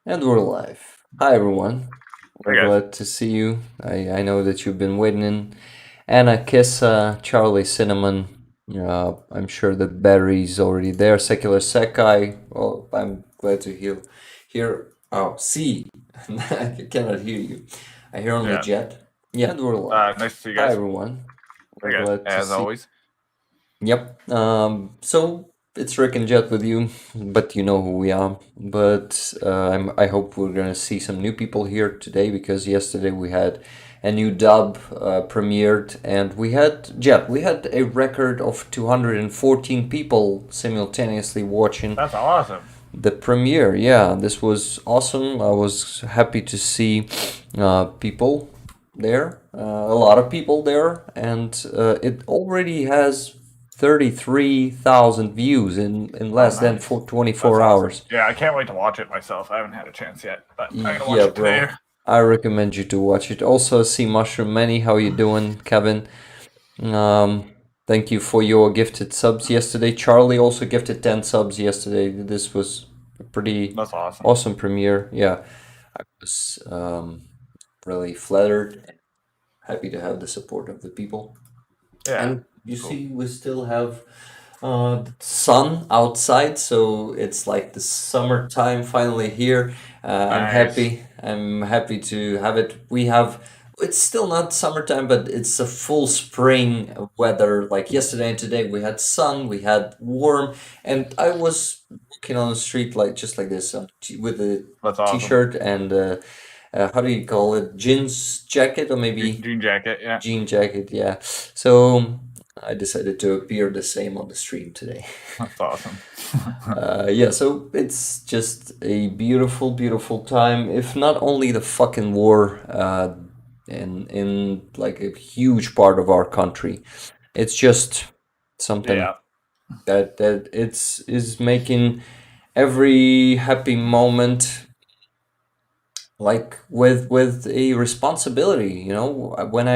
And we're live. Hi, everyone. Hey We're guys. glad to see you. I know that you've been waiting in. Anna, Kissa, Charlie, Cinnamon. I'm sure that Barry's already there. Secular Sekai. Well, I'm glad to hear. Oh, see. I cannot hear you. I hear only Yeah. Jet. Yeah, and we're live. Nice to see you Hi, guys. everyone. Hey We're guys. glad to As see. always. Yep. So it's Rick and Jet with you, but you know who we are. But I hope we're gonna see some new people here today because yesterday we had a new dub premiered, and we had Jet. We had a record of 214 people simultaneously watching That's awesome. the premiere. Yeah, this was awesome. I was happy to see people there, a lot of people there, and it already has 33,000 views in Oh, less than nice. That's 24 awesome. hours. Yeah, I can't wait to watch it myself. I haven't had a chance yet, but I'm gonna watch Yeah, it today. bro. I recommend you to watch it. Also, see Mushroom Manny. How you doing, Kevin? Um, Thank you for your gifted subs yesterday. Charlie also gifted 10 subs yesterday. This was a pretty That's awesome. awesome premiere. Yeah, I was really flattered and happy to have the support of the people. Yeah. And you Cool. see, we still have the sun outside, so it's like the summertime finally here. I'm Nice. happy. I'm happy to have it. We have. It's still not summertime, but it's a full spring weather. Like yesterday and today, we had sun, we had warm, and I was walking on the street like just like this with a That's awesome. t-shirt and how do you call it? Jeans jacket or maybe Jean jacket. Yeah. jean jacket, yeah. So I decided to appear the same on the stream today. That's awesome. Yeah, so it's just a beautiful, beautiful time. If not only the fucking war in like a huge part of our country, it's just something Yeah. that it's is making every happy moment like with a responsibility. When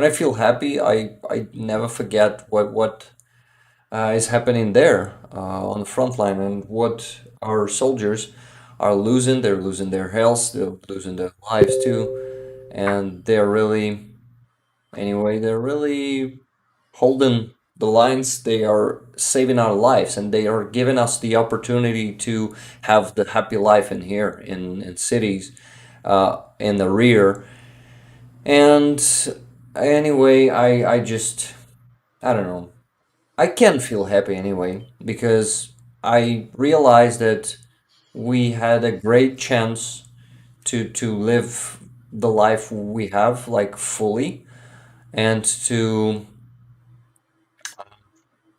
I feel happy, I never forget what is happening there on the front line and what our soldiers are losing. They're losing their health, they're losing their lives too, and they're really holding the lines. They are saving our lives, and they are giving us the opportunity to have the happy life in here in cities in the rear. And anyway, I don't know. I can feel happy anyway because I realized that we had a great chance to live the life we have like fully and to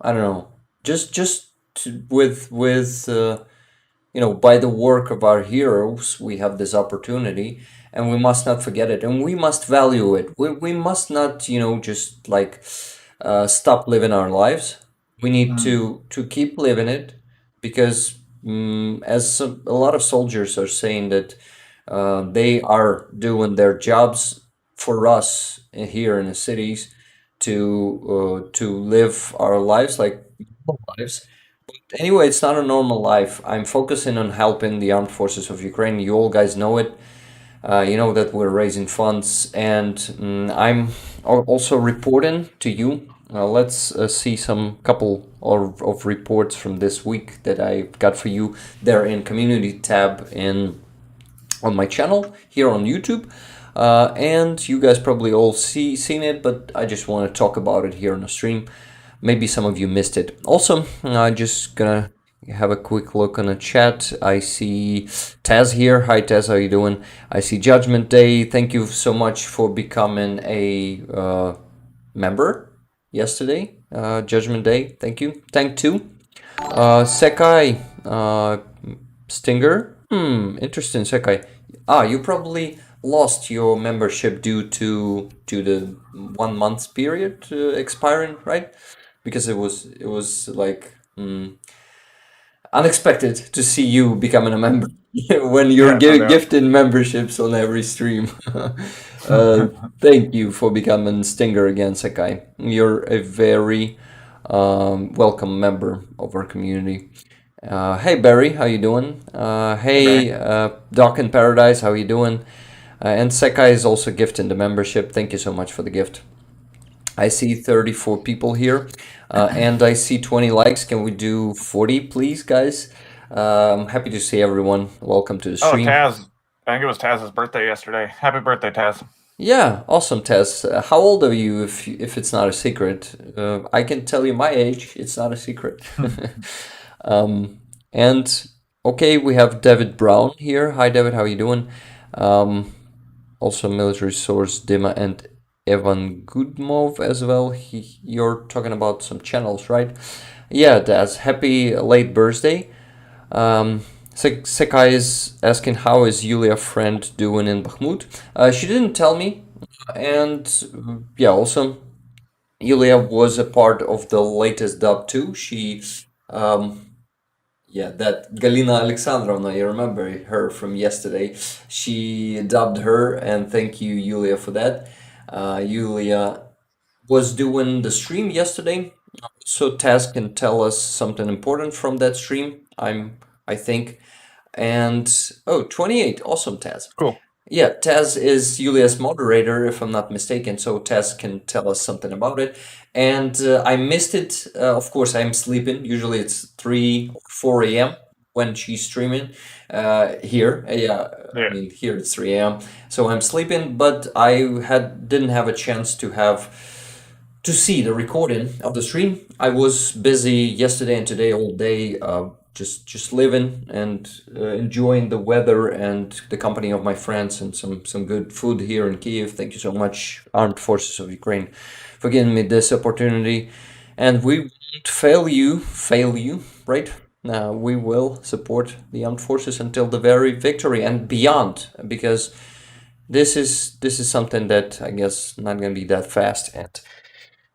I don't know just with by the work of our heroes we have this opportunity, and we must not forget it, and we must value it. We must not just like stop living our lives. We need Mm. to keep living it because as a lot of soldiers are saying that they are doing their jobs for us here in the cities to live our lives like normal lives. Anyway, it's not a normal life. I'm focusing on helping the armed forces of Ukraine. You all guys know it. You know that we're raising funds, and I'm also reporting to you. Let's see some couple of reports from this week that I got for you there in community tab in on my channel here on YouTube. And you guys probably all seen it, but I just want to talk about it here on the stream. Maybe some of you missed it. Also, I'm just gonna have a quick look on the chat. I see Taz here. Hi Taz, how you doing? I see Judgment Day. Thank you so much for becoming a member yesterday. Judgment Day. Thank you. Thank two. Sekai. Stinger. Interesting, Sekai. You probably lost your membership due to the 1 month period expiring, right? Because it was like unexpected to see you becoming a member when you're Yeah. No doubt. gifted memberships on every stream. uh, Thank you for becoming Stinger again, Sekai. You're a very welcome member of our community. Hey Barry, how you doing? Hey, Barry. Hey Doc in Paradise, how you doing? And Sekai is also gifting the membership. Thank you so much for the gift. I see 34 people here, and I see 20 likes. Can we do 40, please, guys? I'm happy to see everyone. Welcome to the Oh, stream. Taz. I think it was Taz's birthday yesterday. Happy birthday, Taz. Yeah, awesome, Tess. How old are you, if it's not a secret? I can tell you my age. It's not a secret. um, and okay, we have David Brown here. Hi, David. How you doing? Um, Also, military source Dima and Evan Goodmov as well. You're talking about some channels, right? Yeah, Daz. Happy late birthday. Um, Sekai is asking how is Yulia friend doing in Bakhmut. She didn't tell me, and yeah, also Yulia was a part of the latest dub too. Um, yeah, that Galina Alexandrovna, you remember her from yesterday. She dubbed her, and thank you, Yulia, for that. Yulia was doing the stream yesterday, so Taz can tell us something important from that stream. I think, and oh, 28, awesome, Taz. Cool. Yeah, Taz is Julia's moderator, if I'm not mistaken, so Taz can tell us something about it. And I missed it. Of course, I'm sleeping. Usually it's 3 or 4 a.m. when she's streaming here. Yeah, I Yeah. mean, here it's 3 a.m. So I'm sleeping, but I didn't have a chance to see the recording of the stream. I was busy yesterday and today all day, just living and enjoying the weather and the company of my friends and some good food here in Kiev. Thank you so much, Armed Forces of Ukraine, for giving me this opportunity. And we won't fail you, right? We will support the armed forces until the very victory and beyond, because this is something that I guess not gonna be that fast, and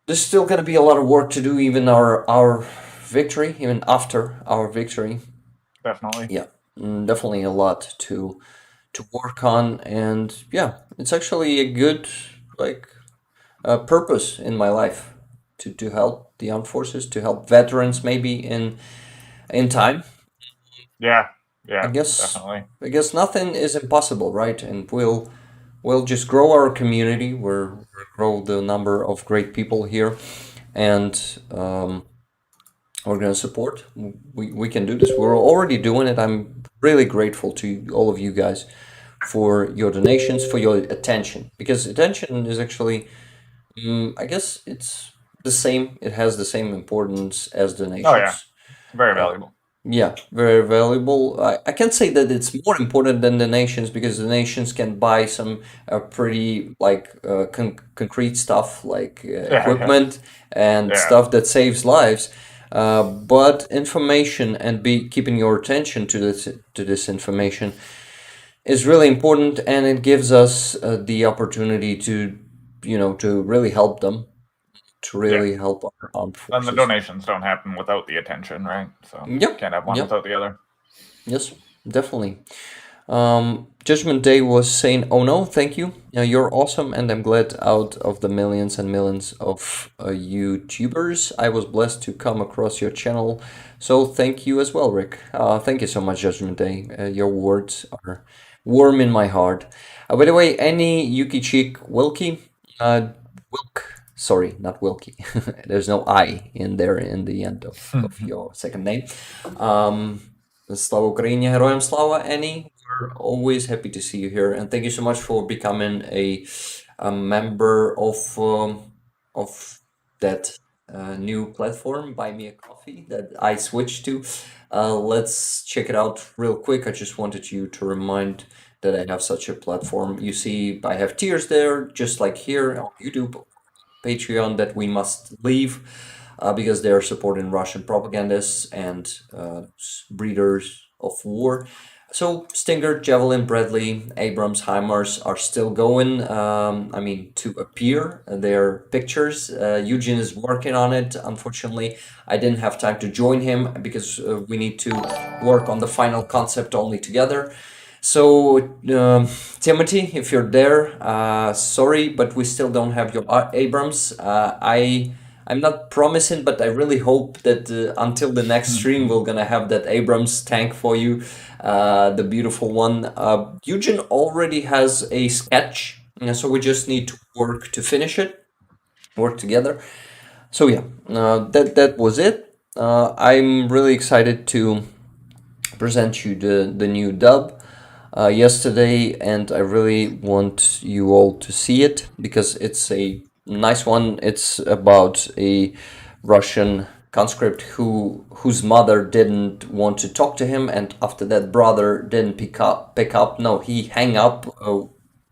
there's still going to be a lot of work to do, even our victory, even after our victory. Definitely. Yeah, definitely a lot to work on, and yeah, it's actually a good like purpose in my life to help the armed forces, to help veterans maybe in time. Yeah. I Yeah. guess Definitely. I guess nothing is impossible, right? And we'll just grow our community. We'll grow the number of great people here, and we're going to support. We can do this. We're already doing it. I'm really grateful to all of you guys for your donations, for your attention, because attention is actually, I guess it's the same. It has the same importance as Oh, yeah. donations. Very Uh, valuable. yeah, very valuable. I can't say that it's more important than the nations, because the nations can buy some pretty concrete stuff like Yeah. Yeah. equipment and Yeah. stuff that saves lives. But information and be keeping your attention to this information is really important, and it gives us the opportunity to really help them, to Yeah. really help our armed And the forces. donations don't happen without the attention, right? So Yep, can't have one yep, without the other. yes, definitely. Judgment Day was saying, "Oh no, thank you. You're awesome, and I'm glad out of the millions and millions of YouTubers, I was blessed to come across your channel. So thank you as well, Rick. Thank you so much, Judgment Day. Your words are warm in my heart. By the way, any Yuki Chick Wilkie, Wilk, sorry, not Wilkie. There's no I in there in the end of your second name. Um, Slava Ukraini, Heroям Slava, Annie. We're always happy to see you here, and thank you so much for becoming a member of that new platform, Buy Me a Coffee, that I switched to. Let's check it out real quick. I just wanted you to remind that I have such a platform. You see, I have tiers there, just like here on YouTube, Patreon, that we must leave because they are supporting Russian propagandists and breeders of war. So Stinger, Javelin, Bradley, Abrams, HIMARS are still going. I mean, to appear their pictures. Eugene is working on it. Unfortunately, I didn't have time to join him because we need to work on the final concept only together. So, Timothy, if you're there, sorry, but we still don't have your Abrams. I'm not promising, but I really hope that until the next stream, we're gonna have that Abrams tank for you, the beautiful one. Eugen already has a sketch, so we just need to work to finish it, work together. So yeah, that was it. I'm really excited to present you the new dub yesterday, and I really want you all to see it because it's a nice one. It's about a Russian conscript whose mother didn't want to talk to him, and after that, brother didn't pick up. No, he hang up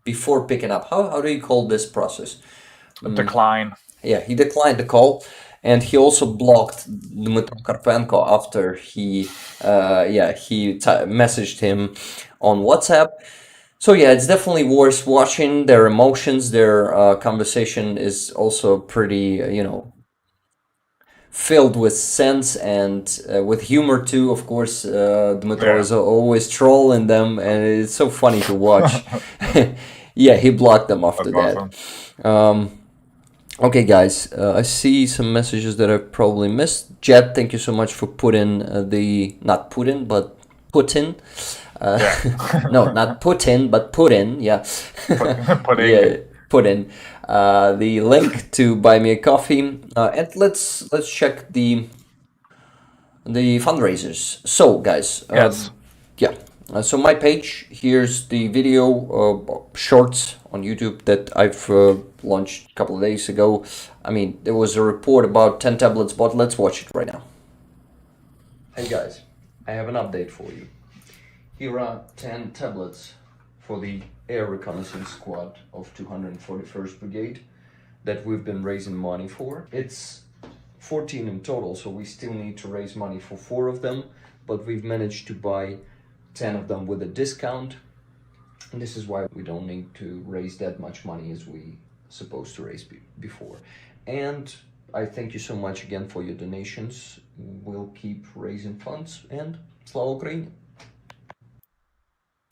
before picking up. How do you call this process? Decline. Yeah, he declined the call, and he also blocked Dmytro Karpenko after he messaged him on WhatsApp. So yeah, it's definitely worth watching. Their emotions, their conversation is also pretty, filled with sense and with humor too. Of course, Dmytro Yeah. is always trolling them, and it's so funny to watch. Yeah, he blocked them after That's that. awesome. Okay, guys, I see some messages that I probably missed. Jed, thank you so much for putting not Putin, but Putin. Yeah. No, not Putin, but Putin. Yeah, Pudding. yeah, Putin. The link to buy me a coffee, and let's check the fundraisers. So, guys, Yes. yeah. So my page, here's the video shorts on YouTube that I've launched a couple of days ago. I mean, there was a report about 10 tablets, but let's watch it right now. Hey guys, I have an update for you. Here are 10 tablets for the air reconnaissance squad of 241st Brigade that we've been raising money for. It's 14 in total, so we still need to raise money for 4 of them, but we've managed to buy 10 of them with a discount. And this is why we don't need to raise that much money as we supposed to raise before. And I thank you so much again for your donations. We'll keep raising funds, and Slava Ukraini.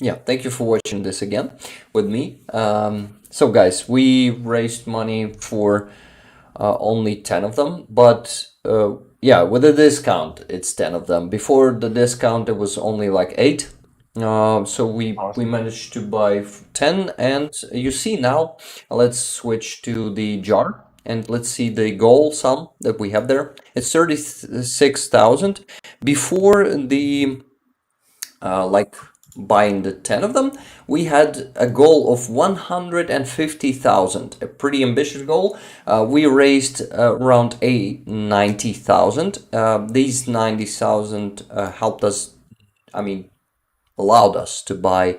Yeah, thank you for watching this again with me. So guys, we raised money for only 10 of them, but yeah, with a discount, it's 10 of them. Before the discount, it was only like 8. So we Awesome. managed to buy 10, and you see now, let's switch to the jar and let's see the goal sum that we have there. It's 36,000. Before the like buying the 10 of them, we had a goal of 150,000, a pretty ambitious goal. We raised around 90,000. These 90,000 helped us, I mean, allowed us to buy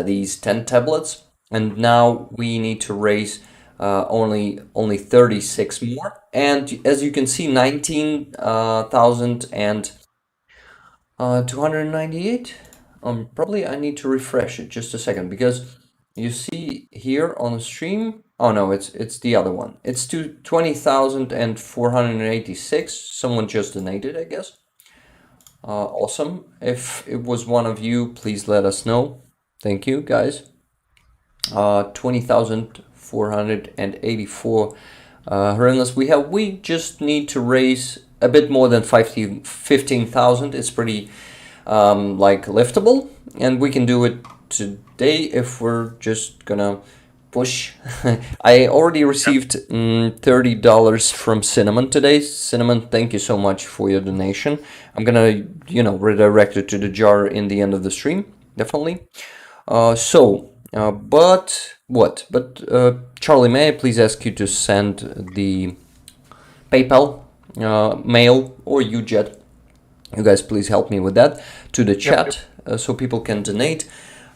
these 10 tablets, and now we need to raise only 36 more. And as you can see, 19,000 and 298. Probably I need to refresh it just a second, because you see here on the stream. Oh no, it's the other one. It's to 20,486. Someone just donated, I guess. Awesome. If it was one of you, please let us know. Thank you, guys. 20,484 hryvnias we just need to raise a bit more than 15,000. It's pretty like liftable, and we can do it today if we're just gonna push. I already received $30 from Cinnamon today. Cinnamon, thank you so much for your donation. I'm gonna redirect it to the jar in the end of the stream, definitely. But what? But Charlie, may I please ask you to send the PayPal mail, or UJet? You guys please help me with that to the chat. So people can donate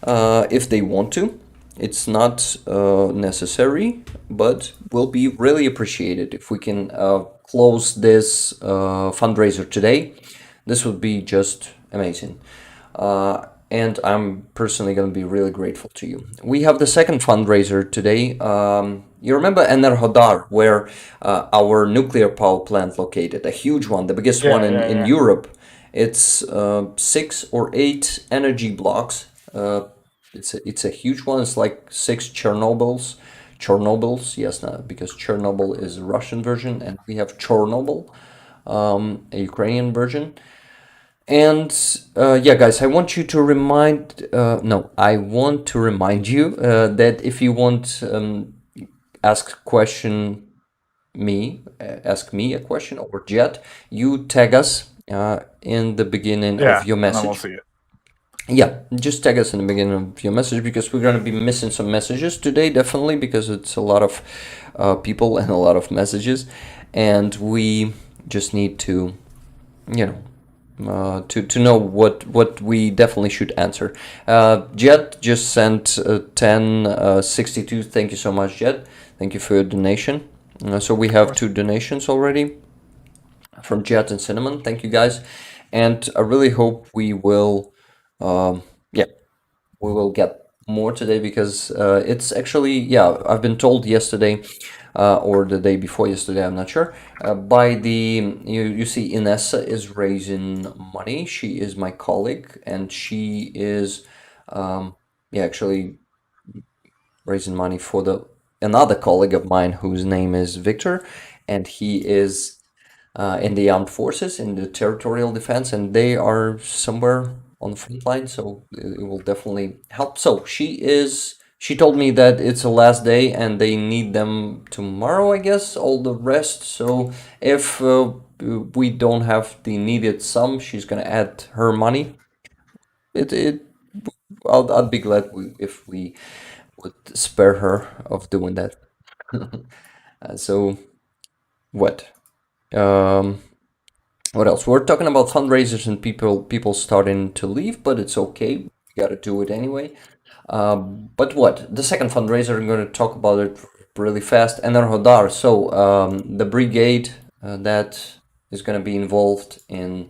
if they want to. It's not necessary, but will be really appreciated if we can close this fundraiser today. This would be just amazing. And I'm personally going to be really grateful to you. We have the second fundraiser today. You remember Energodar, where our nuclear power plant located, a huge one, the biggest one in Europe. It's 6 or 8 energy blocks. It's a huge one. It's like 6 Chernobyls. Yes, because Chernobyl is a Russian version, and we have Chernobyl, a Ukrainian version. And yeah, guys, I want you to remind. No, I want to remind you that if you want ask question ask me a question or Jet, you tag us in the beginning of Yeah, your and then we'll message. see it. Yeah, just tag us in the beginning of your message because we're going to be missing some messages today, definitely, because it's a lot of people and a lot of messages. And we just need to, you know, to know what we definitely should answer. Jet just sent 1062. Thank you so much, Jet. Thank you for your donation. So we Of have course. 2 donations already from Jet and Cinnamon. Thank you guys, and I really hope we will, yeah, we will get more today because it's actually, yeah, I've been told yesterday or the day before yesterday, I'm not sure, by the, you see Inessa is raising money. She is my colleague and she is, yeah, actually raising money for the another colleague of mine whose name is Victor, and he is in the armed forces, in the territorial defense, and they are somewhere on the front line, so it will definitely help. So she told me that it's the last day and they need them tomorrow, I guess, all the rest. So if we don't have the needed sum, she's gonna add her money. It I'd be glad if we would spare her of doing that. So what? Um, What else? We're talking about fundraisers and people starting to leave, but it's okay. We got to do it anyway. But what? The second fundraiser, I'm going to talk about it really fast. Energodar. So the brigade that is going to be involved in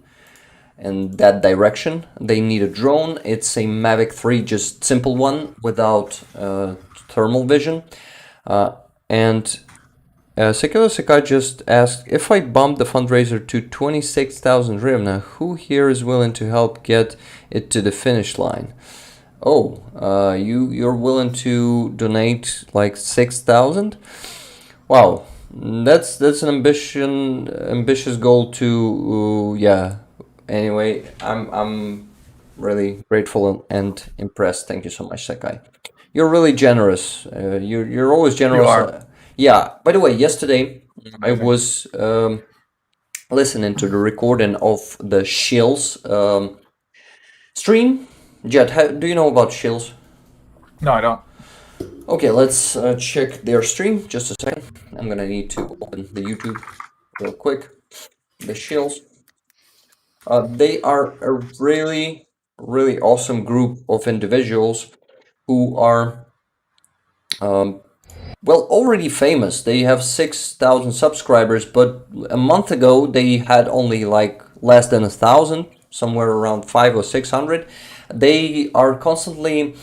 that direction. They need a drone. It's a Mavic 3, just simple one without thermal vision. And Secular Sakai just asked, if I bump the fundraiser to 26,000 hryvnia, who here is willing to help get it to the finish line? Oh, you're willing to donate like 6,000? Wow, that's an ambitious goal to yeah. Anyway, I'm really grateful and impressed. Thank you so much, Sakai. You're really generous. You're always You generous. are Yeah. By the way, yesterday I amazing. was listening to the recording of the Shills stream. Jet, do you know about Shills? No, I don't. Okay, let's check their stream. Just a second. I'm gonna need to open the YouTube real quick. The Shills. They are a really, really awesome group of individuals who are well, already famous. They have 6,000 subscribers, but a month ago they had only like less than 1,000, somewhere around 500 or 600. They are constantly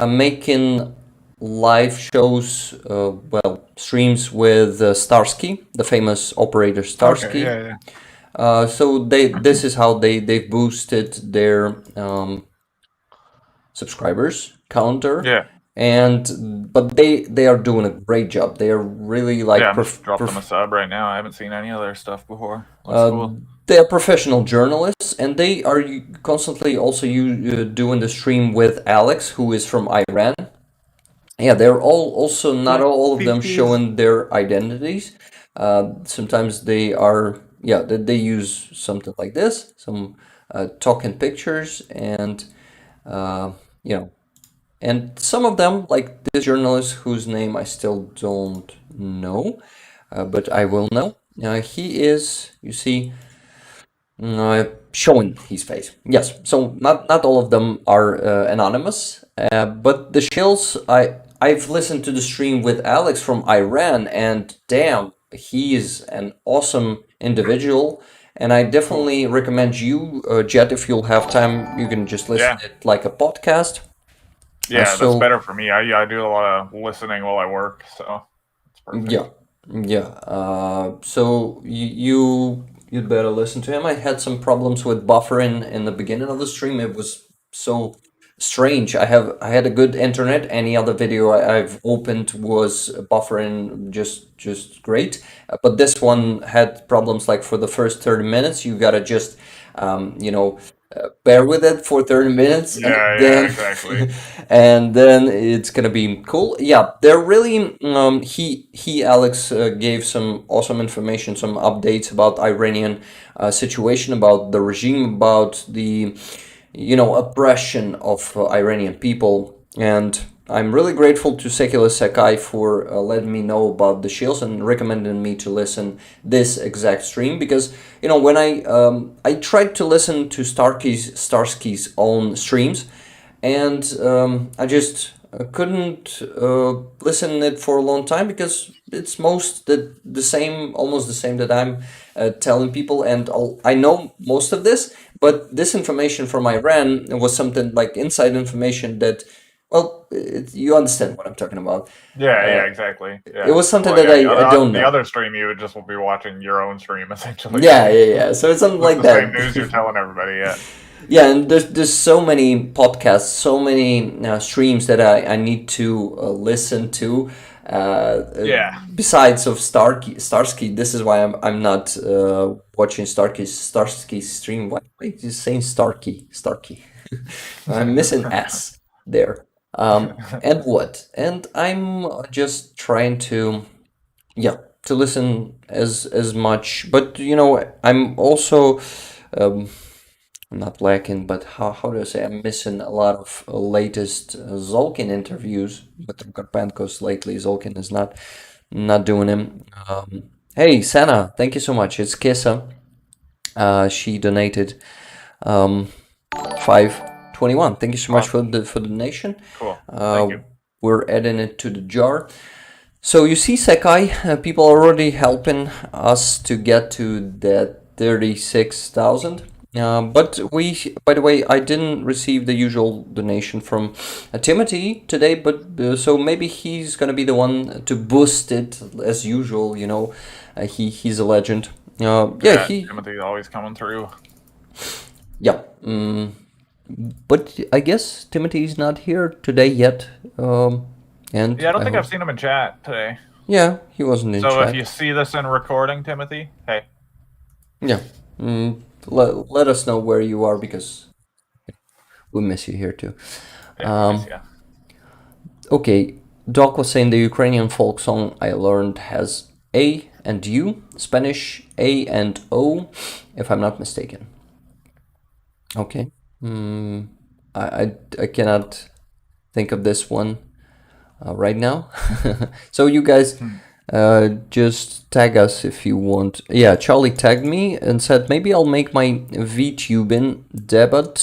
making live shows, well, streams with Starsky, the famous operator Okay, Starsky. yeah, yeah, So this is how they've boosted their subscribers counter, yeah, and but they are doing a great job. They are really yeah. like I'm just dropped them a sub right now. I haven't seen any of their stuff before. That's uh, cool. they are professional journalists, and they are constantly also doing the stream with Alex, who is from Iran. Yeah, they're all also not Black all of them bees. showing their identities. Sometimes they are, yeah, they use something like this, some talking pictures, and uh, you know, and some of them, like this journalist whose name I still don't know, but I will know. He is, you see, showing his face. Yes, so not all of them are anonymous, but the shills. I've listened to the stream with Alex from Iran, and damn, he is an awesome individual. And I Cool. definitely recommend you, Jet, if you'll have time, you can just listen Yeah, it like a podcast. yeah. That's So better for me. I do a lot of listening while I work, so it's perfect. yeah, yeah. So you'd better listen to him. I had some problems with buffering in the beginning of the stream. It was so strange. I had a good internet. Any other video I've opened was buffering just great. But this one had problems like for the first 30 minutes. You gotta just bear with it for 30 minutes and Yeah, yeah, then exactly. and then it's gonna be cool. Yeah, they're really he Alex gave some awesome information, some updates about Iranian situation, about the regime, about the oppression of Iranian people. And I'm really grateful to Secular Sakai for letting me know about the shields and recommending me to listen this exact stream, because when I tried to listen to Starsky's own streams, and I just couldn't listen it for a long time, because it's the same, almost the same that I'm telling people, and I know most of this, but this information from Iran was something like inside information that, well, you understand what I'm talking about. Yeah, Uh, yeah, exactly. it Yeah. was something Well, that yeah. I don't The know. other stream, you would just be watching your own stream essentially. Yeah, yeah, yeah. So it's something With like the same that. news you're telling everybody. Yeah. Yeah, and there's so many podcasts, so many streams that I need to listen to. Yeah. Besides of Starsky, this is why I'm not watching Starsky's stream. Why are you saying Starky? I'm missing S there. And what? And I'm just trying to, yeah, to listen as much, but I'm also. Um, not lacking, but how do I say? I'm missing a lot of latest Zolkin interviews with Karpenkos lately. Zolkin is not doing him. Hey, Sana, thank you so much. It's Kissa. She donated 521. Thank you so much Awesome. for the donation. Cool. Thank you. We're adding it to the jar. So you see, Sekai, people are already helping us to get to that 36,000. But by the way, I didn't receive the usual donation from Timothy today, but so maybe he's gonna be the one to boost it as usual. He's a legend. Yeah, He Timothy's always coming through. yeah. But I guess Timothy's not here today yet. And Yeah, I don't I think hope. I've seen him in chat today. Yeah, he wasn't in So if chat. you see this in recording, Timothy, hey. Yeah. Let us know where you are, because we miss you here too. Yeah, we miss you. Okay, Doc was saying the Ukrainian folk song I learned has A and U, Spanish A and O, if I'm not mistaken. Okay. I cannot think of this one right now. So you guys just tag us if you want. Yeah, Charlie tagged me and said maybe I'll make my VTubing debut.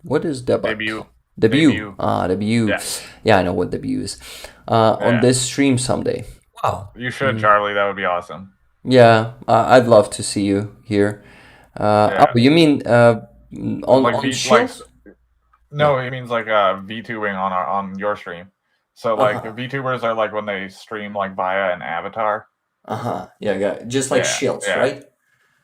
What is debut? Debut. Debut. Debut. Yeah. Yeah, I know what debut is. On Yeah. this stream someday. Wow. You should, Charlie. That would be awesome. Yeah, I'd love to see you here. Yeah. Oh, you mean on Like on like shields? no, he means like VTubing on your stream. So like Uh-huh. VTubers are like when they stream like via an avatar. Uh-huh. Yeah. Just like Yeah. shields, Yeah. right?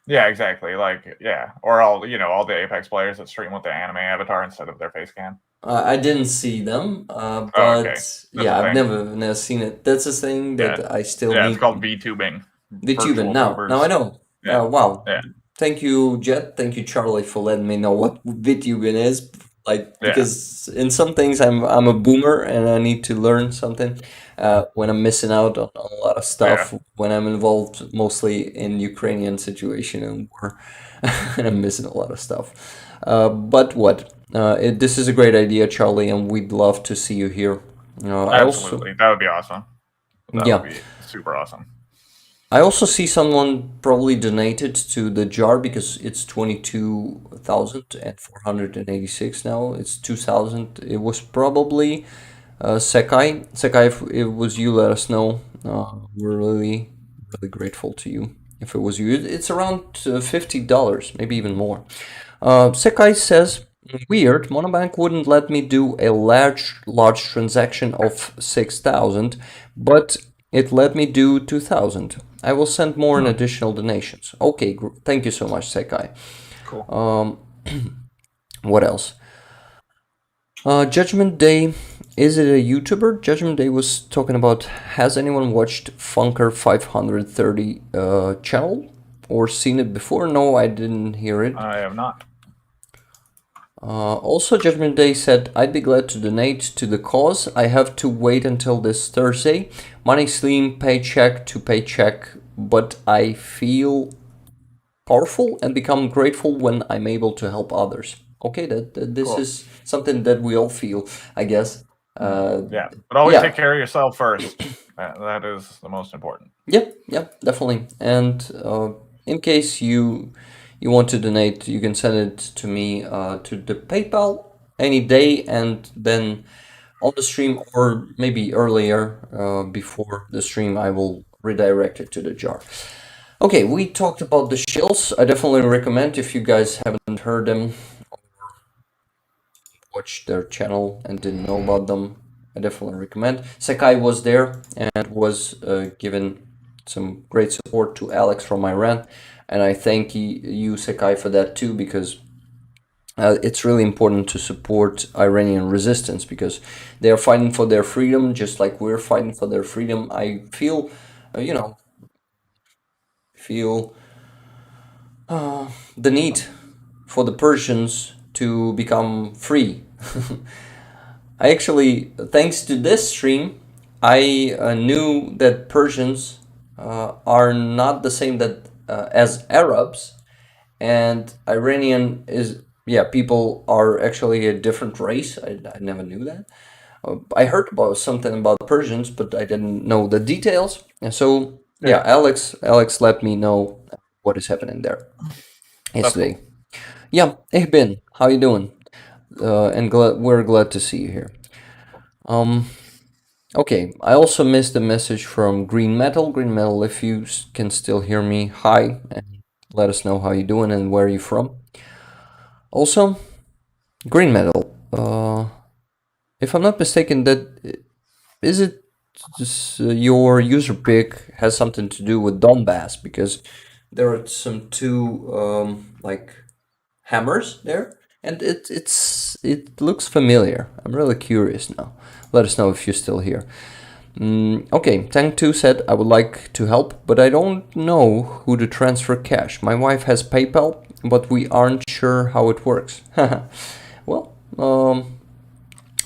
Yeah, exactly. Like, yeah, or all the Apex players that stream with the anime avatar instead of their face cam. I didn't see them, Oh, okay, but that's yeah, a I've thing. never seen it. That's a thing Yeah, that I still yeah, it's need. called VTubing. VTubing. Virtual Now I tubers. know. Yeah, Wow. yeah, Thank you, Jet. Thank you, Charlie, for letting me know what VTubing is. Like, yeah, because in some things I'm a boomer and I need to learn something. When I'm missing out on a lot of yeah. stuff, when I'm involved mostly in Ukrainian situation and war, and I'm missing a lot of stuff. But what? This is a great idea, Charlie, and we'd love to see you here. I also, Absolutely, that would be awesome. That would yeah, be super awesome. I also see someone probably donated to the jar, because it's 22,486 now. It's 2,000. It was probably Sekai. Sekai, if it was you, let us know. We're really, really grateful to you. If it was you, it's around $50, maybe even more. Sekai says, weird, Monobank wouldn't let me do a large transaction of 6,000, but it let me do 2,000. I will send more in additional donations. Okay, thank you so much, Sekai. Cool. What else? Judgment Day, is it a YouTuber? Judgment Day was talking about, has anyone watched Funker 530 channel or seen it before? No, I didn't hear it. I have not. Also, Judgment Day said, I'd be glad to donate to the cause. I have to wait until this Thursday. Money slim, paycheck to paycheck, but I feel powerful and become grateful when I'm able to help others. Okay, this Cool. is something that we all feel, I guess. Yeah, but always Yeah, take care of yourself first. That is the most important. yeah, definitely. And in case you want to donate, you can send it to me to the PayPal any day, and then on the stream or maybe earlier before the stream, I will redirect it to the jar. Okay, we talked about the shills. I definitely recommend if you guys haven't heard them, watched their channel and didn't know about them. I definitely recommend. Sakai was there and was given some great support to Alex from Iran, and I thank you Sakai for that too, because it's really important to support Iranian resistance because they are fighting for their freedom just like we're fighting for their freedom. I feel, you know, feel the need for the Persians to become free. I actually, thanks to this stream, I knew that Persians are not the same that as Arabs, and Iranian is, yeah, people are actually a different race. I never knew that. I heard about something about Persians, but I didn't know the details. And so, yeah, Yeah, Alex let me know what is happening there that's cool. yesterday. Yeah, hey Ben, how you doing? And we're glad to see you here. Um, okay, I also missed a message from Green Metal. Green Metal, if you can still hear me, hi, and let us know how you doing and where you from. Also, Green Metal, if I'm not mistaken, that is it. Just, your user pick has something to do with Donbass because there are some two like hammers there, and it looks familiar. I'm really curious now. Let us know if you're still here. Okay, Tank 2 said, I would like to help, but I don't know who to transfer cash. My wife has PayPal, but we aren't sure how it works. Well,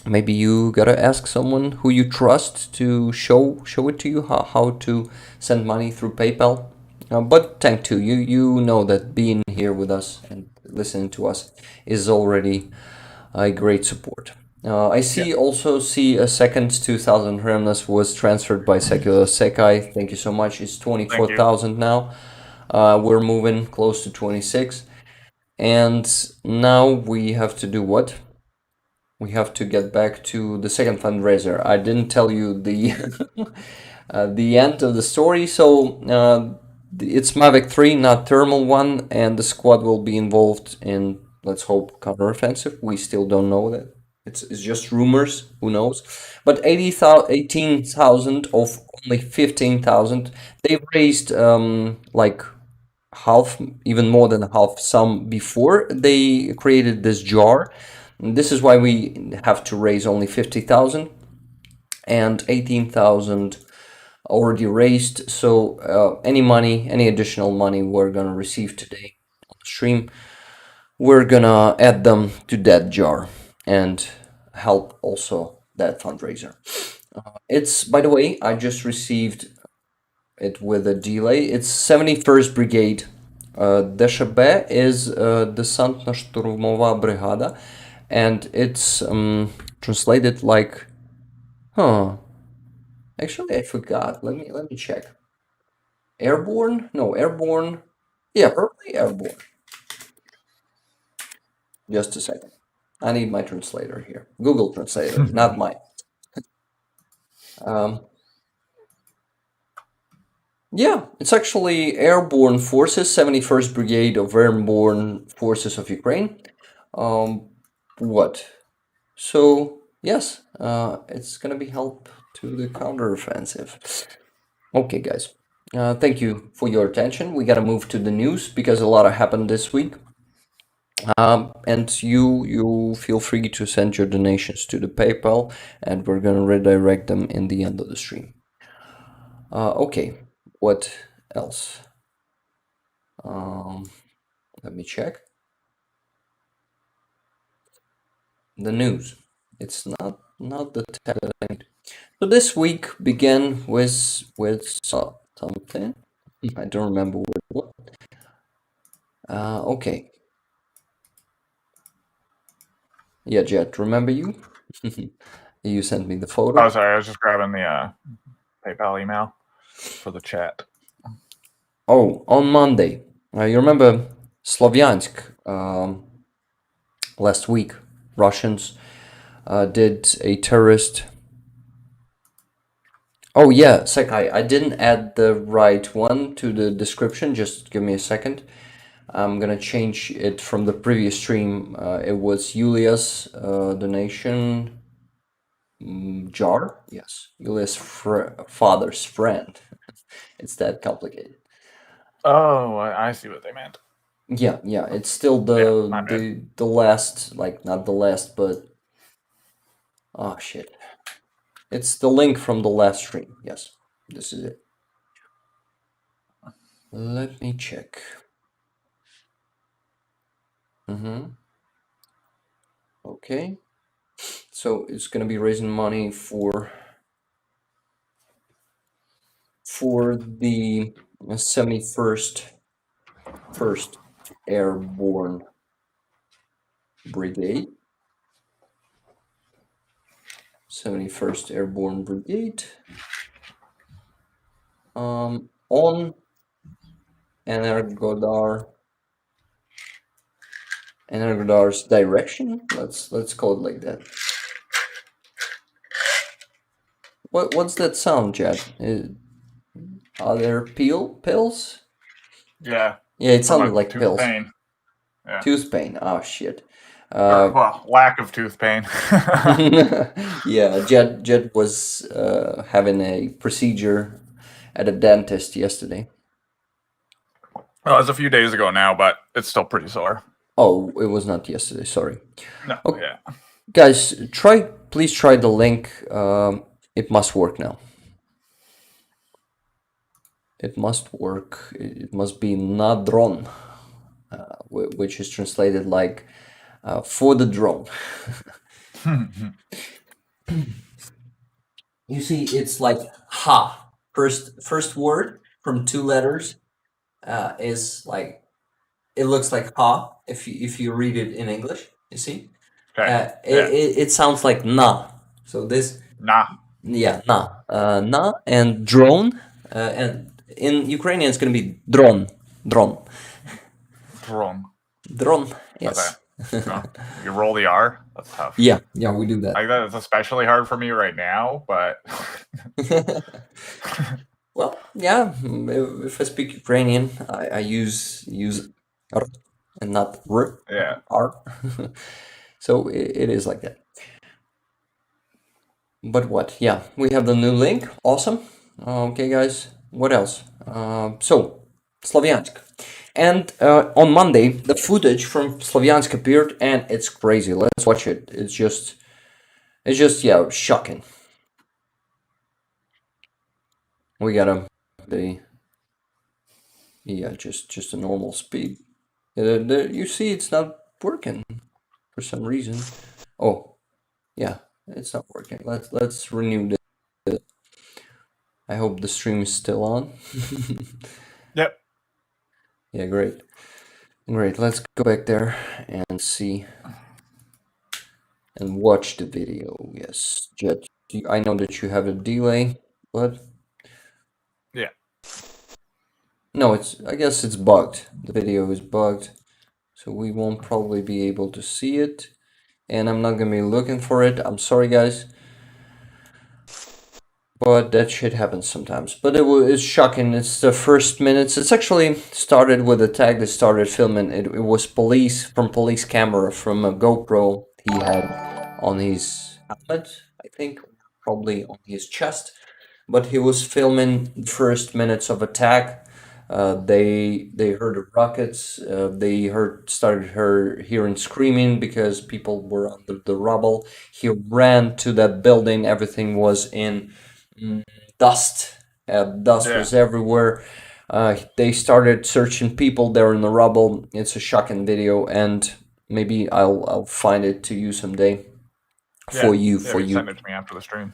maybe you gotta ask someone who you trust to show it to you how to send money through PayPal. But Tank 2, you know that being here with us and listening to us is already a great support. I Yeah, see a second 2,000 hryvnias was transferred by Secular Sekai. Thank you so much. It's thank you. 24,000 now. We're moving close to 26. And now we have to do what? We have to get back to the second fundraiser. I didn't tell you the the end of the story. So it's Mavic 3, not Thermal 1, and the squad will be involved in, let's hope, counteroffensive. We still don't know that. It's just rumors. Who knows? But 18,000 of only 15,000. They've raised like half, even more than half sum before they created this jar. And this is why we have to raise only 50,000 and 18,000 already raised. So any money, any additional money we're gonna receive today on the stream, we're gonna add them to that jar and help also that fundraiser. It's, by the way, I just received it with a delay. It's 71st Brigade. ДШБ is Десантно-штурмова бригада, and it's translated like, huh? Actually, I forgot. Let me check. Airborne? No, airborne. Yeah, probably airborne. Just a second. I need my translator here. Google Translator, not mine. Um, yeah, it's actually Airborne Forces, 71st Brigade of Airborne Forces of Ukraine. Um, what? So, yes, it's gonna be help to the counteroffensive. Okay, guys. Thank you for your attention. We gotta move to the news because a lot happened this week. And you feel free to send your donations to the PayPal, and we're gonna redirect them in the end of the stream. Okay, what else? Um, Let me check the news. It's not the tag that I need. So this week began with something. I don't remember what it was. Okay. Yeah, Jet, remember you? You sent me the Oh, photo. sorry, I was just grabbing the PayPal email for the chat. Oh, on Monday. You remember Slavyansk last week? Russians did a terrorist. Oh, yeah, Sakai, I didn't add the right one to the description. Just give me a second. I'm gonna change it from the previous stream. It was Julia's donation jar. Yes, Julia's father's friend. It's that complicated. Oh, I see what they meant. Yeah, yeah. It's still Yeah, my bad. the last, like not the last, but oh shit. It's the link from the last stream. Yes, this is it. Let me check. Mm-hmm. Okay. So it's gonna be raising money for the 71st Airborne Brigade. 71st Airborne Brigade. On Energodar. Energodar's direction. Let's call it like that. What's that sound, Chad? Are there pills? Yeah, Yeah, it from sounded a like tooth pills. pain. Yeah. Tooth pain. Oh shit. Or, well, lack of tooth pain. Yeah, Jed was having a procedure at a dentist yesterday. Well, it's a few days ago now, but it's still pretty sore. Oh, it was not yesterday. Sorry. No, Okay, yeah. guys, please try the link. It must work now. It must work. It must be nadron, which is translated like for the drone. You see, it's like ha. First word from two letters is like it looks like ha if you read it in English. You see, Okay. Yeah. it sounds like na. So this Nah. yeah na and drone and in Ukrainian it's gonna be dron Wrong. dron. Okay. Yes. Oh, you roll the R? That's tough. Yeah, we do that. Like that is especially hard for me right now, but Well, yeah. If I speak Ukrainian, I use r and not yeah. r. So it is like that. But what? Yeah, we have the new link. Awesome. Okay, guys. What else? So Slavyansk, and on Monday the footage from Slavyansk appeared, and it's crazy. Let's watch it. It's just yeah, shocking. We got the yeah, just a normal speed. You see, it's not working for some reason. Oh, yeah, it's not working. Let's renew this. I hope the stream is still on. Yep. Yeah, great. Great. Let's go back there and see and watch the video. Yes, Jet. I know that you have a delay, but Yeah. no, I guess it's bugged. The video is bugged, so we won't probably be able to see it. And I'm not gonna be looking for it. I'm sorry, guys. But that shit happens sometimes. But it's shocking. It's the first minutes. It's actually started with a tag that started filming. It was police camera from a GoPro he had on his helmet, I think, probably on his chest. But he was filming the first minutes of attack. They heard the rockets. They started hearing screaming because people were under the rubble. He ran to that building. Everything was in mm, dust. Dust Yeah. was everywhere. They started searching people there in the rubble. It's a shocking video, and maybe I'll find it to you someday Yeah. for you Yeah. for You you. send it to me after the stream.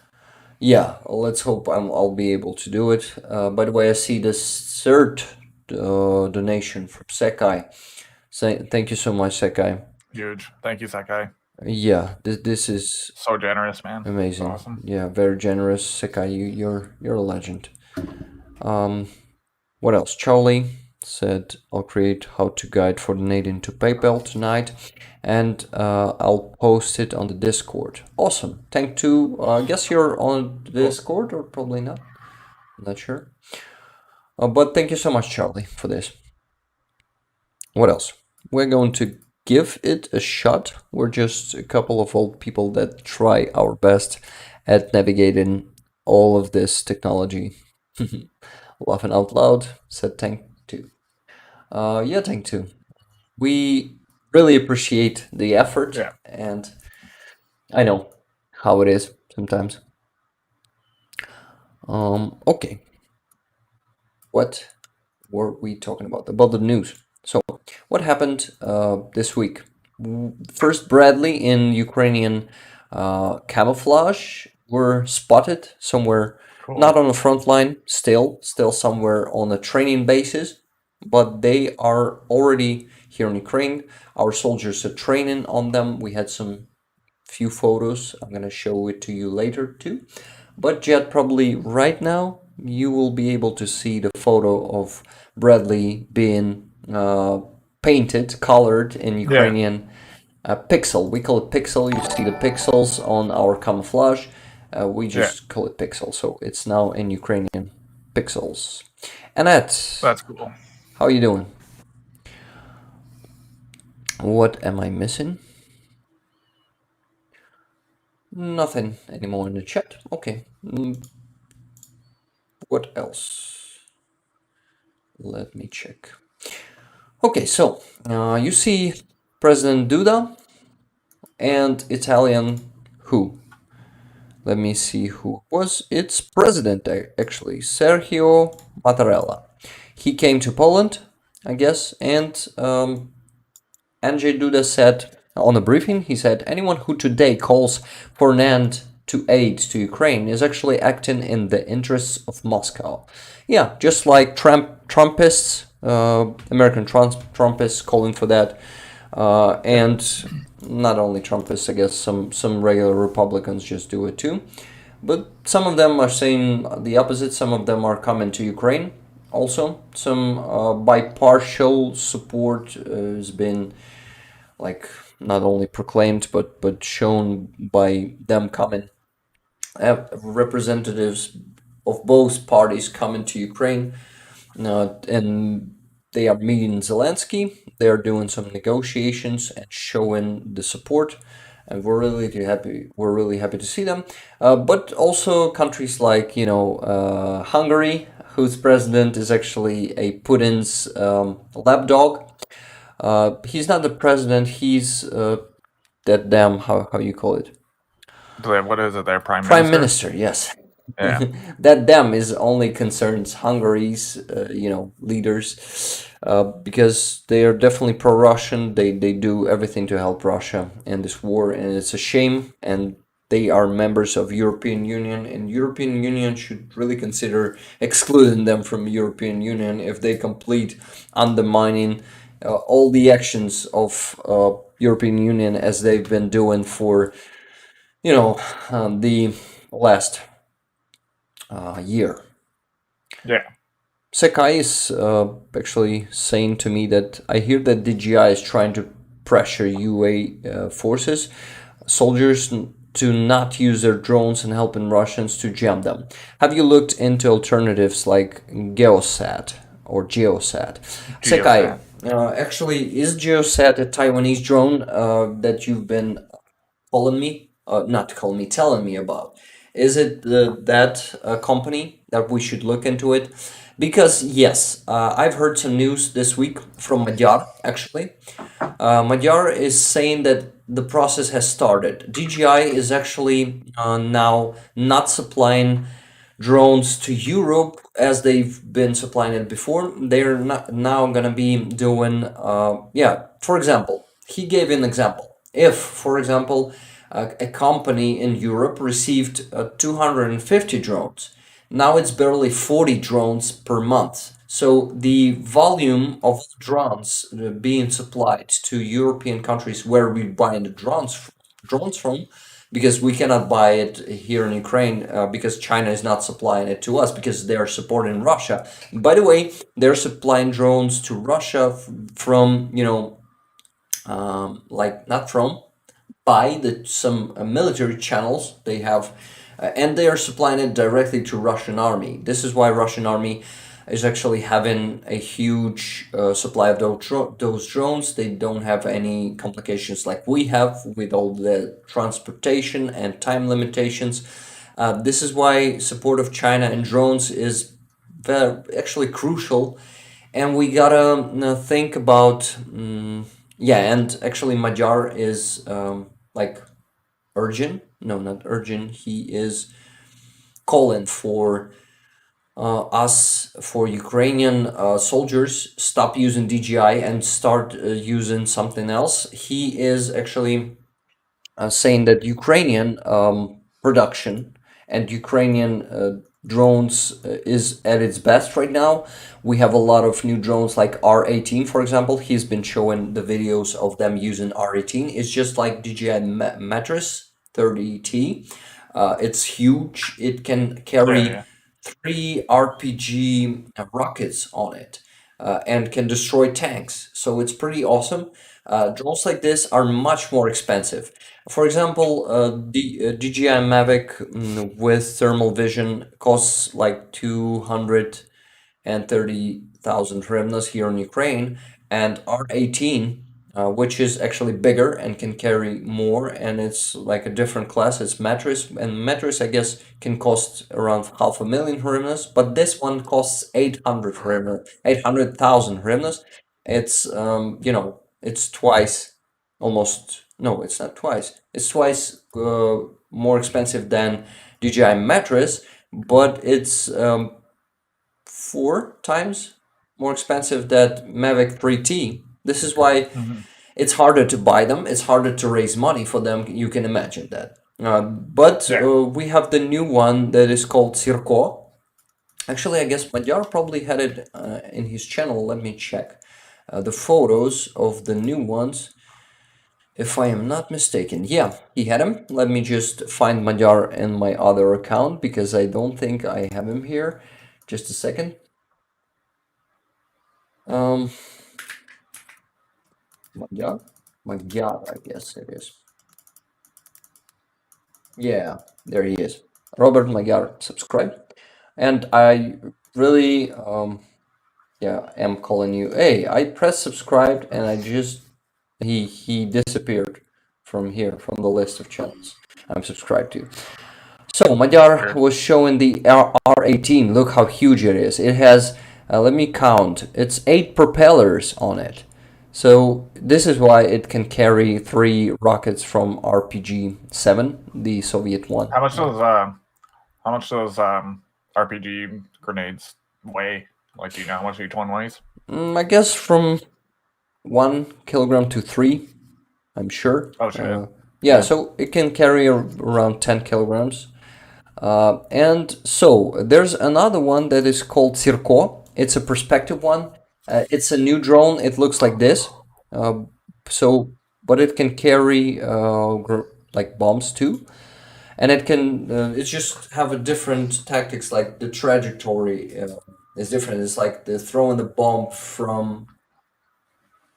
Yeah, let's hope I'll be able to do it. By the way, I see this third donation from Sekai. Thank you so much, Sekai. Huge. Thank you, Sakai. Yeah, this is So generous, man. It's amazing. awesome. Yeah, very generous, Sekai. You're a legend. Um, what else? Charlie said I'll create how to guide for donating to PayPal tonight, and I'll post it on the Discord. Awesome. Thank you. I guess you're on the Cool. Discord, or probably not. Not sure. But thank you so much, Charlie, for this. What else? We're going to give it a shot. We're just a couple of old people that try our best at navigating all of this technology. Laughing out loud, said Tank 2. Yeah, Tank 2. We really appreciate the effort, Yeah. and I know how it is sometimes. Okay. What were we talking about? About the news. So, what happened this week? First, Bradley in Ukrainian camouflage were spotted somewhere, not Cool. on the front line, still somewhere on a training basis, but they are already here in Ukraine. Our soldiers are training on them. We had some few photos. I'm gonna show it to you later too. But Jed, probably right now you will be able to see the photo of Bradley being painted, colored in Yeah. Ukrainian pixel. We call it pixel. You see the pixels on our camouflage. We Yeah. just call it pixel. So it's now in Ukrainian pixels. Annette, That's cool. how are you doing? What am I missing? Nothing anymore in the chat. Okay. What else? Let me check. Okay, so you see President Duda and Italian who? Let me see who was its president actually, Sergio Mattarella. He came to Poland, I guess, and Andrzej Duda said on a briefing, he said, anyone who today calls for an end to aid to Ukraine is actually acting in the interests of Moscow. Yeah, just like Trumpists, American Trumpists calling for that, Yeah. and not only Trumpists, I guess some regular Republicans just do it too. But some of them are saying the opposite. Some of them are coming to Ukraine. Also, some bipartial support has been like not only proclaimed but shown by them coming. Representatives of both parties coming to Ukraine, and they are meeting Zelensky. They are doing some negotiations and showing the support, and we're really happy. We're really happy to see them. But also countries like Hungary, whose president is actually a Putin's lapdog. He's not the president. He's that damn how you call it? What is it? Their prime Prime minister? Minister. Yes. Yeah. That them is only concerns Hungary's leaders because they are definitely pro-Russian. They do everything to help Russia in this war, and it's a shame. And they are members of European Union, and European Union should really consider excluding them from European Union if they complete undermining all the actions of European Union as they've been doing for the last year. Yeah. Sekai is actually saying to me that I hear that DGI is trying to pressure UA forces, soldiers to not use their drones and helping Russians to jam them. Have you looked into alternatives like Geosat or Geosat? Sekai, Geosat. actually, is Geosat a Taiwanese drone that you've been calling me, not calling me, telling me about? Is it that company that we should look into it? Because yes, I've heard some news this week from Magyar actually. Magyar is saying that the process has started. DJI is actually now not supplying drones to Europe as they've been supplying it before. They're not now gonna be doing, yeah. For example, he gave an example. If, for example, a company in Europe received 250 drones, now it's barely 40 drones per month. So the volume of drones being supplied to European countries where we buy the drones from, because we cannot buy it here in Ukraine because China is not supplying it to us because they are supporting Russia. By the way, they're supplying drones to Russia from, like not from, by some military channels they have, and they are supplying it directly to Russian army. This is why Russian army is actually having a huge supply of those drones. They don't have any complications like we have with all the transportation and time limitations. This is why support of China and drones is very, actually crucial, and we gotta think about yeah, and actually Magyar is like urgent, no, not urgent, he is calling for us, for Ukrainian soldiers, stop using DJI and start using something else. He is actually saying that Ukrainian production and Ukrainian drones is at its best right now. We have a lot of new drones like R18, for example. He's been showing the videos of them using R18. It's just like DJI Mattress 30T. It's huge. It can Yeah, carry yeah. three RPG rockets on it and can destroy tanks. So it's pretty awesome. Drones like this are much more expensive. For example, the DJI Mavic with thermal vision costs like 230,000 hryvnias here in Ukraine, and R18, which is actually bigger and can carry more, and it's like a different class. It's mattress, and mattress I guess can cost around 500,000 hryvnias, but this one costs 800 hryvnias, 800,000 hryvnias. It's it's twice, almost. No, it's not twice. It's twice more expensive than DJI mattress, but it's 4 times more expensive than Mavic 3T. This is why Mhm. it's harder to buy them. It's harder to raise money for them. You can imagine that. But Yeah, we have the new one that is called Circo. Actually, I guess Magyar probably had it in his channel. Let me check the photos of the new ones. If I am not mistaken, yeah, he had him. Let me just find Magyar in my other account because I don't think I have him here. Just a second. Um, Magyar? Magyar, I guess it is. Yeah, there he is. Robert Magyar subscribed. And I really, yeah, am calling you. Hey, I pressed subscribed and I just, he disappeared from here, from the list of channels I'm subscribed to. So Magyar weird. was showing the R18. Look how huge it is. It has, let me count, it's 8 propellers on it. So this is why it can carry 3 rockets from RPG-7, the Soviet one. How much does RPG grenades weigh? Like, do you know how much each one weighs? I guess from 1 kilogram to 3, I'm sure. Oh shit. Yeah, Yeah. so it can carry around 10 kilograms. And so there's another one that is called Circo. It's a perspective one. It's a new drone. It looks like this. Uh, so, but it can carry like bombs too, and it can. It just have a different tactics. Like the trajectory is different. It's like the throwing the bomb from,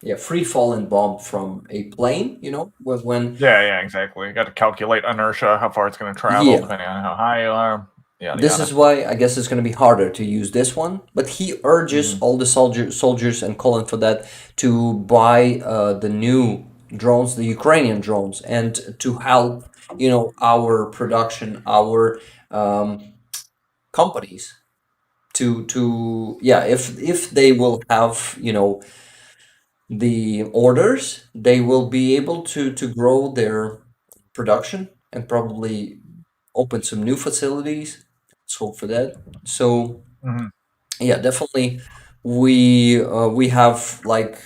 yeah, free falling bomb from a plane. When Yeah, yeah, exactly. You got to calculate inertia, how far it's going to travel, yeah. depending on how high you are. Yada This is yada. why I guess it's going to be harder to use this one. But he urges Hmm. all the soldiers and calling for that to buy the new drones, the Ukrainian drones, and to help, our production, our companies. to yeah, if they will have, the orders, they will be able to grow their production and probably open some new facilities. Let's hope for that. So Mhm. yeah, definitely we have like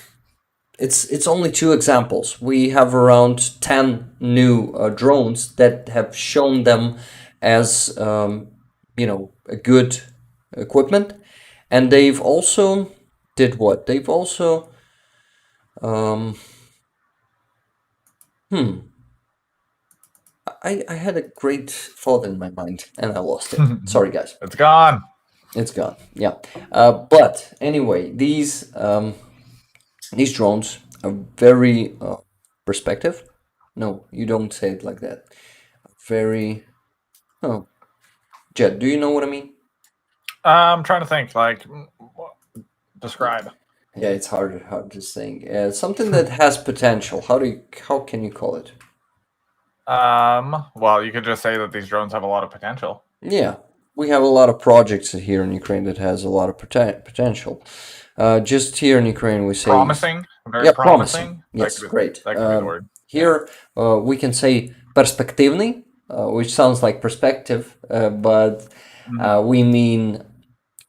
it's only two examples. We have around 10 new drones that have shown them as a good equipment, and they've also did what? They've also um, hmm. I had a great thought in my mind and I lost it. Sorry, guys. It's gone. It's gone. Yeah. But anyway, these drones are very perspective. No, you don't say it like that. Very. Oh, Jed, do you know what I mean? I'm trying to think. Like, describe. Yeah, it's hard to say. Something that has potential. How can you call it? Well, you could just say that these drones have a lot of potential. Yeah, we have a lot of projects here in Ukraine that has a lot of potential. Just here in Ukraine, we say, Promising, very yeah, promising. promising. Yes, great. That could be the word. Yeah. Here we can say perspektivny, which sounds like perspective, but Mhm. we mean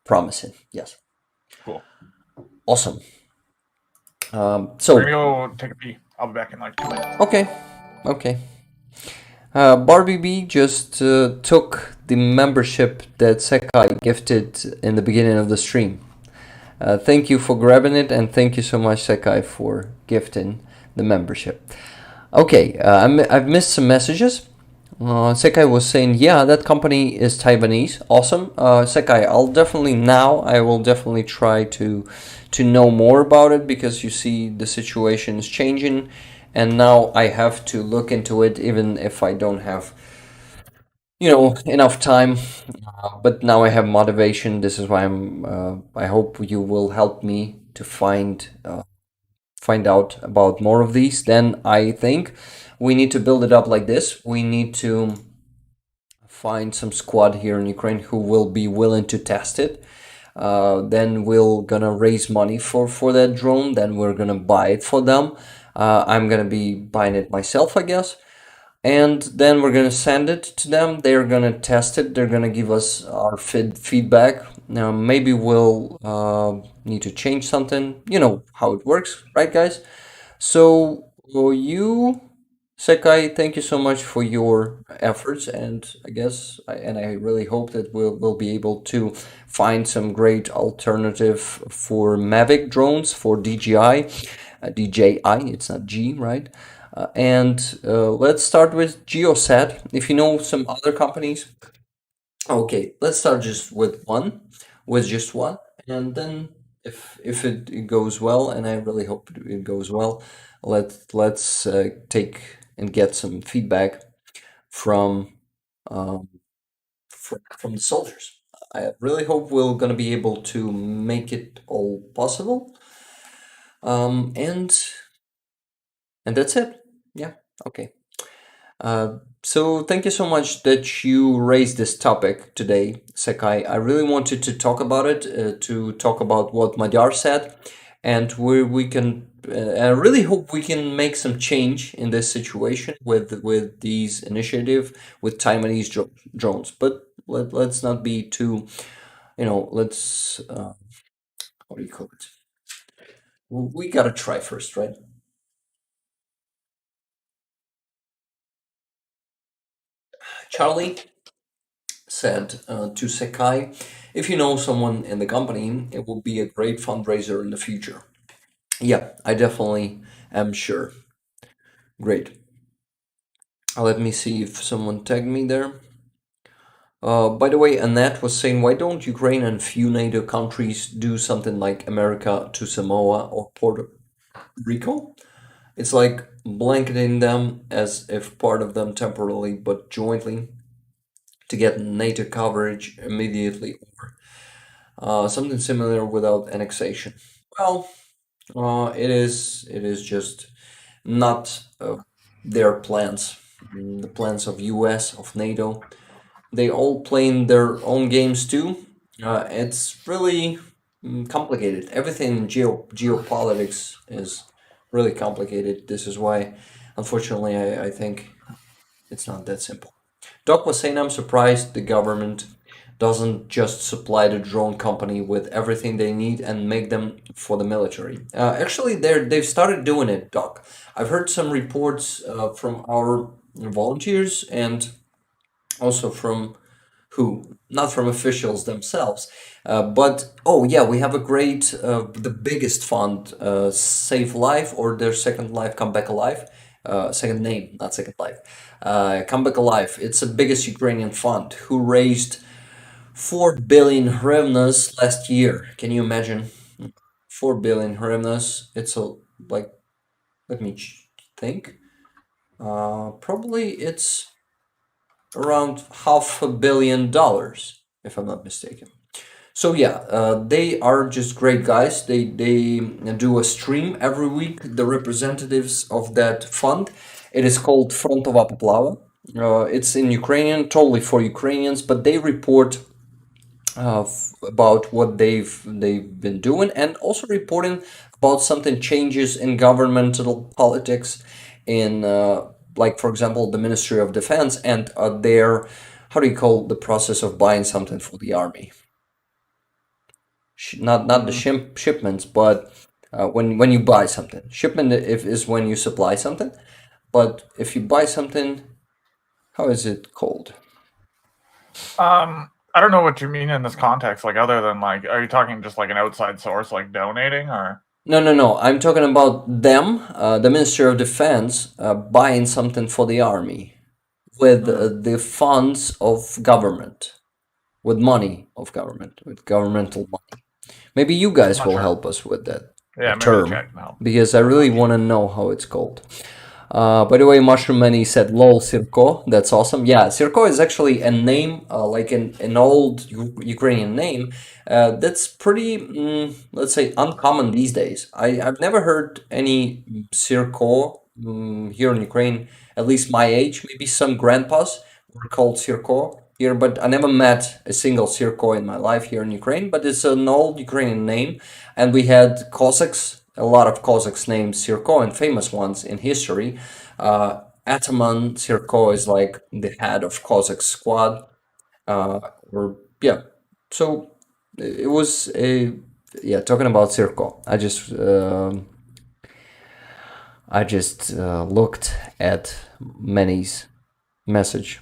promising. Yes, Cool. awesome. We're gonna So, go take a pee. I'll be back in like 2 minutes. okay, okay. Barbie B just took the membership that Sekai gifted in the beginning of the stream. Thank you for grabbing it, and thank you so much, Sekai, for gifting the membership. Okay, I've missed some messages. Sekai was saying, yeah, that company is Taiwanese. Awesome. Sekai, I will definitely try to know more about it, because you see the situation is changing, and now I have to look into it even if I don't have enough time. But now I have motivation. This is why I hope you will help me to find out about more of these. Then I think we need to build it up like this. We need to find some squad here in Ukraine who will be willing to test it. Then we're gonna raise money for that drone. Then we're gonna buy it for them. I'm gonna be buying it myself, I guess, and then we're gonna send it to them. They're gonna test it. They're gonna give us our feedback. Now maybe we'll need to change something. You know how it works, right, guys? So you, Sekai, thank you so much for your efforts, and I really hope that we'll be able to find some great alternative for Mavic drones for DJI. DJI, it's not G, right? And let's start with GeoSat. If you know some other companies, okay, let's start with just one, and then if it goes well, and I really hope it goes well, let's take and get some feedback from um, from the soldiers. I really hope we're gonna be able to make it all possible. Um, and and that's it. Yeah. Okay. So thank you so much that you raised this topic today, Sakai. I really wanted to talk about it, to talk about what Madhyar said, and where we can. I really hope we can make some change in this situation with these initiative with Taiwanese drones. But let's not be too, let's what do you call it? We gotta try first, right? Charlie said to Sekai, if you know someone in the company, it will be a great fundraiser in the future. Yeah, I definitely am sure. Great. Let me see if someone tagged me there. By the way, Annette was saying, why don't Ukraine and few NATO countries do something like America to Samoa or Puerto Rico? It's like blanketing them as if part of them temporarily but jointly to get NATO coverage immediately over. Something similar without annexation. Well, it is just not their plans. The plans of U.S. of NATO. They all playing their own games too. It's really complicated. Everything in geopolitics is really complicated. This is why, unfortunately, I think it's not that simple. Doc was saying, I'm surprised the government doesn't just supply the drone company with everything they need and make them for the military. Actually, they've started doing it, Doc. I've heard some reports from our volunteers and also from who? Not from officials themselves. But oh yeah, we have a great, the biggest fund, Save Life or their Second Life, Come Back Alive. Second name, not Second Life. Come Back Alive. It's the biggest Ukrainian fund who raised 4 billion hryvnias last year. Can you imagine? 4 billion hryvnias. It's a, like, let me think. Probably it's around $500 million, if I'm not mistaken. So yeah, they are just great guys. They do a stream every week. The representatives of that fund. It is called Frontova Poplava. It's in Ukrainian, totally for Ukrainians, but they report about what they've been doing and also reporting about something changes in governmental politics in like for example the Ministry of Defense and their, how do you call the process of buying something for the army? Not the Mm, shipments, but when you buy something. Shipment if is when you supply something, but if you buy something, how is it called? I don't know what you mean in this context. Like, other than like, are you talking just like an outside source, like donating, or? No, no, no. I'm talking about them, the Ministry of Defense, buying something for the army with Mm, the funds of government, with money of government, with governmental money. Maybe you I'm guys not will sure. help us with that Yeah, maybe the term chat can help. because I I'm really not want sure. to know how it's called. By the way, Mushroom Manny said "lol Sirko." That's awesome. Yeah, Sirko is actually a name, like an old Ukrainian name. That's pretty, let's say, uncommon these days. I've never heard any Sirko here in Ukraine. At least my age, maybe some grandpas were called Sirko here, but I never met a single Sirko in my life here in Ukraine. But it's an old Ukrainian name, and we had Cossacks, a lot of Cossacks named Sirko, and famous ones in history. Ataman Sirko is like the head of Cossack squad, or yeah. So it was a, yeah. Talking about Sirko, I just looked at Manny's message,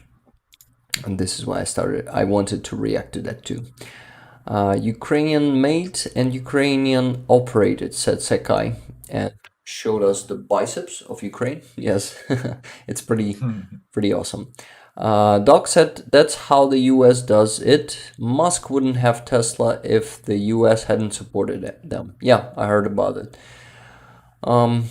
and this is why I started. I wanted to react to that too. Ukrainian made and Ukrainian operated, said Sekai, and showed us the biceps of Ukraine. Yes, it's pretty awesome. Doc said that's how the US does it. Musk wouldn't have Tesla if the US hadn't supported them. Yeah, I heard about it. Um,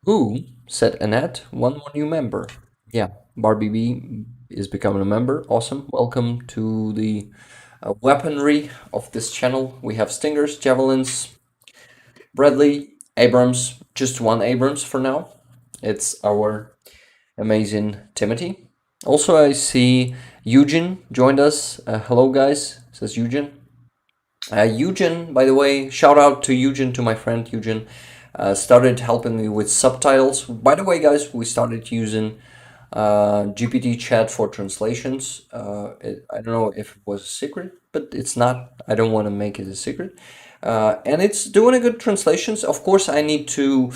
who, said Annette, one more new member. Yeah, Barbie B is becoming a member. Awesome. Welcome to the weaponry of this channel. We have Stingers, Javelins, Bradley, Abrams, just one Abrams for now. It's our amazing Timothy. Also, I see Eugen joined us. Hello, guys, says Eugen. Eugen, by the way, shout out to Eugen, to my friend Eugen, started helping me with subtitles. By the way, guys, we started using GPT chat for translations. I don't know if it was a secret, but it's not. I don't want to make it a secret. And it's doing a good translations. Of course, I need to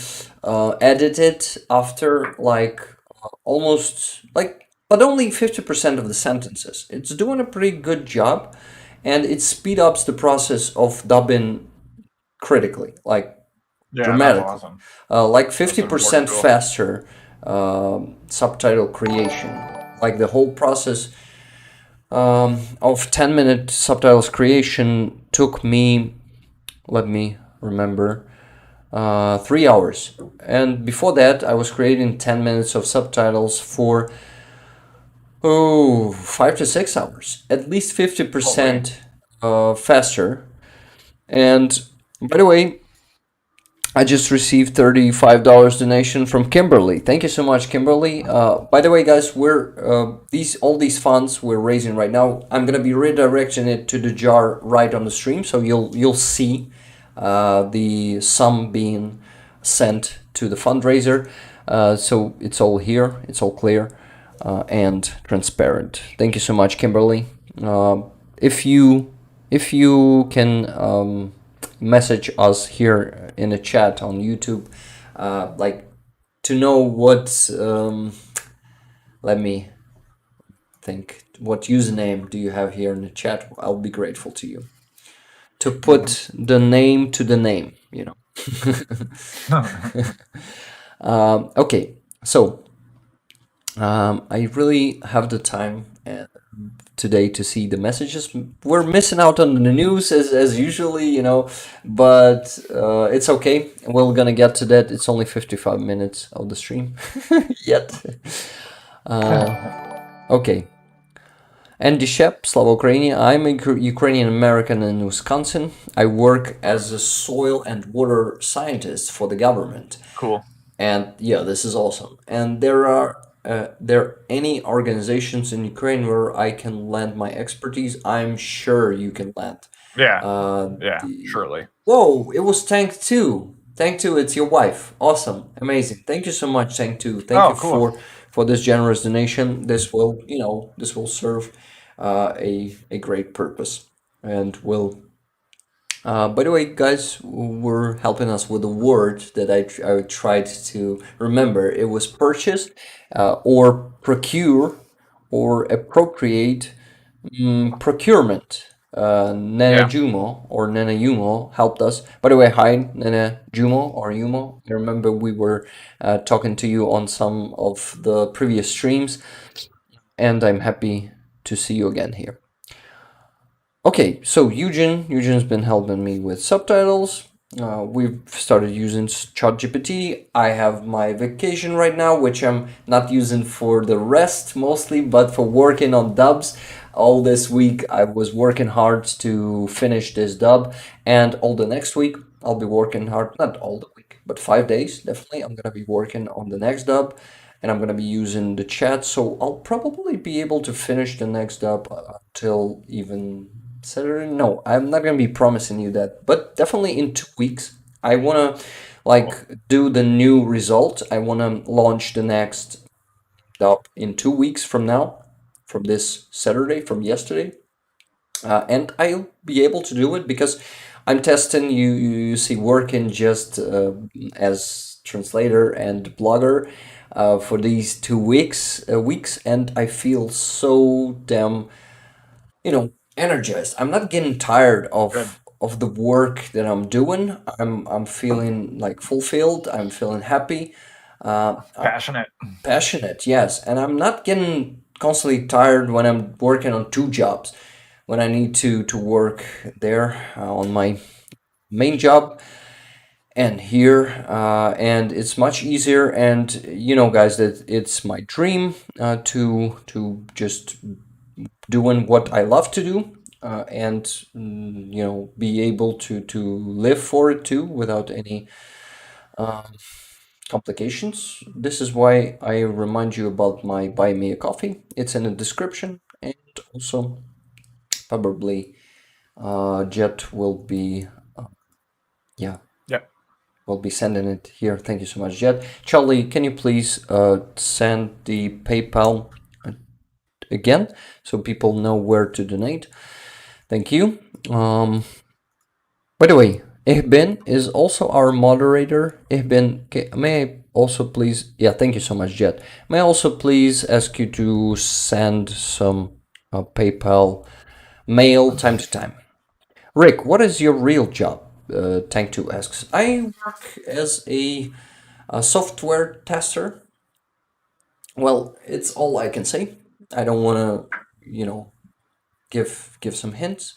edit it after like almost like, but only 50% of the sentences. It's doing a pretty good job, and it speed ups the process of dubbing critically, like Yeah, that's dramatically, awesome. like That's an important 50% tool. faster subtitle creation. Like the whole process of 10-minute subtitles creation took me, let me remember, 3 hours. And before that, I was creating 10 minutes of subtitles for, 5 to 6 hours, at least Holy. 50% faster. And by the way, I just received $35 donation from Kimberly. Thank you so much, Kimberly. By the way, guys, we're these all these funds we're raising right now. I'm gonna be redirecting it to the jar right on the stream, so you'll see the sum being sent to the fundraiser. So it's all here, it's all clear and transparent. Thank you so much, Kimberly. If you if you can message us here in the chat on YouTube, like to know what. Let me think. What username do you have here in the chat? I'll be grateful to you to Mhm. put the name to the name. You know. Okay, so I really have the time today to see the messages. We're missing out on the news as usually, you know, but it's okay. We're gonna get to that. It's only 55 minutes of the stream yet. Okay. Andy Shep, Slava Ukrainian. I'm a Ukrainian American in Wisconsin. I work as a soil and water scientist for the government. Cool. And yeah, this is awesome. And there any organizations in Ukraine where I can lend my expertise? I'm sure you can lend. Yeah. Uh, Yeah. the Surely. Whoa, it was Tank Two. Tank Two, it's your wife. Awesome, amazing. Thank you so much, Tank Two. Thank you Oh, cool. for this generous donation. This will, you know, this will serve a great purpose, and will by the way, guys, were helping us with a word that I tried to remember. It was purchase, or procure, or appropriate, procurement. Nene Yeah. Jumo or Nene Yumo helped us. By the way, hi, Nene Jumo or Yumo. I remember we were talking to you on some of the previous streams, and I'm happy to see you again here. Okay, so Eugene's been helping me with subtitles. We've started using ChatGPT. I have my vacation right now, which I'm not using for the rest mostly, but for working on dubs. All this week I was working hard to finish this dub, and all the next week I'll be working hard. Not all the week, but 5 days definitely. I'm gonna be working on the next dub, and I'm gonna be using the chat. So I'll probably be able to finish the next dub till even Saturday? No, I'm not gonna be promising you that, but definitely in 2 weeks, I wanna like Cool. do the new result. I wanna launch the next dub in 2 weeks from now, from this Saturday, from yesterday, and I'll be able to do it because I'm testing. You see, working just as translator and blogger for these 2 weeks, and I feel so damn energized. I'm not getting tired Good. of the work that I'm doing. I'm feeling like fulfilled. I'm feeling happy. I'm Passionate. passionate, yes, and I'm not getting constantly tired when I'm working on two jobs. When I need to work there on my main job and here, and it's much easier. And you know, guys, that it's my dream to just doing what I love to do, and be able to live for it too without any complications. This is why I remind you about my buy me a coffee. It's in the description, and also probably Jet will be yeah Yep. will be sending it here. Thank you so much, Jet. Charlie, can you please send the PayPal again so people know where to donate? Thank you. By the way, Ihbin is also our moderator. Ihbin, may I also please? Yeah, thank you so much, Jet. May I also please ask you to send some PayPal mail time to time? Rick, what is your real job? Tank 2 asks. I work as a software tester. Well, it's all I can say. I don't want to, give some hints.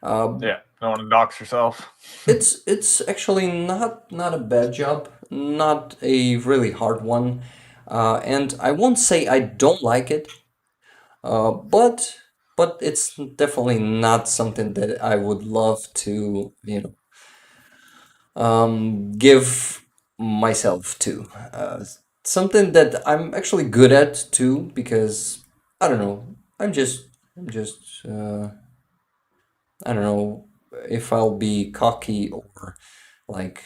Uh, Yeah. Don't want to dox yourself. it's actually not a bad job, not a really hard one, and I won't say I don't like it, but it's definitely not something that I would love to give myself to. Something that I'm actually good at too, because I don't know. I'm just I don't know if I'll be cocky or like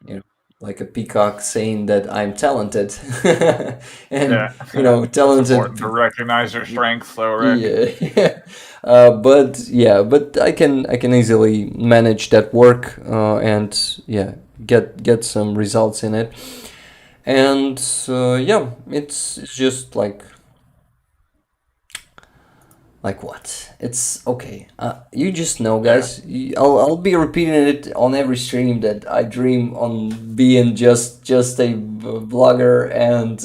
you know like a peacock saying that I'm talented, and Yeah, it's talented. important to recognize your strengths, though, Rick. Yeah, yeah. But I can easily manage that work, and yeah, get some results in it. And yeah, it's just like what? It's okay. You just know, Yeah, guys. I'll be repeating it on every stream that I dream on being just a vlogger and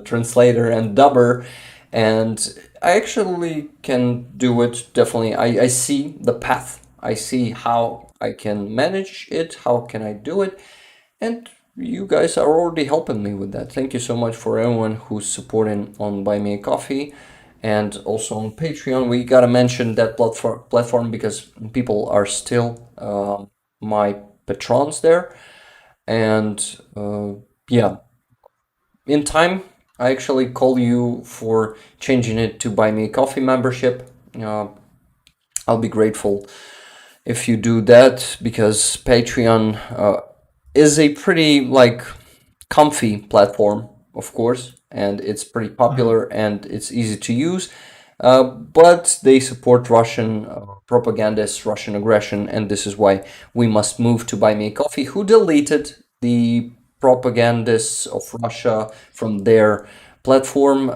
translator and dubber, and I actually can do it. Definitely, I see the path. I see how I can manage it. How can I do it? And you guys are already helping me with that. Thank you so much for everyone who's supporting on Buy Me a Coffee and also on Patreon. We gotta mention that platform because people are still my patrons there. And yeah, in time, I actually call you for changing it to Buy Me a Coffee membership. Uh, I'll be grateful if you do that because Patreon is a pretty comfy platform, of course, and it's pretty hmm, popular and it's easy to use. But they support Russian propagandists, Russian aggression, and this is why we must move to Buy Me a Coffee, who deleted the propagandists of Russia from their platform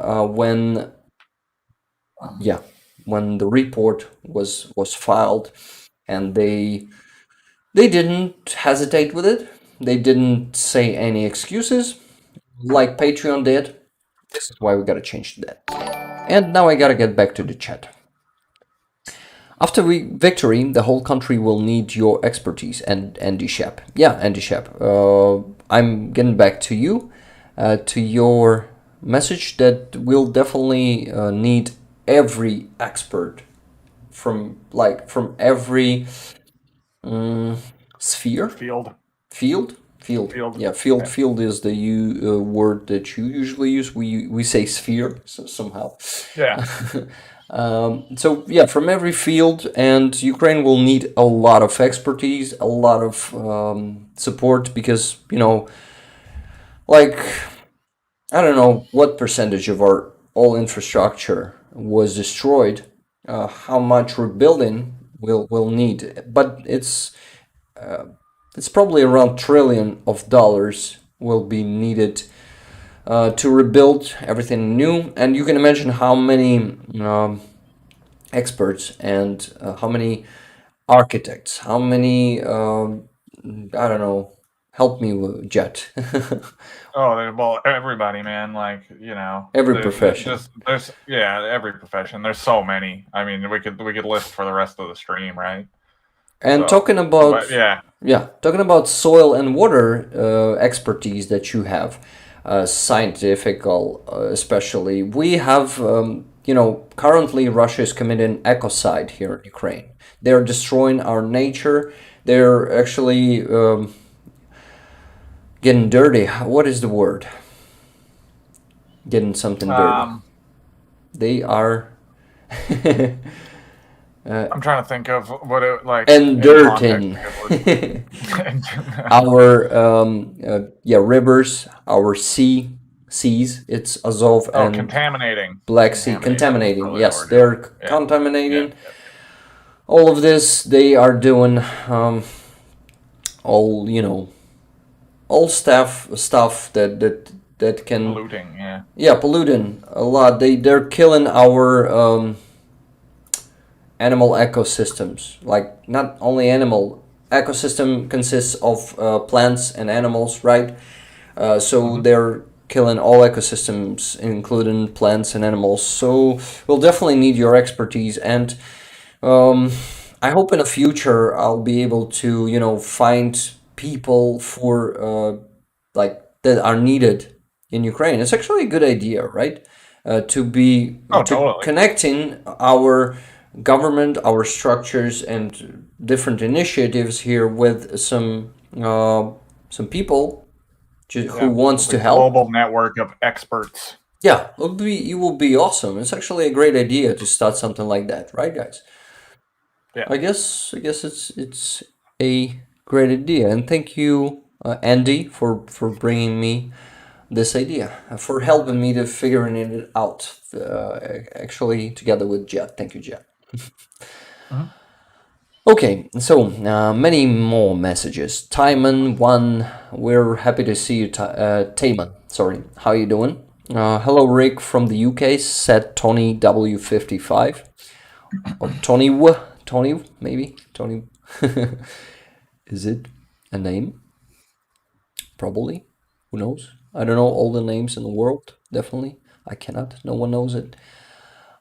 yeah, when the report was filed, and they didn't hesitate with it. They didn't say any excuses like Patreon did. This is why we gotta change that. And now I gotta get back to the chat. After victory, the whole country will need your expertise. And Andy Shep. Yeah, Andy Shep. I'm getting back to you, to your message that we'll definitely need every expert from every sphere. field, Field. field. Yeah, field. Yeah, Field is the word that you usually use. We say sphere somehow. yeah. So yeah, from every field, and Ukraine will need a lot of expertise, a lot of support because like I don't know what percentage of our all infrastructure was destroyed, how much rebuilding will need, but it's probably around trillion of dollars will be needed to rebuild everything new, and you can imagine how many experts and how many architects, how many I don't know. Help me, Jet. Oh, well, everybody, man. Like, Every profession. there's yeah, every profession. There's so many. I mean, we could list for the rest of the stream, right? And So, talking about, but yeah, yeah, talking about soil and water expertise that you have, especially, we have, currently Russia is committing ecocide here in Ukraine. They're destroying our nature. They're actually getting dirty. What is the word? Getting something dirty. um, They are I'm trying to think of what it like in context. endirting A good word. our yeah, rivers, our seas. It's Azov Oh, and contaminating. Black Sea, Contaminating is contaminating. probably the Yes, word. Yeah, they're yeah, yeah, contaminating yeah. all of this. They are doing all all stuff that can, Polluting. Yeah. yeah, polluting a lot. They're killing our animal ecosystems. Like, not only animal ecosystem consists of plants and animals, right? So Hmm. they're killing all ecosystems, including plants and animals. So we'll definitely need your expertise, and um, I hope in the future I'll be able to, find people for that are needed in Ukraine. It's actually a good idea, right? Oh, To totally. connecting our government, our structures, and different initiatives here with some uh, some people who Yeah, wants with a to help. global network of experts. Yeah, it will be awesome. It's actually a great idea to start something like that, right, guys? Yeah. I guess it's a great idea, and thank you, Andy, for bringing me this idea, for helping me to figuring it out. Actually, together with Jet. Thank you, Jet. Mhm. Okay, so many more messages. Timon, one, we're happy to see you. Taman, sorry, how you doing? Hello, Rick from the UK, said Tony W55. Or Tony W, Tony, maybe? Tony. Is it a name? Probably. Who knows? I don't know all the names in the world, definitely. I cannot. No one knows it.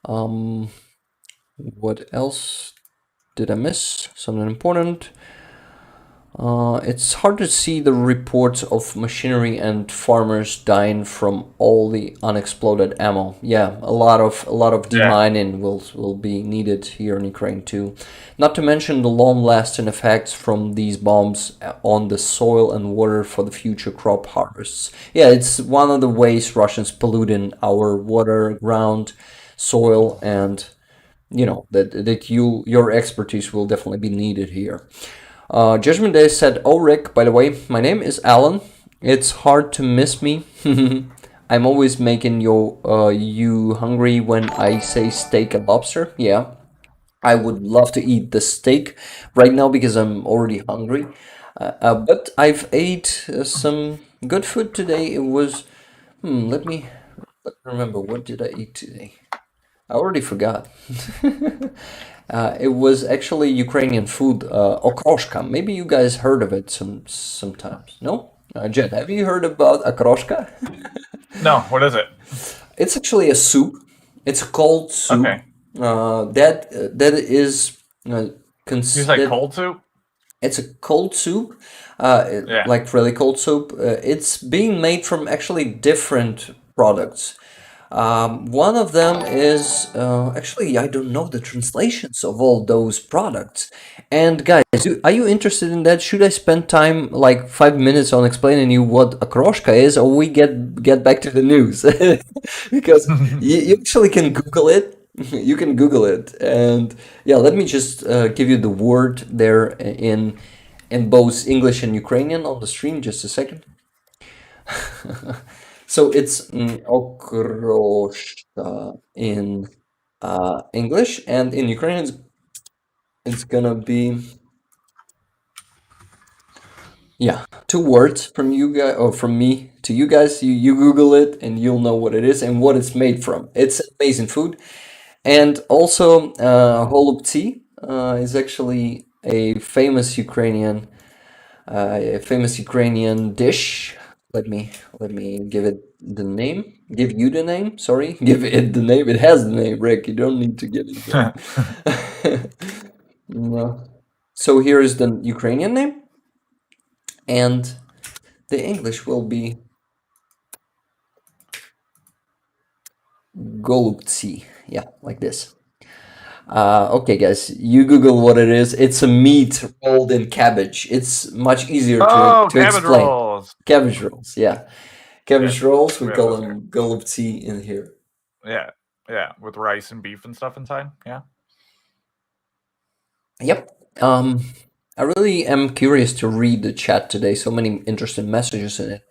Um, what else did I miss? Something important. It's hard to see the reports of machinery and farmers dying from all the unexploded ammo. Yeah, a lot of Yeah. demining will be needed here in Ukraine too. Not to mention the long-lasting effects from these bombs on the soil and water for the future crop harvests. Yeah, it's one of the ways Russians polluting our water, ground, soil, and that your expertise will definitely be needed here. Judgment Day said, "Oh, Rick, by the way, my name is Alan. It's hard to miss me. I'm always making you hungry when I say steak and lobster. Yeah, I would love to eat the steak right now because I'm already hungry. But I've ate some good food today. It was, let me remember, what did I eat today? I already forgot. It was actually Ukrainian food, okroshka. Maybe you guys heard of it sometimes. No? Jen, have you heard about okroshka? No, what is it? It's actually a soup. It's a cold soup. Okay. That is You cons say that cold soup? it's a cold soup, Yeah. like really cold soup. It's being made from actually different products. One of them is actually, I don't know the translations of all those products. And guys, are you interested in that? Should I spend time like 5 minutes on explaining you what a kroshka is, or we get back to the news? Because you actually can Google it. You can Google it, and yeah, let me just give you the word there in both English and Ukrainian on the screen. Just a second. So it's okroshka in English, and in Ukrainian it's gonna be, yeah, two words from you guys or from me to you guys. You Google it and you'll know what it is and what it's made from. It's amazing food, and also holubtsi is actually a famous Ukrainian dish. Let me give it the name. Give you the name. Sorry, give it the name. It has the name, Rick. You don't need to give it the name. No. So here is the Ukrainian name, and the English will be golubtsi. Yeah, like this. Okay, guys, you Google what it is. It's a meat rolled in cabbage. It's much easier Oh, to cabbage explain. rolls. Cabbage rolls, yeah. Yeah, Cabbage rolls, we we have call those here. them golubtsi in here. Yeah, yeah, with rice and beef and stuff inside. Yeah. Yep. I really am curious to read the chat today. So many interesting messages in it.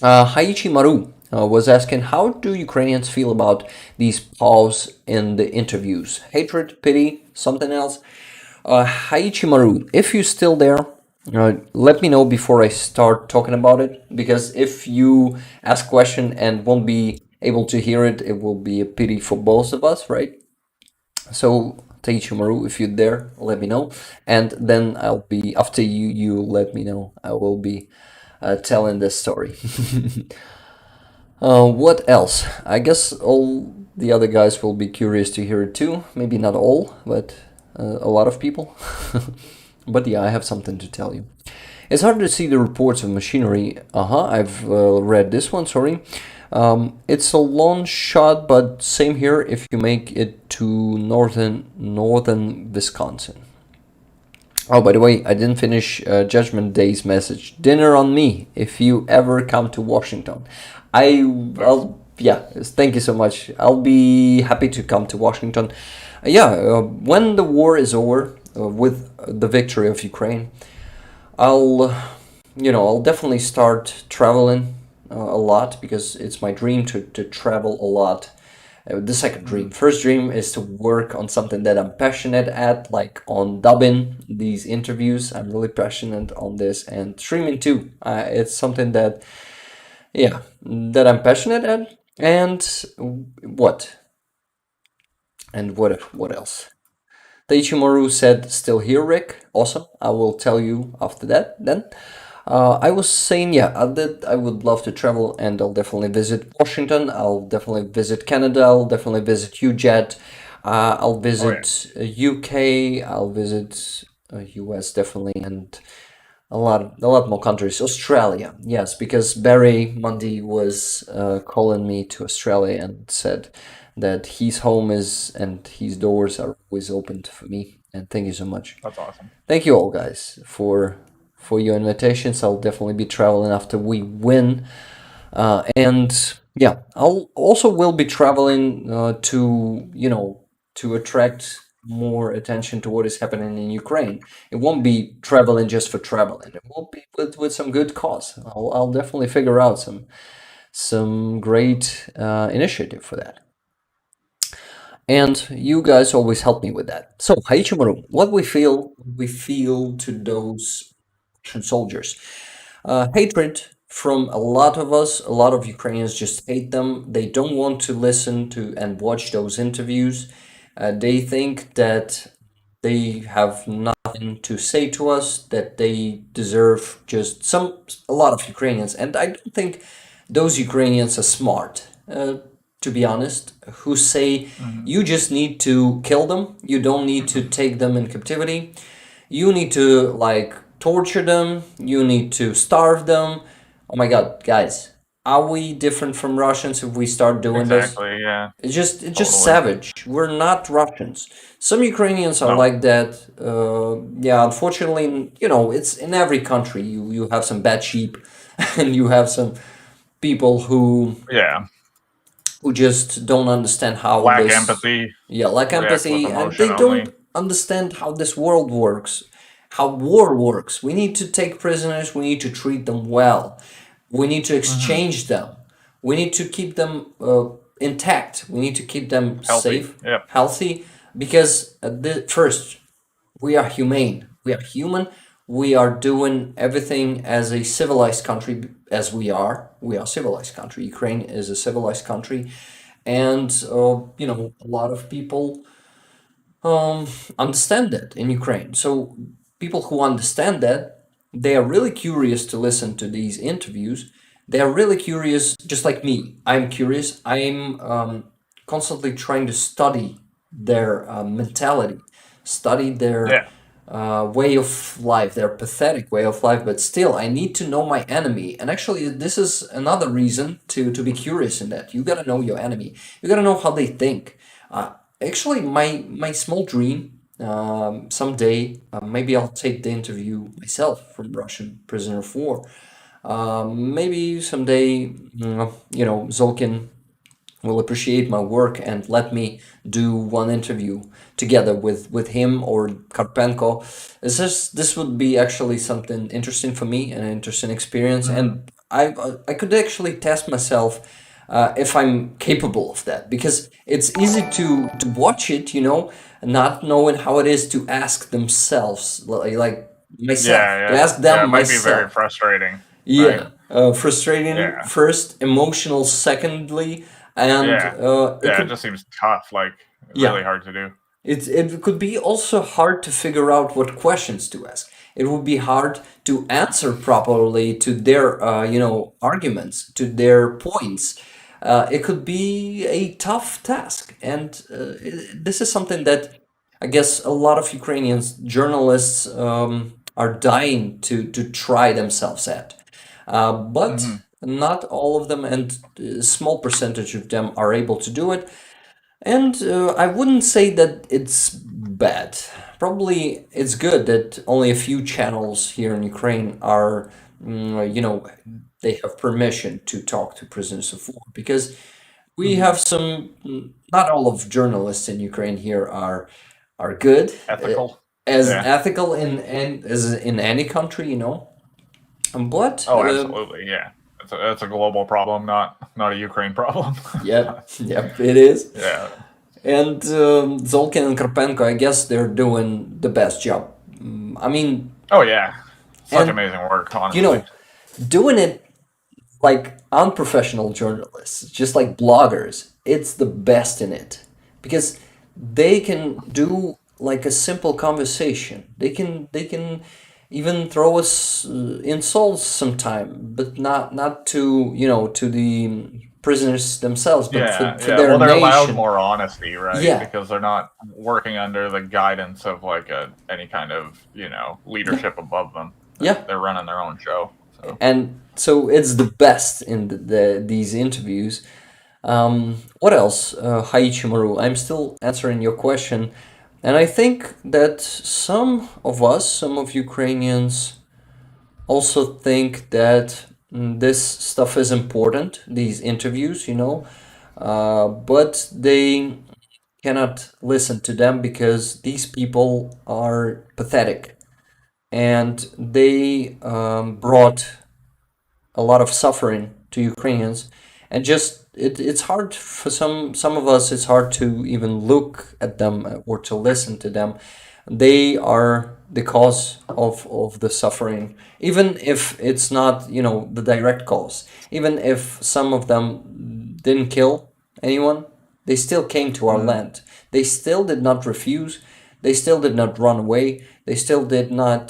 Haichi Maru was asking, how do Ukrainians feel about these pause in the interviews? Hatred, pity, something else? Haichi Maru, if you're still there, let me know before I start talking about it. Because if you ask question and won't be able to hear it, it will be a pity for both of us, right? So Taichi Maru, if you're there, let me know, and then I'll be after you let me know. I will be telling this story. What else? I guess all the other guys will be curious to hear it too. Maybe not all, but a lot of people. But yeah, I have something to tell you. It's hard to see the reports of machinery. I've read this one, sorry. It's a long shot, but same here if you make it to northern Wisconsin. Oh, by the way, I didn't finish Judgment Day's message. Dinner on me if you ever come to Washington. Nice. Yeah, thank you so much. I'll be happy to come to Washington. Yeah, when the war is over, with the victory of Ukraine, I'll, I'll definitely start traveling a lot because it's my dream to travel a lot. The second Hmm. dream. First dream is to work on something that I'm passionate at, like on dubbing these interviews. I'm really passionate on this, and streaming too. It's something that, yeah, that I'm passionate at. And what? And what else? Teichimaru said, "Still here, Rick. Awesome. I will tell you after that. Then, I was saying, yeah, that I would love to travel, and I'll definitely visit Washington. I'll definitely visit Canada. I'll definitely visit UJET. I'll Oh yeah, visit UK. I'll visit US definitely, and a lot more countries. Australia, yes, because Barry Mundy was calling me to Australia and said that his home is and his doors are always opened for me. And thank you so much. that's awesome. Thank you all, guys, for your invitations. I'll definitely be traveling after we win. And yeah, I'll also will be traveling to to attract more attention to what is happening in Ukraine. It won't be traveling just for traveling. It will be with some good cause. I'll definitely figure out some great initiative for that. And you guys always help me with that. So, Haichimaru, what we feel to those Russian soldiers. Hatred from a lot of us, a lot of Ukrainians just hate them. They don't want to listen to and watch those interviews. They think that they have nothing to say to us, that they deserve just a lot of Ukrainians. And I don't think those Ukrainians are smart, to be honest, who say Hmm. you just need to kill them, you don't need to take them in captivity, you need to like torture them, you need to starve them. Oh my god, guys, are we different from Russians if we start doing this? Exactly. Yeah. It's just Totally. savage. We're not Russians. Some Ukrainians are No. like that. Yeah, unfortunately, it's in every country. You have some bad sheep, and you have some people Yeah. who just don't understand how Lack this, empathy. yeah, lack React with empathy, and emotion they don't only. understand how this world works, how war works. We need to take prisoners, we need to treat them well, we need to Hmm. exchange them, we need to keep them intact, we need to keep them Healthy. safe, Yep. healthy, because first, we are humane. We are human. We are doing everything as a civilized country, as we are. We are a civilized country. Ukraine is a civilized country, and a lot of people um, understand that in Ukraine. So people who understand that, they are really curious to listen to these interviews. They are really curious, just like me. I'm curious. I'm constantly trying to study their mentality, study their Yeah. way of life, their pathetic way of life. But still, I need to know my enemy. And actually, this is another reason to be curious in that. You gotta know your enemy. You gotta know how they think. Actually, my small dream, someday, maybe I'll take the interview myself from Russian prisoner of war. Maybe someday, Zolkin will appreciate my work and let me do one interview together with him or Karpenko. This would be actually something interesting for me, an interesting experience, Hmm. and I could actually test myself if I'm capable of that, because it's easy to watch it, not knowing how it is to ask themselves, like myself, Yeah. to Yeah. ask Yeah. them It might be very myself. frustrating. Right. Yeah, frustrating Yeah. first, emotional secondly, and Yeah. it Yeah. It could, just seems tough. Like yeah, really hard to do. it could be also hard to figure out what questions to ask. It would be hard to answer properly to their arguments, to their points. It could be a tough task, and this is something that I guess a lot of Ukrainians journalists are dying to try themselves at. But Hmm. not all of them, and a small percentage of them are able to do it. And I wouldn't say that it's bad. probably it's good that only a few channels here in Ukraine are, they have permission to talk to prisoners of war because we Hmm. have some. Not all of journalists in Ukraine here are good, Ethical. as Yeah. ethical in as in any country, But Oh, absolutely. Yeah. It's a global problem, not a Ukraine problem. yep, yep, it is. Yeah. And Zolkin and Karpenko, I guess they're doing the best job. I mean, Oh yeah. Such and amazing work, you honestly. know, doing it like unprofessional journalists, just like bloggers, it's the best in it because they can do like a simple conversation. They can even throw us insults sometime, but not to to the prisoners themselves, but Yeah, for yeah. their Well, they're allowed nation. more honesty, right? Yeah, Because they're not working under the guidance of like any kind of yeah, leadership above them. yeah. They're running their own show. So And so it's the best in these interviews. What else? Haichimaru, I'm still answering your question. And I think that some of us, some of Ukrainians, also think that this stuff is important, these interviews, but they cannot listen to them because these people are pathetic and they brought a lot of suffering to Ukrainians, and just it's hard for some of us. It's hard to even look at them or to listen to them. They are the cause of the suffering, even if it's not the direct cause. Even if some of them didn't kill anyone, they still came to our mm, land. They still did not refuse. They still did not run away. They still did not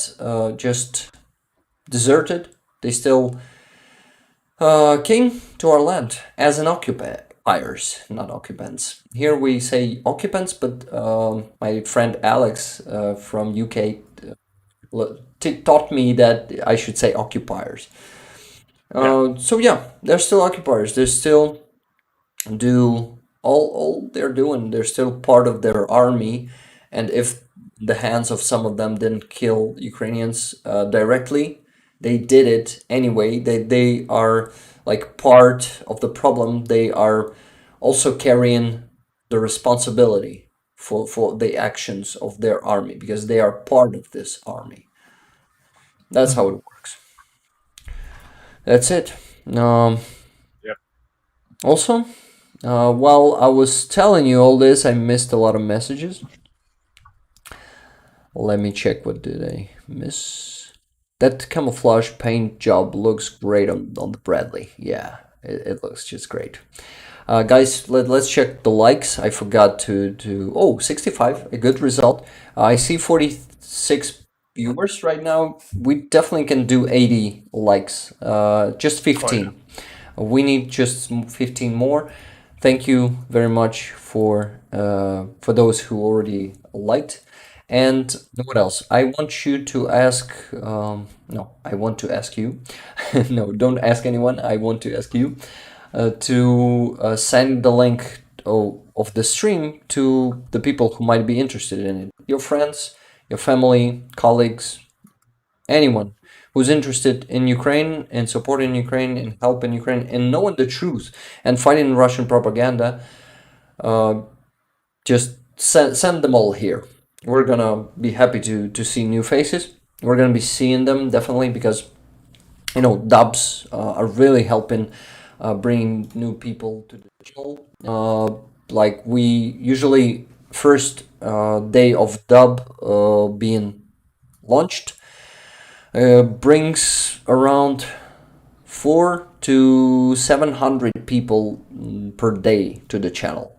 just deserted. They still came to our land as an occupiers, not occupants. Here we say occupants, but my friend Alex from UK taught me that I should say occupiers. yeah. So yeah, they're still occupiers. They're still do all they're doing. They're still part of their army, and if the hands of some of them didn't kill Ukrainians directly, they did it anyway. They are like part of the problem. They are also carrying the responsibility for the actions of their army because they are part of this army. That's how it Hmm. works. That's it. Um, Yep. Also, while I was telling you all this, I missed a lot of messages. Let me check. What did I miss? That camouflage paint job looks great on the Bradley. Yeah, it looks just great. Guys, let's check the likes. I forgot to 65, a good result. I see 46 viewers right now. We definitely can do 80 likes. Just Oh yeah. 15. We need just 15 more. Thank you very much for those who already liked. And what else? I want you to ask. No, I want to ask you. No, don't ask anyone. I want to ask you to send the link of the stream to the people who might be interested in it. Your friends, your family, colleagues, anyone who's interested in Ukraine and supporting Ukraine and helping Ukraine and knowing the truth and fighting Russian propaganda, uh, just send them all here. We're gonna be happy to see new faces. We're gonna be seeing them definitely because dubs are really helping bringing new people to the channel. Like we usually first day of dub being launched brings around 400 to 700 people per day to the channel.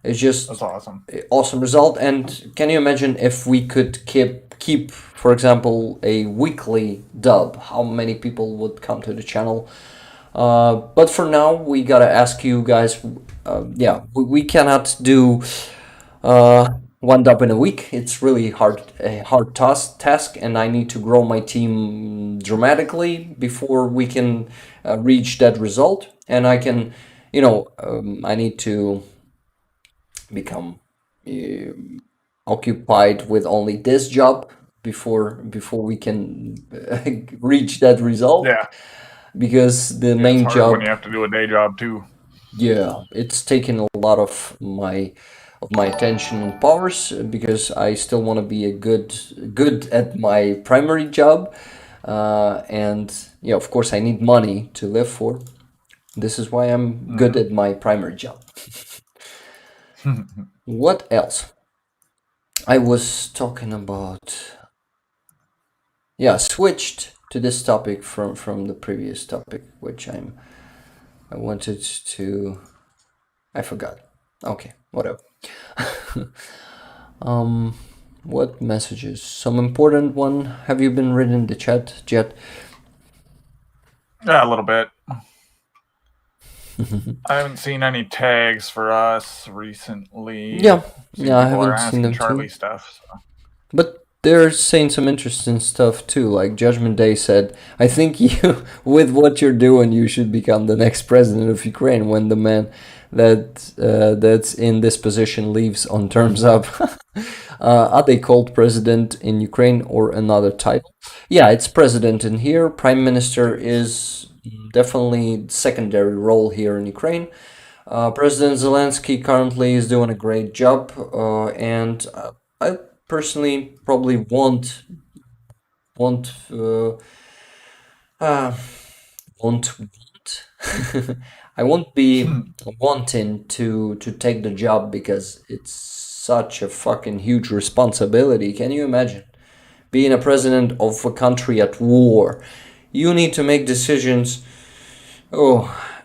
It's That's just awesome. an awesome result. And can you imagine if we could keep, for example, a weekly dub? How many people would come to the channel? But for now, we gotta ask you guys. Yeah, we cannot do one dub in a week. It's really a hard task, and I need to grow my team dramatically before we can reach that result. And I can, I need to become occupied with only this job before we can reach that result, Yeah. because the Yeah, it's main hard when job, you have to do a day job too. yeah, it's taken a lot of my attention and powers, because I still want to be a good at my primary job, and yeah, of course I need money to live for. This is why I'm good Hmm. at my primary job. What else? I was talking about, yeah, switched to this topic from the previous topic, which I wanted to, I forgot. Okay, whatever. um, what messages? Some important one. Have you been reading the chat, Jet? Yeah, a little bit. I haven't seen any tags for us recently. Yeah, yeah, Seen I people are haven't seen asking them Charlie too. stuff. So. But they're saying some interesting stuff too. Like Judgment Day said, I think you, with what you're doing, you should become the next president of Ukraine when the man that's in this position leaves on terms up. Are they called president in Ukraine or another title? Yeah, it's president in here. Prime minister is definitely secondary role here in Ukraine. President Zelensky currently is doing a great job, and I personally probably won't uh, won't I won't be wanting to take the job, because it's such a fucking huge responsibility. Can you imagine being a president of a country at war? You need to make decisions. Oh,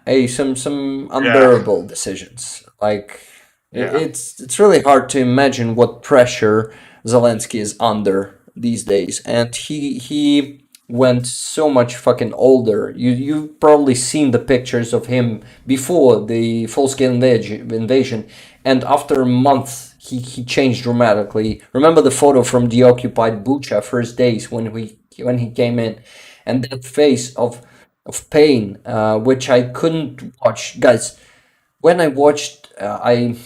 hey, some Yeah, unbearable decisions. Like yeah. it's really hard to imagine what pressure Zelensky is under these days, and he went so much fucking older. You've probably seen the pictures of him before the full scale invasion, and after a month he changed dramatically. Remember the photo from the occupied Bucha first days when he came in, and that face of pain, which I couldn't watch. Guys, when I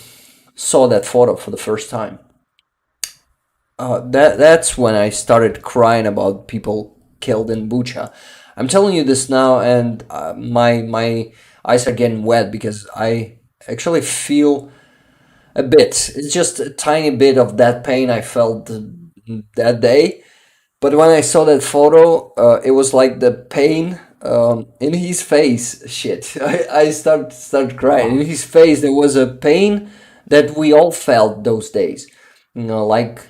saw that photo for the first time. That's when I started crying about people killed in Bucha. I'm telling you this now, and my eyes are getting wet, because I actually feel a bit. It's just a tiny bit of that pain I felt that day. But when I saw that photo, it was like the pain in his face. Shit, I start crying. In his face, there was a pain that we all felt those days. You know, like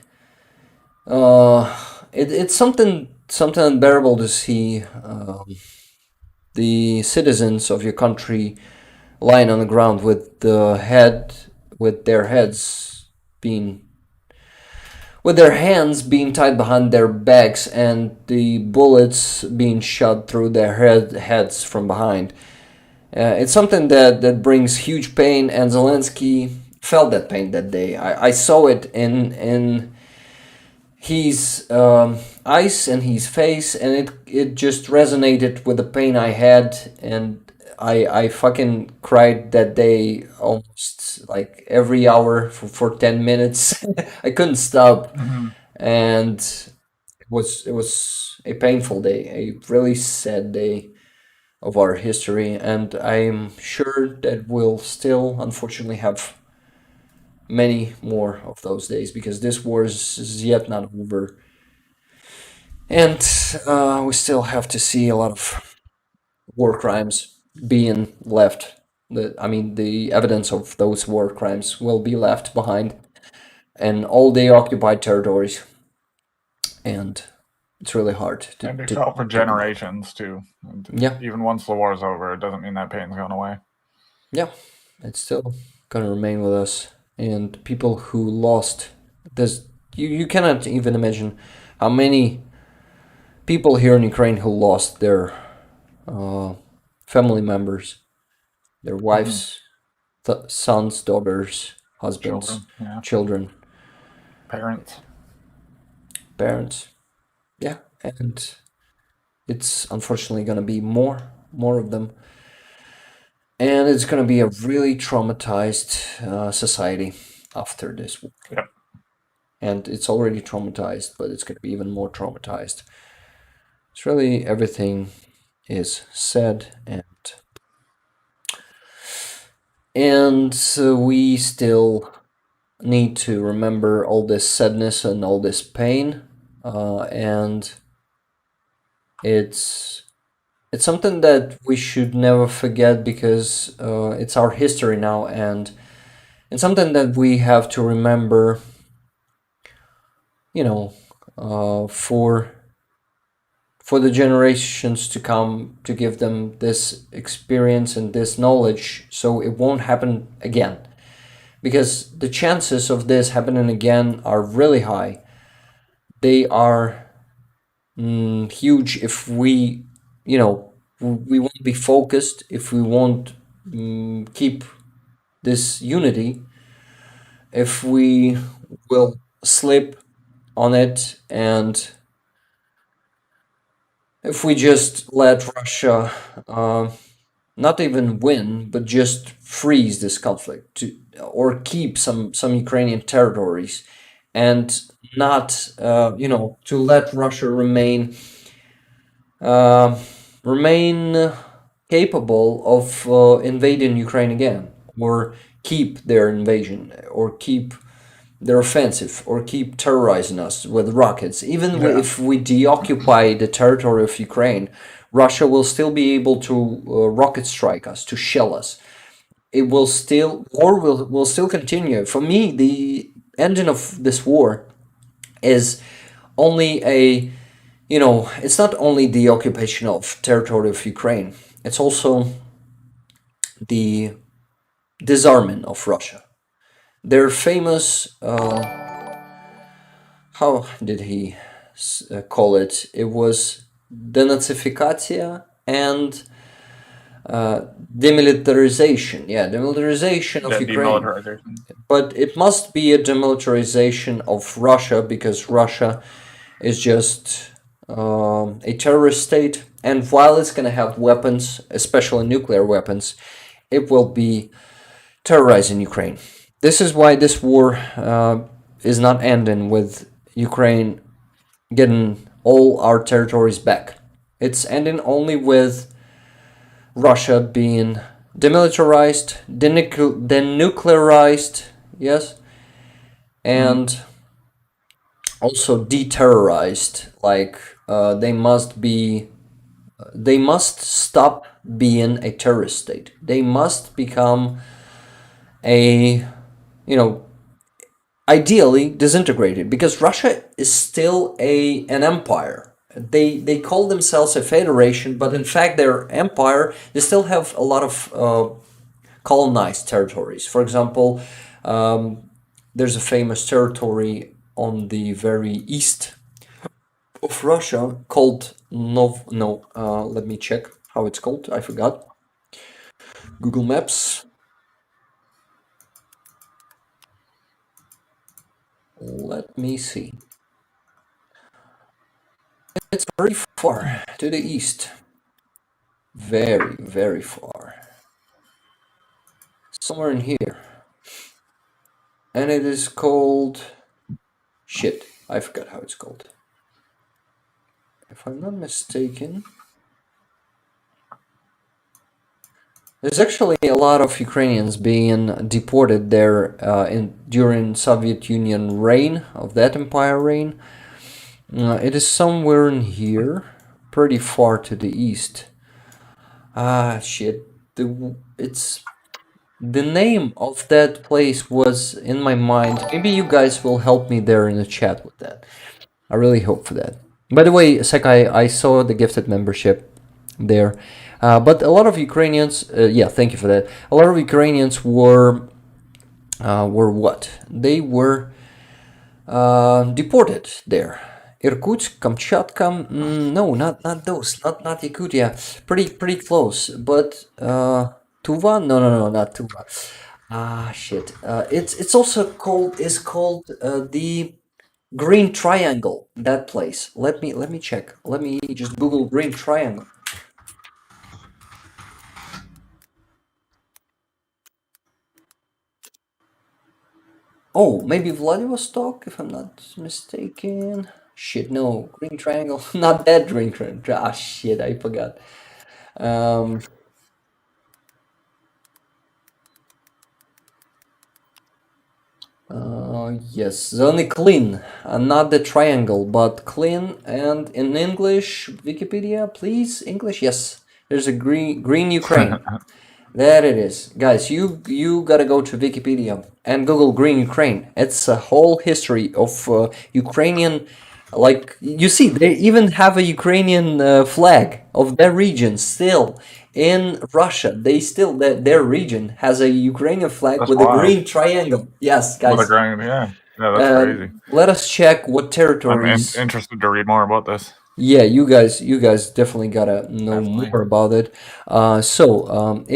it's something unbearable to see the citizens of your country lying on the ground with their heads being with their hands being tied behind their backs, and the bullets being shot through their heads from behind. It's something that brings huge pain, and Zelensky felt that pain that day. I saw it in his eyes and his face, and it just resonated with the pain I had, and I fucking cried that day almost like every hour for 10 minutes. I couldn't stop, Hmm. and it was a painful day, a really sad day of our history, and I'm sure that we'll still unfortunately have many more of those days, because this war is yet not over, and we still have to see a lot of war crimes being left. The evidence of those war crimes will be left behind in all the occupied territories, and it's really hard And be to felt for think about. generations too. And Yeah, even once the war's over, it doesn't mean that pain's going away. yeah, it's still gonna remain with us. And people who lost this, you cannot even imagine how many people here in Ukraine who lost their uh, family members, their Hmm. wives, sons, daughters, husbands, Children, yeah, children, parents. parents. Yeah, and it's unfortunately gonna be more of them, and it's gonna be a really traumatized society after this war. Yep. and it's already traumatized, but it's going to be even more traumatized. It's really everything is said, and so we still need to remember all this sadness and all this pain, and it's it's something that we should never forget because it's our history now, and it's something that we have to remember, you know, for the generations to come, to give them this experience and this knowledge so it won't happen again. Because the chances of this happening again are really high. They are huge if we, we won't be focused, if we won't keep this unity, if we will slip on it, and if we just let Russia not even win, but just freeze this conflict or keep some Ukrainian territories, and not, to let Russia uh, remain capable of invading Ukraine again, or keep their invasion, or keep their offensive, or keep terrorizing us with rockets. Even Yeah. if we deoccupy the territory of Ukraine, Russia will still be able to rocket strike us, to shell us. It will still, war will still continue. For me, the ending of this war is only it's not only the occupation of territory of Ukraine, it's also the disarming of Russia. Their famous, how did he call it? It was denazificatia and demilitarization. Yeah, demilitarization of The Ukraine. demilitarization. But it must be a demilitarization of Russia, because Russia is just a terrorist state. And while it's going to have weapons, especially nuclear weapons, it will be terrorizing Ukraine. This is why this war is not ending with Ukraine getting all our territories back. It's ending only with Russia being demilitarized, denuclearized, yes, Mm. and also deterrorized. Like they must stop being a terrorist state. They must become a, you know, ideally disintegrated, because Russia is still an empire. They call themselves a federation, but in fact they're empire. They still have a lot of colonized territories. For example, there's a famous territory on the very east of Russia called Nov. No, let me check how it's called. I forgot. Google Maps. Let me see. It's very far to the east. Very, very far. Somewhere in here. And it is called. Shit, I forgot how it's called. If I'm not mistaken. There's actually a lot of Ukrainians being deported there during Soviet Union reign, of that empire reign. It is somewhere in here, pretty far to the east. Ah, shit. It's the name of that place was in my mind. Maybe you guys will help me there in the chat with that. I really hope for that. By the way, Sekai, I saw the gifted membership there. But a lot of Ukrainians, yeah, thank you for that. A lot of Ukrainians were what? They were deported there. Irkutsk, Kamchatka, no, not those, not Yakutia. Pretty close, but Tuva, no, not Tuva. Ah, shit. It's also called the Green Triangle. That place. Let me check. Let me just Google Green Triangle. Oh, maybe Vladivostok, if I'm not mistaken. Shit, no, Green Triangle, not that Green Triangle. Ah, shit, I forgot. Um, yes, the only clean, not the triangle, but clean. And in English, Wikipedia, please, English. Yes, there's a green Ukraine. There it is, guys. You gotta go to Wikipedia and Google Green Ukraine. It's a whole history of Ukrainian. Like you see, they even have a Ukrainian flag of their region still in Russia. They still their region has a Ukrainian flag That's with a wild. green triangle. Yes, With a guys. grind, yeah. Yeah, that's crazy. Let us check what I'm territories. interested to read more about this. Yeah, you guys definitely gotta know Definitely. more about it.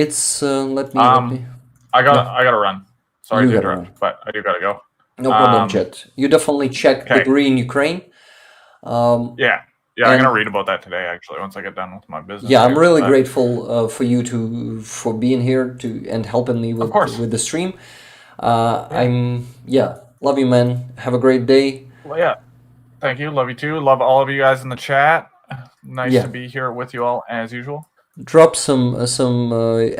It's let me. Yeah, I gotta run. Sorry you to gotta interrupt, run. but I do gotta go. No problem, Um, Jet. You definitely check the okay. green Ukraine. Um, Yeah. Yeah, I'm gonna and read about that today actually once I get done with my business yeah, I'm here. really But grateful for you to for being here to and helping me of course. with the stream. Yeah. Love you, man. Have a great day. Well, yeah. Thank you. Love you too. Love all of you guys in the chat. Nice Yeah, to be here with you all as usual. drop some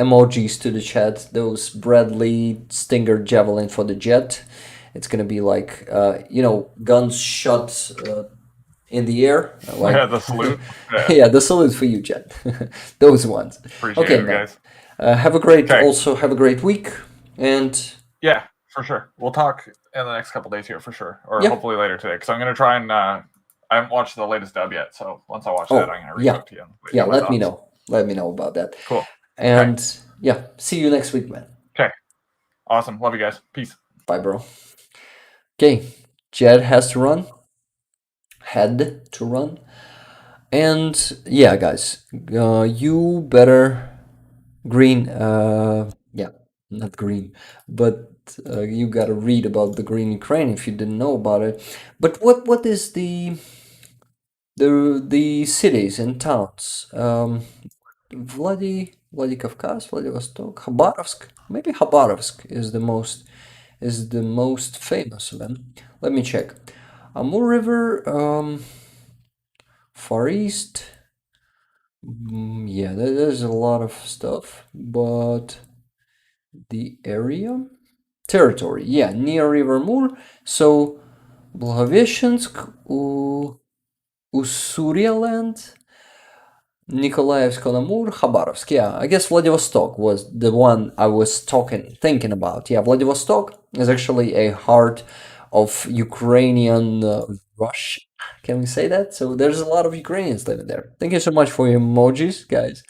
emojis to the chat. Those Bradley Stinger Javelin for the Jet. It's gonna be like guns shot in the air, Yeah, like the salute. Yeah. yeah, the salute for you, Jet. Those ones. Appreciate Okay, it, man. guys. Okay. Have a great week, and Yeah, for sure. We'll talk in the next couple days here for sure, or yeah. hopefully later today. Because I'm gonna try and I haven't watched the latest dub yet. So once I watch that, I'm Oh, gonna reach yeah, out to you and let you yeah. know my Let me thoughts. know. Let me know about that. Cool. Okay. And yeah, see you next week, man. Okay. Awesome. Love you guys. Peace. Bye, bro. Okay, Jed has to run. Had to run. And yeah, guys, you better green. Yeah, not green, but you gotta read about the green Ukraine if you didn't know about it. But what is the cities and towns? Vladikavkaz, Vladivostok, Khabarovsk. Maybe Khabarovsk is the most famous of them. Let me check. Amur River, Far East. Yeah, there's a lot of stuff, but the area, territory, yeah, near River Mur. So Blagoveshchensk, Ussurialand, Nikolaevsk on Amur, Khabarovsk. Yeah, I guess Vladivostok was the one I was thinking about. Yeah, Vladivostok is actually a heart of Ukrainian Russia. Can we say that? So there's a lot of Ukrainians living there. Thank you so much for your emojis, guys,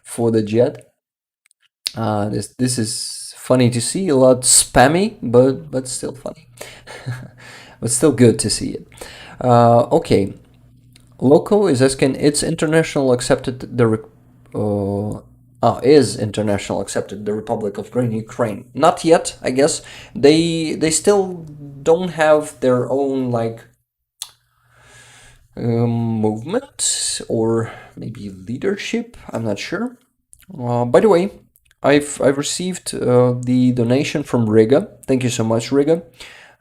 for the jet. This is funny to see. A lot spammy, but still funny. But still good to see it. Okay, Loco is asking, it's international accepted is international accepted the Republic of Green Ukraine? Not yet, I guess. They still don't have their own like movement or maybe leadership. I'm not sure. By the way, I've received the donation from Riga. Thank you so much, Riga.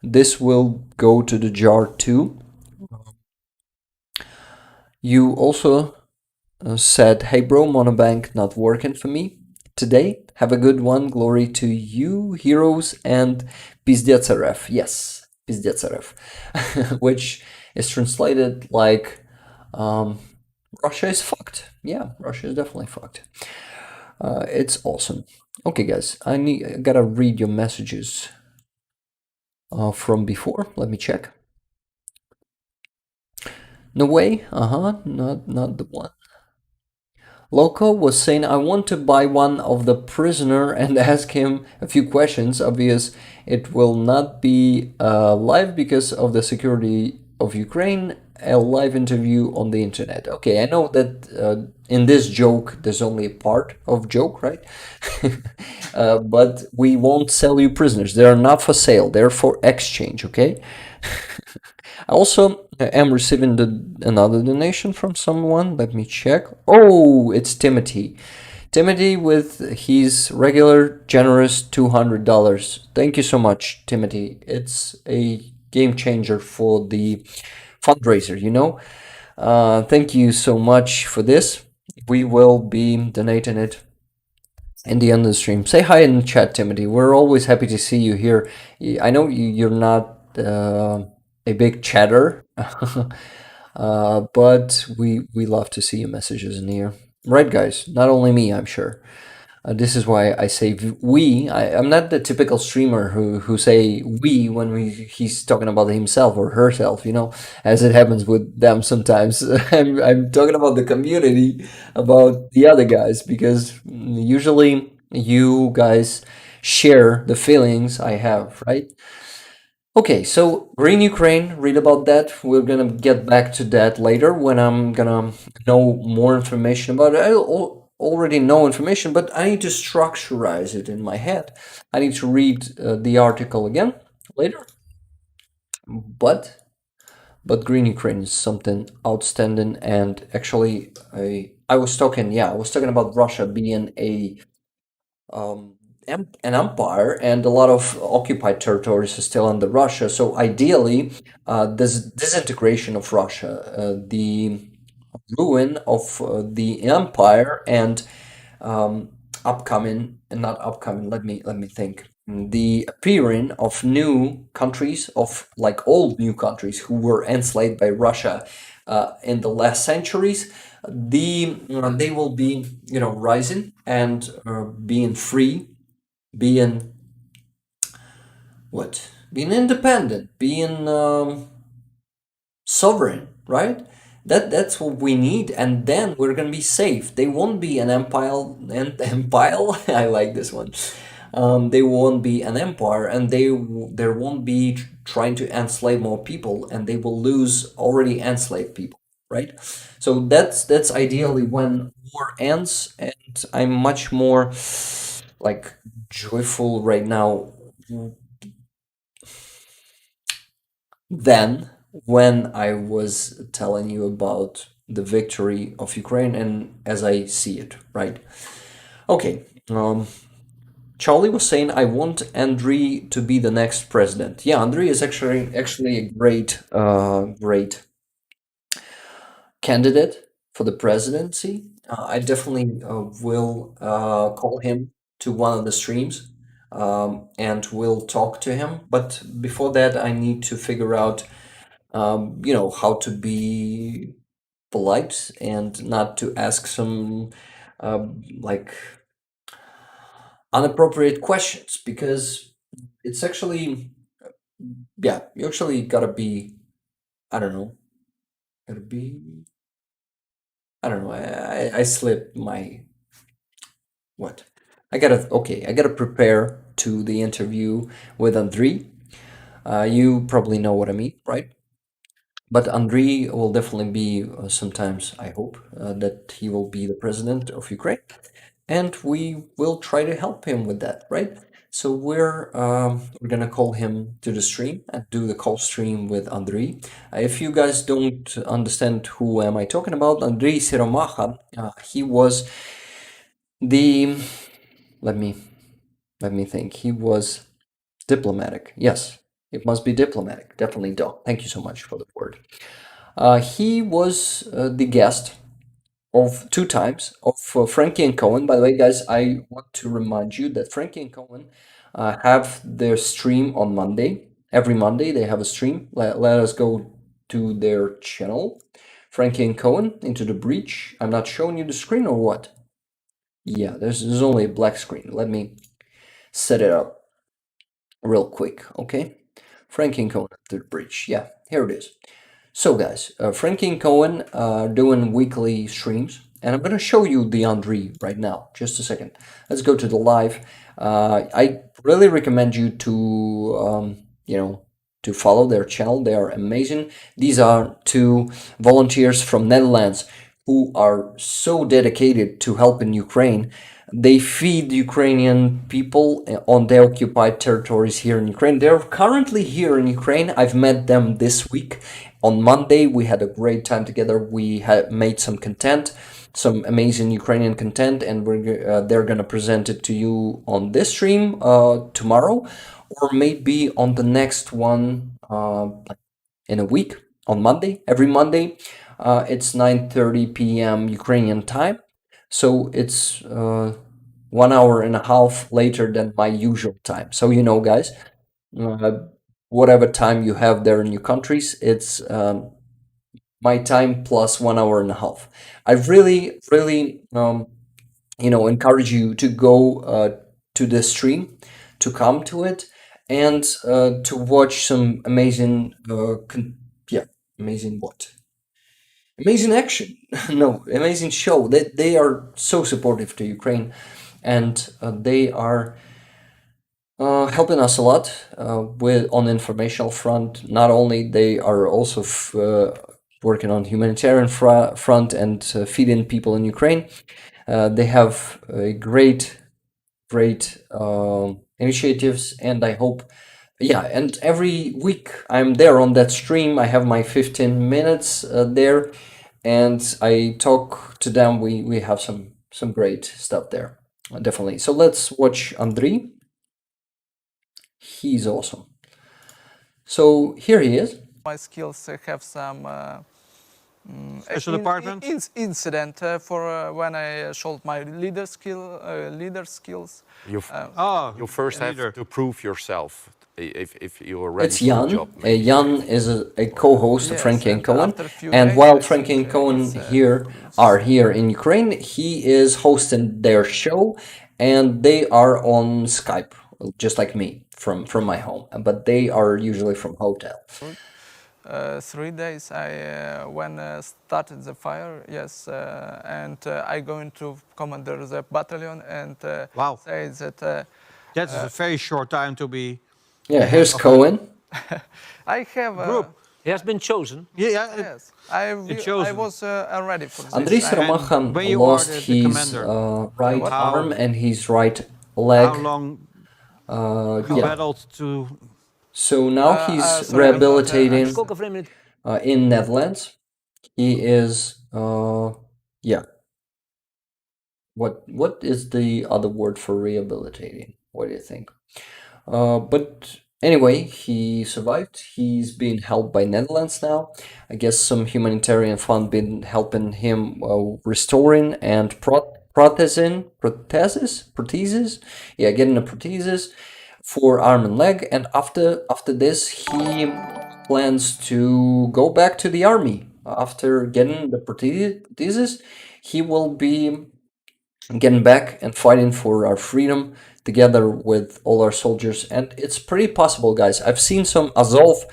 This will go to the jar too. You also said, "Hey bro, Monobank not working for me today. Have a good one. Glory to you, heroes, and Pizdetsarev." Yes, Pizdetsarev, which is translated like Russia is fucked. Yeah, Russia is definitely fucked. It's awesome. Okay, guys, I gotta read your messages from before. Let me check. No way. Not the one. Loco was saying, I want to buy one of the prisoner and ask him a few questions. Obvious, it will not be live because of the security of Ukraine. A live interview on the internet. Okay, I know that in this joke there's only a part of joke, right? But we won't sell you prisoners. They are not for sale. They're for exchange. Okay. I also am receiving another donation from someone. Let me check. Oh, it's Timothy. Timothy with his regular generous $200. Thank you so much, Timothy. It's a game changer for the fundraiser, you know? Thank you so much for this. We will be donating it in the end of the stream. Say hi in the chat, Timothy. We're always happy to see you here. I know you're not a big chatter, but we love to see your messages in here. Right, guys? Not only me, I'm sure. This is why I say we. I'm not the typical streamer who say we when he's talking about himself or herself, you know, as it happens with them sometimes. I'm talking about the community, about the other guys, because usually you guys share the feelings I have, right? Okay, so Green Ukraine, read about that. We're gonna get back to that later when I'm gonna know more information about it. Already know information, but I need to structurize it in my head. I need to read the article again later. But Green Ukraine is something outstanding, and actually, I was talking about Russia being um, an empire, and a lot of occupied territories are still under Russia. So ideally, this disintegration of Russia, the ruin of the empire, and upcoming and not upcoming. Let me think. The appearing of new countries, of like old new countries who were enslaved by Russia in the last centuries, they will be rising and being free, being what? Being independent, being sovereign, right? That's what we need, and then we're gonna be safe. They won't be an empire, and empire. I like this one. They won't be an empire, and there won't be trying to enslave more people, and they will lose already enslaved people, right? So that's ideally when war ends, and I'm much more like joyful right now than when I was telling you about the victory of Ukraine and as I see it, right? Okay. Charlie was saying I want Andriy to be the next president. Yeah, Andriy is actually a great candidate for the presidency. I definitely will call him to one of the streams and we'll talk to him. But before that, I need to figure out how to be polite and not to ask some like inappropriate questions because it's actually, yeah, you actually gotta be, I don't know, gotta be, I don't know, I slipped my, what? I gotta prepare to the interview with Andriy. You probably know what I mean, right? But Andriy will definitely be sometimes, I hope, that he will be the president of Ukraine. And we will try to help him with that, right? So we're gonna call him to the stream and do the call stream with Andriy. If you guys don't understand who am I talking about, Andriy Siromacha, he was the let me let me think. He was diplomatic. Yes, it must be diplomatic. Definitely, Doc. Thank you so much for the word. He was the guest of two times of Franky and Coen. By the way, guys, I want to remind you that Franky and Coen have their stream on Monday. Every Monday they have a stream. Let us go to their channel. Franky and Coen into the breach. I'm not showing you the screen or what? Yeah, there's only a black screen. Let me set it up real quick, okay? Franky and Coen to the breach. Yeah, here it is. So guys, Franky and Coen are doing weekly streams, and I'm going to show you the Andriy right now. Just a second. Let's go to the live. I really recommend you to, to follow their channel. They are amazing. These are two volunteers from Netherlands who are so dedicated to helping Ukraine. They feed Ukrainian people on the occupied territories here in Ukraine. They're currently here in Ukraine. I've met them this week, On Monday, we had a great time together. We had made some content, some amazing Ukrainian content, and they're gonna present it to you on this stream tomorrow, or maybe on the next one in a week on Monday. Every Monday, it's 9:30 p.m. Ukrainian time, so it's 1 hour and a half later than my usual time. So guys, uh, whatever time you have there in your countries, it's my time plus 1 hour and a half. I really, really, encourage you to go to the stream, to come to it, and to watch some amazing, yeah, amazing what? Amazing action. No, amazing show. They are so supportive to Ukraine, and they are helping us a lot with on the informational front. Not only they are also working on humanitarian front and feeding people in Ukraine. They have a great initiatives, and I hope, yeah. And every week I'm there on that stream. I have my 15 minutes there, and I talk to them. We have some great stuff there, definitely. So let's watch Andriy. He's awesome. So here he is. My skills have some Special department? Incident for when I showed my leader skills. You first have leader. to prove yourself if you are ready It's for Jan. the job. Jan is a co-host of Yes, Franky and and Coen. after a few And days, while I Franky and think, Coen it's, are here in Ukraine, he is hosting their show, and they are on Skype, just like me, from my home. But they are usually from hotel. 3 days I when started the fire, yes, and I going to commander the battalion and Wow. say that That is a very short time to be. Yeah, here's Coen. I have Group. He has been chosen. Yeah, yes, I chosen. was ready for this. Andriy I- Saramahan when you lost are the his commander, right How- arm and his right leg. how long you yeah. battled to? So now he's sorry, I'm not, rehabilitating Spoken for a minute. in Netherlands. He is yeah. What is the other word for rehabilitating? What do you think? But anyway, he survived. He's being helped by Netherlands now. I guess some humanitarian fund been helping him restoring and prothesis. Yeah, getting a prothesis for arm and leg. And after this, he plans to go back to the army. After getting the prothesis, he will be getting back and fighting for our freedom together with all our soldiers. And it's pretty possible, guys. I've seen some Azov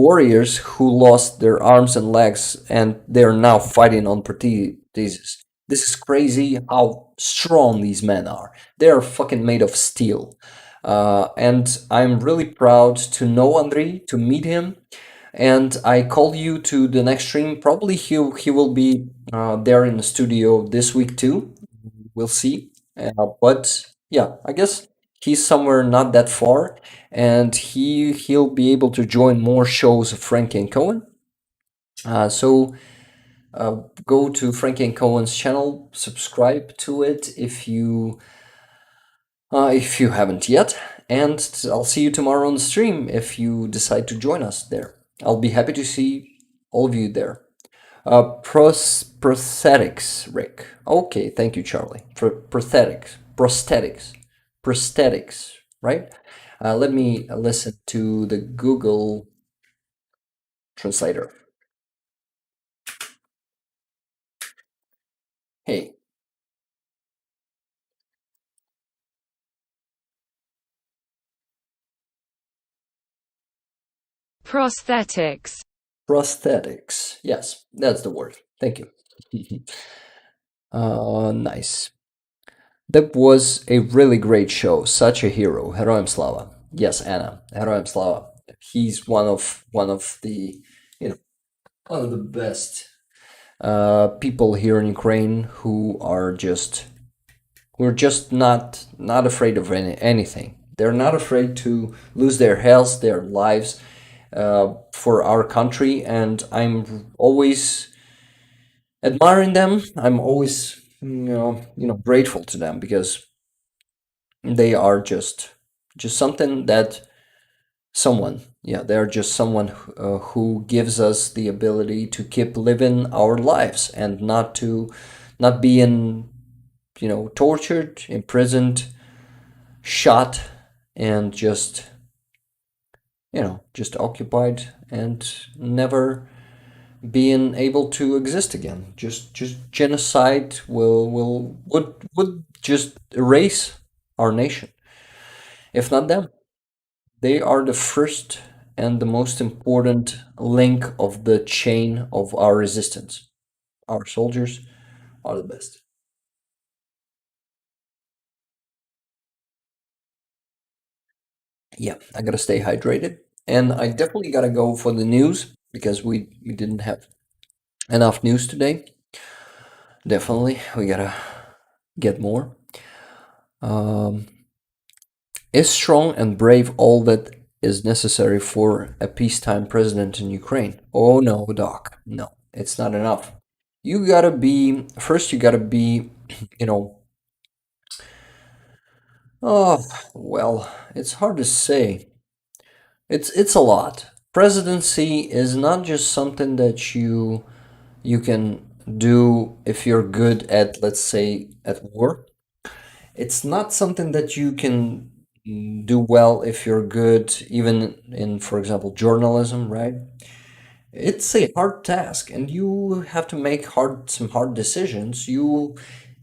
warriors who lost their arms and legs, and they're now fighting on prostheses. This is crazy how strong these men are. They are fucking made of steel. And I'm really proud to know Andriy, to meet him. And I call you to the next stream. Probably he will be there in the studio this week too. We'll see. But yeah, I guess he's somewhere not that far, and he'll be able to join more shows of Franky and Coen. So go to Franky and Coen's channel, subscribe to it if you haven't yet, and I'll see you tomorrow on the stream if you decide to join us there. I'll be happy to see all of you there. Prosthetics, Rick. Okay, thank you, Charlie. For prosthetics, right? Let me listen to the Google translator. Hey. Prosthetics. Prosthetics. Yes, that's the word. Thank you. Nice. That was a really great show. Such a hero. Heroям Slava. Yes, Anna. Heroям Slava. He's one of the one of the best people here in Ukraine who are just not afraid of anything. They're not afraid to lose their health, their lives, for our country, and I'm always admiring them. I'm always, grateful to them because they are just something that someone, yeah, they're just someone who gives us the ability to keep living our lives and not being, tortured, imprisoned, shot, and just occupied and never being able to exist again. Just genocide would just erase our nation, if not them. They are the first and the most important link of the chain of our resistance. Our soldiers are the best. Yeah, I gotta stay hydrated. And I definitely gotta go for the news because we didn't have enough news today. Definitely, we gotta get more. Um, is strong and brave all that is necessary for a peacetime president in Ukraine? Oh no, Doc. No, it's not enough. You gotta be, first, you gotta be, you know, oh, well, it's hard to say. It's a lot. Presidency is not just something that you can do if you're good at, let's say, at war. It's not something that you can do well if you're good even in, for example, journalism, right? It's a hard task, and you have to make some hard decisions. You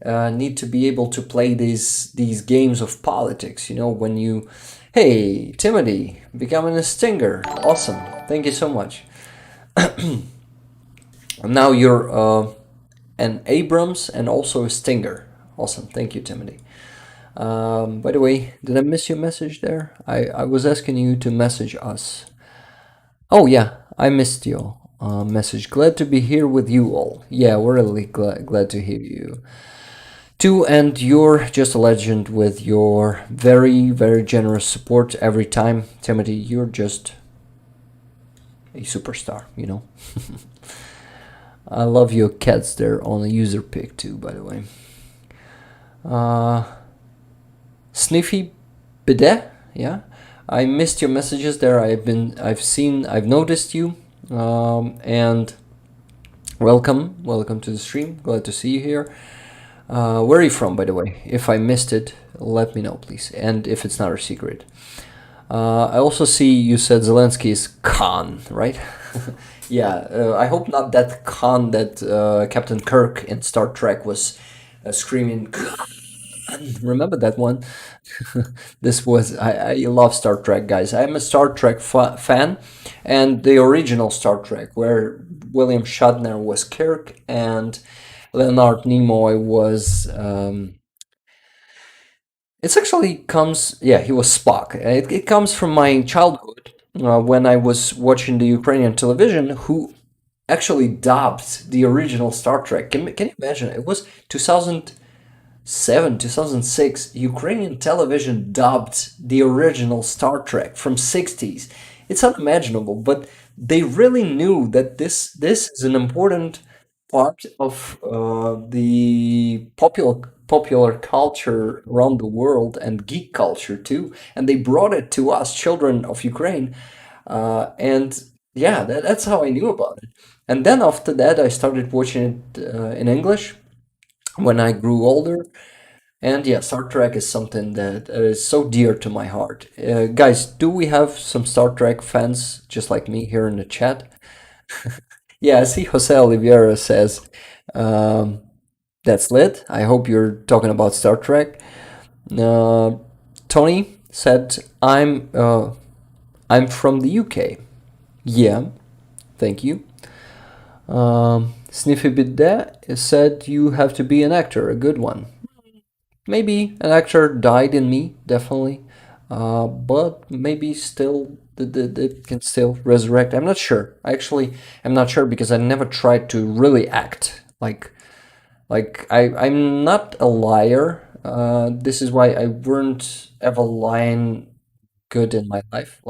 need to be able to play these games of politics. When you, hey, Timothy, becoming a stinger, awesome, thank you so much. Now you're an Abrams and also a stinger, awesome, thank you, Timothy. By the way, did I miss your message there? I was asking you to message us. Oh yeah, I missed your message. Glad to be here with you all. Yeah, we're really glad to hear you too. And you're just a legend with your very, very generous support every time. Timothy, you're just a superstar, I love your cats there on the user pic too, by the way. Sniffy Bidet, yeah. I missed your messages there. I've noticed you, and welcome to the stream. Glad to see you here. Where are you from, by the way? If I missed it, let me know, please. And if it's not a secret. I also see you said Zelensky is Khan, right? Yeah, I hope not that Khan that Captain Kirk in Star Trek was screaming. Remember that one? I love Star Trek, guys. I'm a Star Trek fan, and the original Star Trek, where William Shatner was Kirk and Leonard Nimoy was. It's actually comes. Yeah, he was Spock. It comes from my childhood when I was watching the Ukrainian television, who actually dubbed the original Star Trek. Can you imagine? It was 2007, 2006, Ukrainian television dubbed the original Star Trek from 60s. It's unimaginable, but they really knew that this is an important part of the popular culture around the world and geek culture too, and they brought it to us, children of Ukraine, and yeah, that's how I knew about it. And then after that, I started watching it in English when I grew older. And yeah, Star Trek is something that is so dear to my heart. Guys, do we have some Star Trek fans just like me here in the chat? Yeah, I see Jose Oliveira says, that's lit. I hope you're talking about Star Trek. Tony said, I'm from the UK. Yeah, thank you. Sniffy Bidet said, you have to be an actor, a good one. Maybe an actor died in me, definitely, but maybe still it can still resurrect. I'm not sure. I'm not sure because I never tried to really act. I'm not a liar. This is why I weren't ever lying good in my life.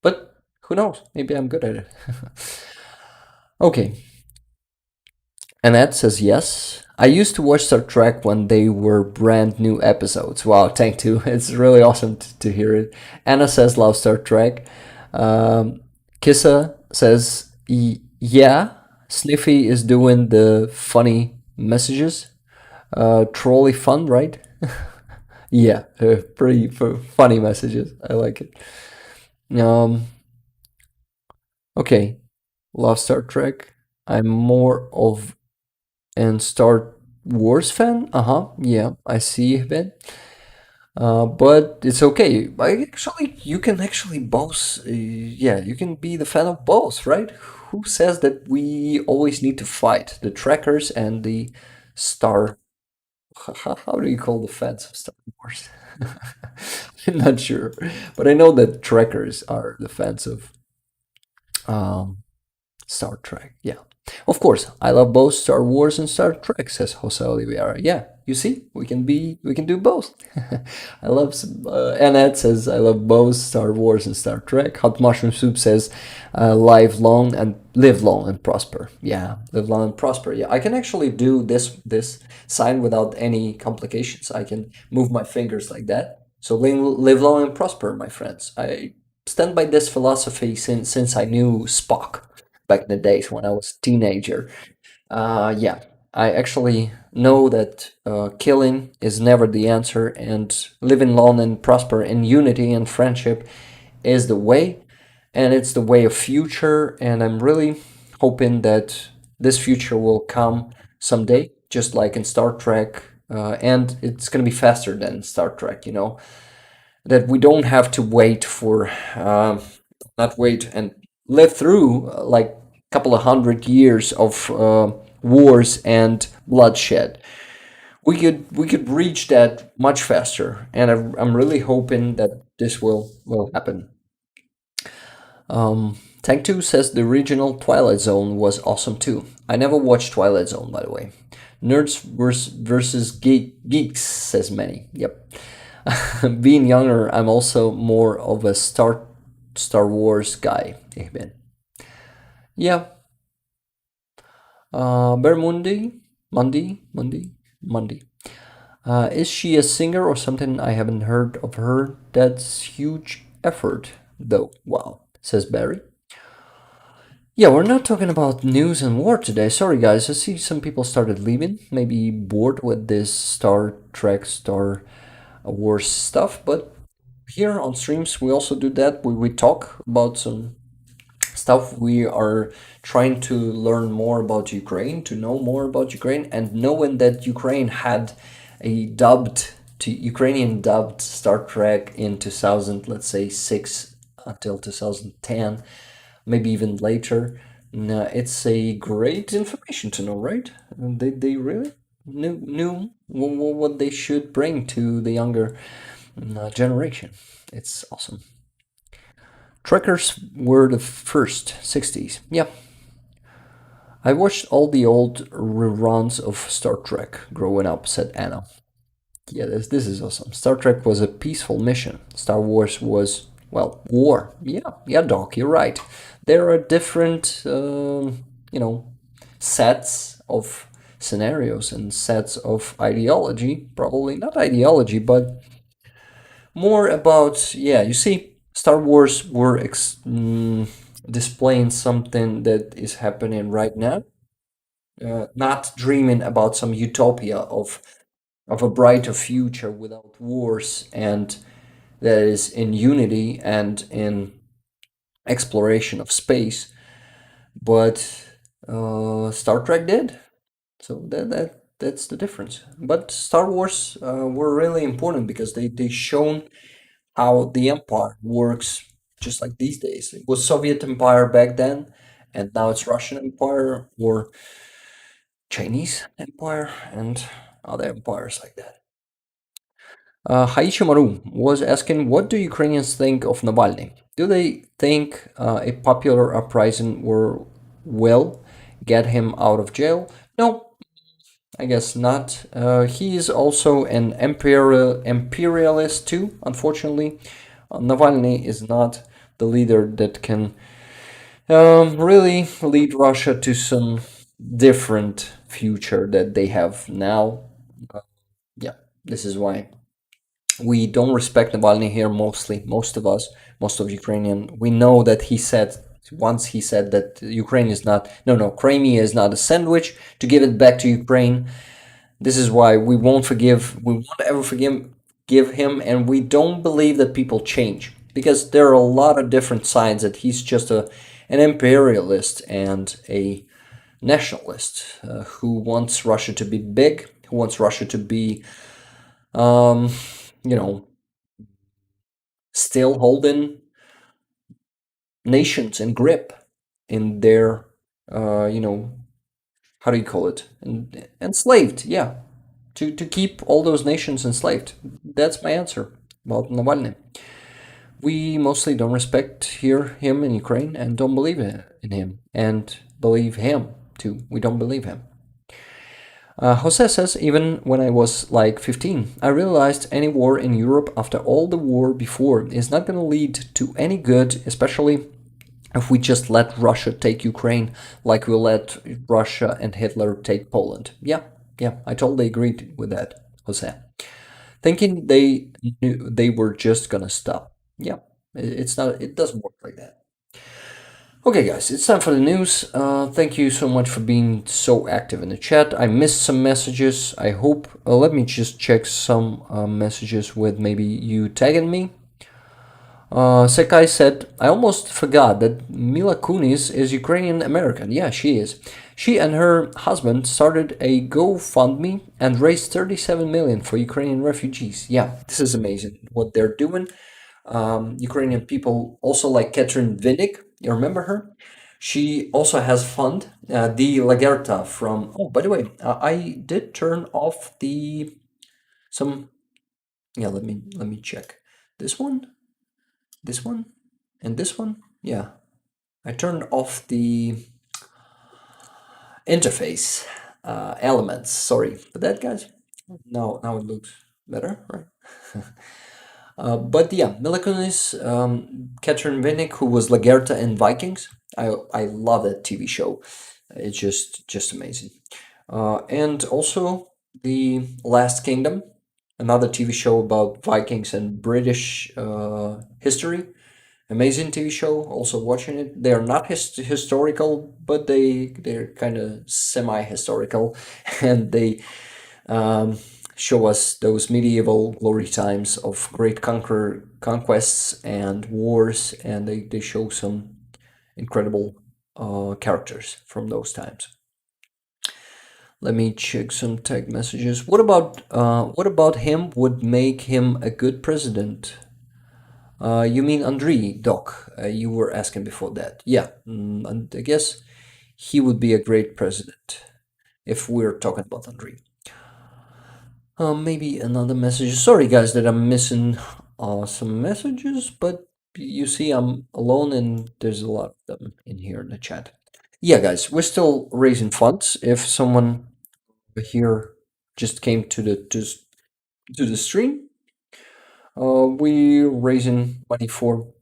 But Who knows? Maybe I'm good at it. Okay. Annette says yes. I used to watch Star Trek when they were brand new episodes. Wow, thank you. It's really awesome to hear it. Anna says love Star Trek. Kissa says yeah. Sniffy is doing the funny messages. Trolley fun, right? Yeah, pretty funny messages. I like it. Okay, love Star Trek. I'm more of an Star Wars fan. Yeah, I see Ben. But it's okay. You can actually both. Yeah, you can be the fan of both, right? Who says that we always need to fight the Trekkers and the Star? How do you call the fans of Star Wars? I'm not sure, but I know that Trekkers are the fans of um, Star Trek. Yeah. Of course, I love both Star Wars and Star Trek, says Jose Oliveira. Yeah, you see, we can do both. I love, Annette says, I love both Star Wars and Star Trek. Hot Mushroom Soup says, live long and prosper. Yeah, live long and prosper. Yeah, I can actually do this sign without any complications. I can move my fingers like that. So live long and prosper, my friends. I stand by this philosophy since I knew Spock back in the days when I was a teenager. Yeah, I actually know that killing is never the answer, and living long and prosper in unity and friendship is the way, and it's the way of future. And I'm really hoping that this future will come someday, just like in Star Trek, and it's gonna be faster than Star Trek. That we don't have to wait for not wait and live through like a couple of 100 years of wars and bloodshed. We could reach that much faster, and I'm really hoping that this will happen. Tank 2 says the original Twilight Zone was awesome too. I never watched Twilight Zone, by the way. Nerds versus geeks, says many. Yep. Being younger, I'm also more of a Star Wars guy. Amen. Yeah. Bermundi, Mundi. Is she a singer or something? I haven't heard of her. That's huge effort, though. Wow, says Barry. Yeah, we're not talking about news and war today. Sorry, guys. I see some people started leaving, maybe bored with this Star Trek, Star Wars stuff. But here on streams, we also do that. We talk about some stuff. We are trying to learn more about Ukraine, to know more about Ukraine, and knowing that Ukraine had a Ukrainian dubbed Star Trek in 2000, let's say 6 until 2010, maybe even later. It's a great information to know, right? They really knew what they should bring to the younger generation. It's awesome. Trekkers were the first 60s. Yeah. I watched all the old reruns of Star Trek growing up, said Anna. Yeah, this is awesome. Star Trek was a peaceful mission. Star Wars was, well, war. Yeah, Doc, you're right. There are different, sets of scenarios and sets of ideology. Probably not ideology, but more about, yeah, you see, Star Wars were displaying something that is happening right now, not dreaming about some utopia of a brighter future without wars, and that is in unity and in exploration of space. But Star Trek did, so that's the difference. But Star Wars were really important because they shown how the empire works, just like these days. It was Soviet Empire back then, and now it's Russian Empire or Chinese Empire and other empires like that. Haichimaru was asking, what do Ukrainians think of Navalny? Do they think a popular uprising will get him out of jail? No, I guess not. He is also an imperialist too, unfortunately. Navalny is not the leader that can really lead Russia to some different future that they have now. Yeah, this is why we don't respect Navalny here mostly. Most of us, most of Ukrainian, we know that he said once he said that Ukraine is not Crimea is not a sandwich to give it back to Ukraine. This is why we won't ever forgive him, and we don't believe that people change because there are a lot of different signs that he's just an imperialist and a nationalist who wants Russia to be big, who wants Russia to be, you know, still holding nations in grip in their, how do you call it? Enslaved, yeah. To keep all those nations enslaved. That's my answer about Navalny. We mostly don't respect him in Ukraine and don't believe in him and believe him too. We don't believe him. Jose says, even when I was like 15, I realized any war in Europe after all the war before is not going to lead to any good, especially if we just let Russia take Ukraine like we let Russia and Hitler take Poland. Yeah, I totally agreed with that, Jose. Thinking they knew they were just gonna stop. Yeah, it's not. It doesn't work like that. Okay, guys, it's time for the news. Thank you so much for being so active in the chat. I missed some messages. I hope. Let me just check some messages with maybe you tagging me. Sekai said, I almost forgot that Mila Kunis is Ukrainian American. Yeah, she is. She and her husband started a GoFundMe and raised 37 million for Ukrainian refugees. Yeah, this is amazing what they're doing. Ukrainian people also like Catherine Vinnik. You remember her? She also has fund. The Lagerta from. Oh, by the way, I did turn off some. Yeah, let me check. This one, and this one. Yeah, I turned off the interface elements. Sorry for that, guys. Now it looks better, right? But yeah, Mila Kunis, Catherine Winnick, who was Lagerta in Vikings. I love that TV show. It's just amazing. And also The Last Kingdom, another TV show about Vikings and British history. Amazing TV show. Also watching it. They are not historical, but they're kind of semi-historical, and they show us those medieval glory times of great conquests and wars, and they show some incredible characters from those times. Let me check some tag messages. What about him would make him a good president? You mean Andriy, Doc? You were asking before that. Yeah, and I guess he would be a great president if we're talking about Andriy. Maybe another message. Sorry, guys, that I'm missing some messages, but you see, I'm alone and there's a lot of them in here in the chat. Yeah, guys, we're still raising funds. If someone here just came to the stream, we're raising money for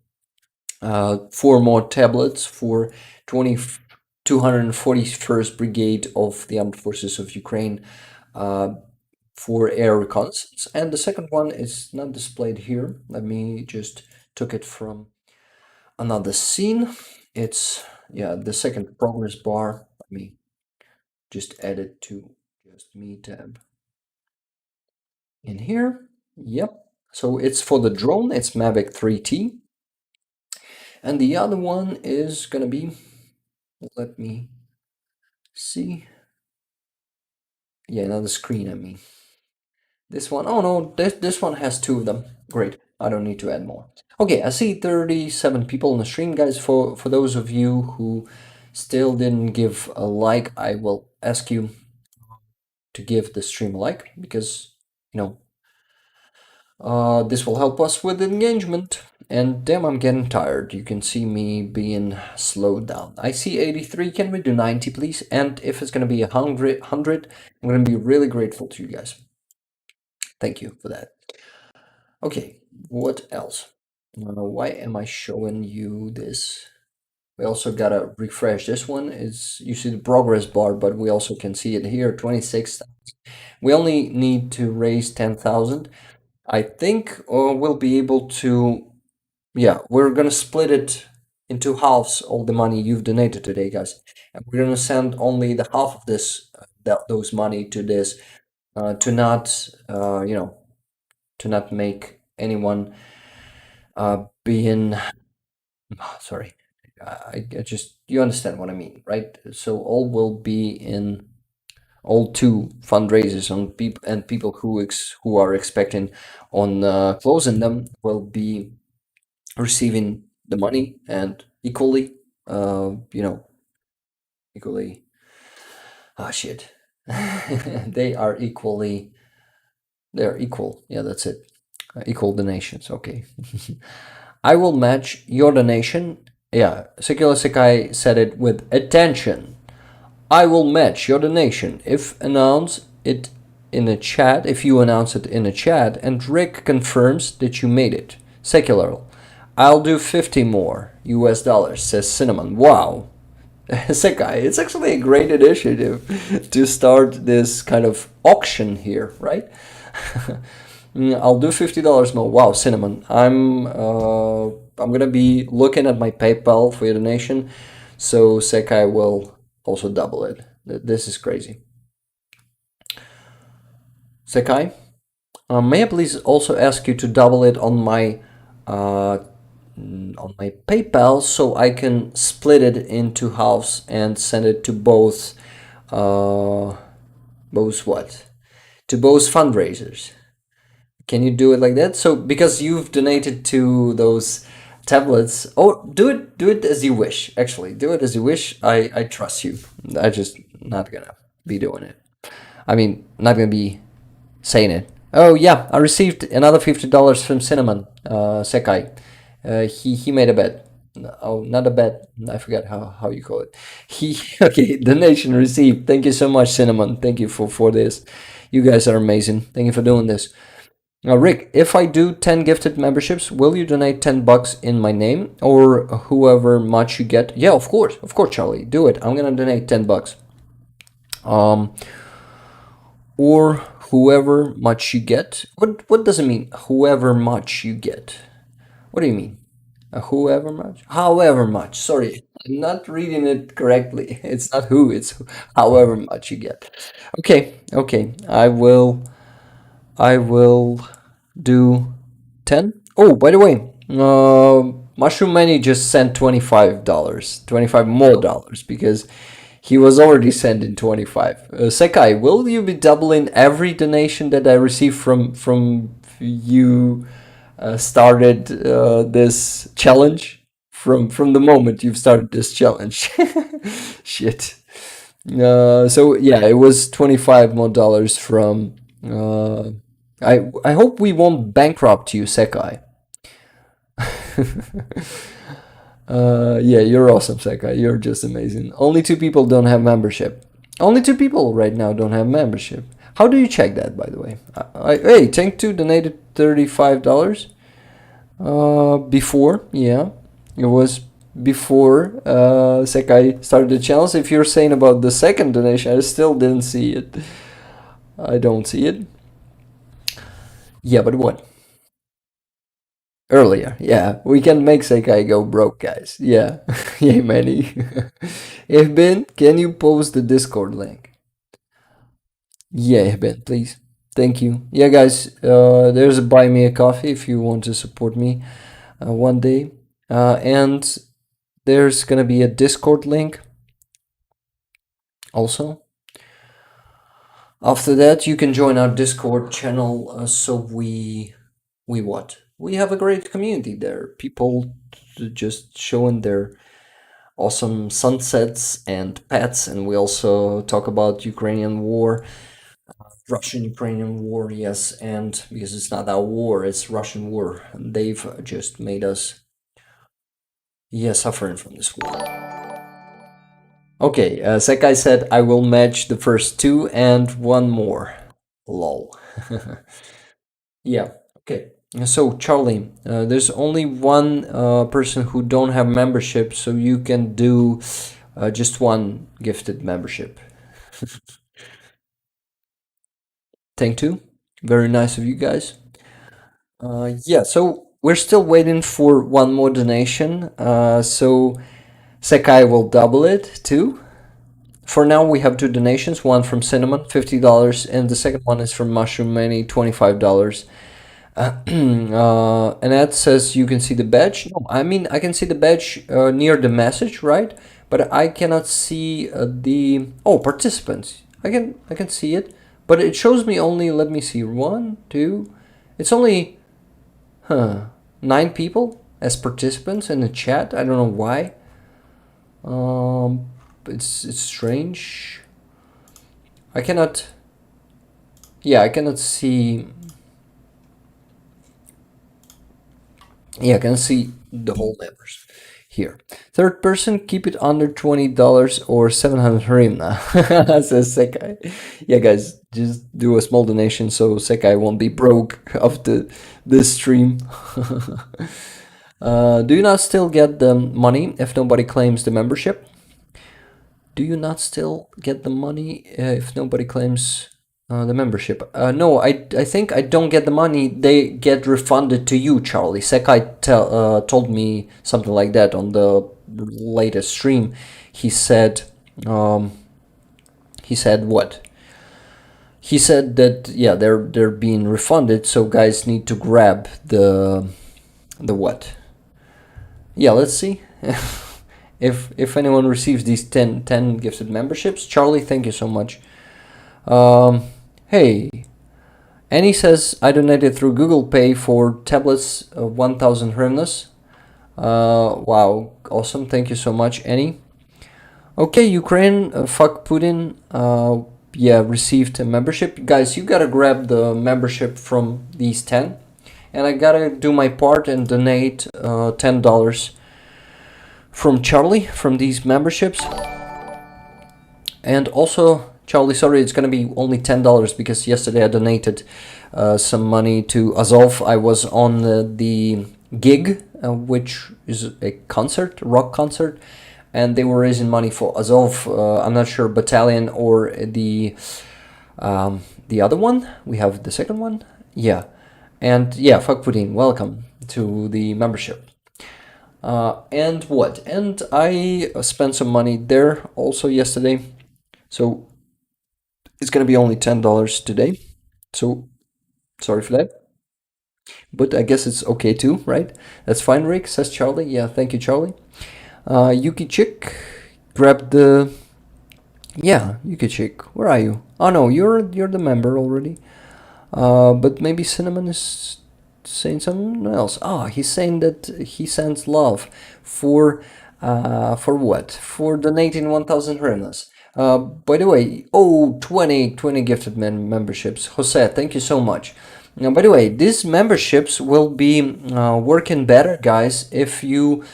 4 more tablets for 241st Brigade of the Armed Forces of Ukraine for air reconnaissance. And the second one is not displayed here. Let me just took it from another scene. It's, yeah, the second progress bar. Let me just add it to just me tab in here. Yep. So it's for the drone. It's Mavic 3T. And the other one is gonna be, let me see. Yeah, another screen, I mean. This one, oh no, this one has 2 of them. Great, I don't need to add more. Okay, I see 37 people in the stream, guys. For those of you who still didn't give a like, I will ask you to give the stream a like, because, you know, this will help us with engagement. And damn, I'm getting tired. You can see me being slowed down. I see 83. Can we do 90, please? And if it's going to be 100, I'm going to be really grateful to you guys. Thank you for that. Okay, what else? Why am I showing you this? We also gotta refresh. This one is, you see the progress bar, but we also can see it here, 26,000. We only need to raise 10,000. I think we'll be able to, yeah, we're gonna split it into halves, all the money you've donated today, guys. And we're gonna send only the half of this, those money to this, to not, to not make anyone being, sorry, I just, you understand what I mean, right? So all will be in all two fundraisers on people, and people who are expecting on closing them will be receiving the money and equally, equally. Ah, shit. They are equally. They're equal. Yeah, that's it. Equal donations. Okay. I will match your donation. Yeah, Secular Sekai said it with attention. I will match your donation if announce it in a chat, if you announce it in a chat and Rick confirms that you made it. Secular. I'll do 50 more US dollars, says Cinnamon. Wow. Sekai, it's actually a great initiative to start this kind of auction here, right? I'll do $50 more. Wow, Cinnamon. I'm gonna be looking at my PayPal for your donation, so Sekai will also double it. This is crazy. Sekai, may I please also ask you to double it on my PayPal so I can split it into halves and send it to both what? To both fundraisers. Can you do it like that? So because you've donated to those tablets, oh, do it as you wish. Actually, do it as you wish. I trust you. I just not gonna be doing it. I mean, not gonna be saying it. Oh yeah, I received another $50 from Cinnamon Sekai. He made a bet. Oh, not a bet. I forgot how you call it. He okay. Donation received. Thank you so much, Cinnamon. Thank you for this. You guys are amazing. Thank you for doing this. Now, Rick, if I do 10 gifted memberships, will you donate $10 in my name or whoever much you get? Yeah, of course, Charlie, do it. I'm gonna donate $10. Or whoever much you get. What does it mean? Whoever much you get. What do you mean? Whoever much? However much. Sorry, I'm not reading it correctly. It's not who, it's however much you get. Okay. I will do 10. Oh, by the way, Mushroom Manny just sent $25, 25 more dollars because he was already sending 25. Sekai, will you be doubling every donation that I receive from you? Started this challenge from the moment you've started this challenge. Shit. So yeah, it was 25 more dollars from. I hope we won't bankrupt you, Sekai. Yeah, you're awesome, Sekai. You're just amazing. Only 2 people don't have membership. Only 2 people right now don't have membership. How do you check that, by the way? Hey, Tank2 donated $35. Before, yeah. It was before Sekai started the challenge. If you're saying about the second donation, I still didn't see it. I don't see it. Yeah, but what? Earlier, yeah. We can make Sekai go broke, guys. Yeah. Yay, Manny. Ben, can you post the Discord link? Yeah, Ben, please. Thank you. Yeah, guys, there's a buy me a coffee if you want to support me one day. And there's gonna be a Discord link also. After that, you can join our Discord channel. So we what? We have a great community there. People just showing their awesome sunsets and pets, and we also talk about Ukrainian war. Russian-Ukrainian war, yes, and because it's not our war, it's Russian war. And they've just made us, suffering from this war. Okay, Sekai said I will match the first 2 and 1 more. Lol. Yeah, okay. So Charlie, there's only one person who don't have membership, so you can do just one gifted membership. Thank you. Very nice of you guys. Yeah, so we're still waiting for one more donation. So Sekai will double it too. For now, we have two donations. One from Cinnamon, $50, and the second one is from Mushroom Many, $25. And that says you can see the badge. No, I mean I can see the badge near the message, right? But I cannot see the participants. I can see it, but it shows me only. Let me see. One, two. It's only 9 people as participants in the chat. I don't know why. It's strange. I cannot. Yeah, I cannot see. Yeah, I can see the whole members here. Third person, keep it under $20 or 700 hryvnia, says Sekai. Yeah, guys, just do a small donation so Sekai won't be broke after this stream. Do you not still get the money if nobody claims the membership? Do you not still get the money if nobody claims the membership? No, I think I don't get the money. They get refunded to you, Charlie. Sekai told me something like that on the latest stream. He said what? He said that yeah, they're being refunded, so guys need to grab the what? Yeah, let's see. If anyone receives these 10 gifted memberships. Charlie, thank you so much. Hey, Annie says, I donated through Google Pay for tablets of 1,000 hryvnias. Wow, awesome. Thank you so much, Annie. Okay, Ukraine, fuck Putin. Yeah, received a membership. Guys, you gotta grab the membership from these 10. And I gotta do my part and donate $10 from Charlie from these memberships. And also, Charlie, sorry, it's gonna be only $10 because yesterday I donated some money to Azov. I was on the gig, which is a concert, rock concert, and they were raising money for Azov. I'm not sure battalion or the other one. We have the second one, yeah, and yeah, fuck Putin. Welcome to the membership. And what? And I spent some money there also yesterday. So it's gonna be only $10 today. So sorry for that. But I guess it's okay too, right? That's fine, Rick, says Charlie. Yeah, thank you, Charlie. Yuki Chick, grab the... Yeah, Yuki Chick, where are you? Oh no, you're the member already. But maybe Cinnamon is saying something else. He's saying that he sends love for what? For donating 1,000 hryvnias. By the way, 20 gifted memberships. Jose, thank you so much. Now, by the way, these memberships will be working better, guys, if you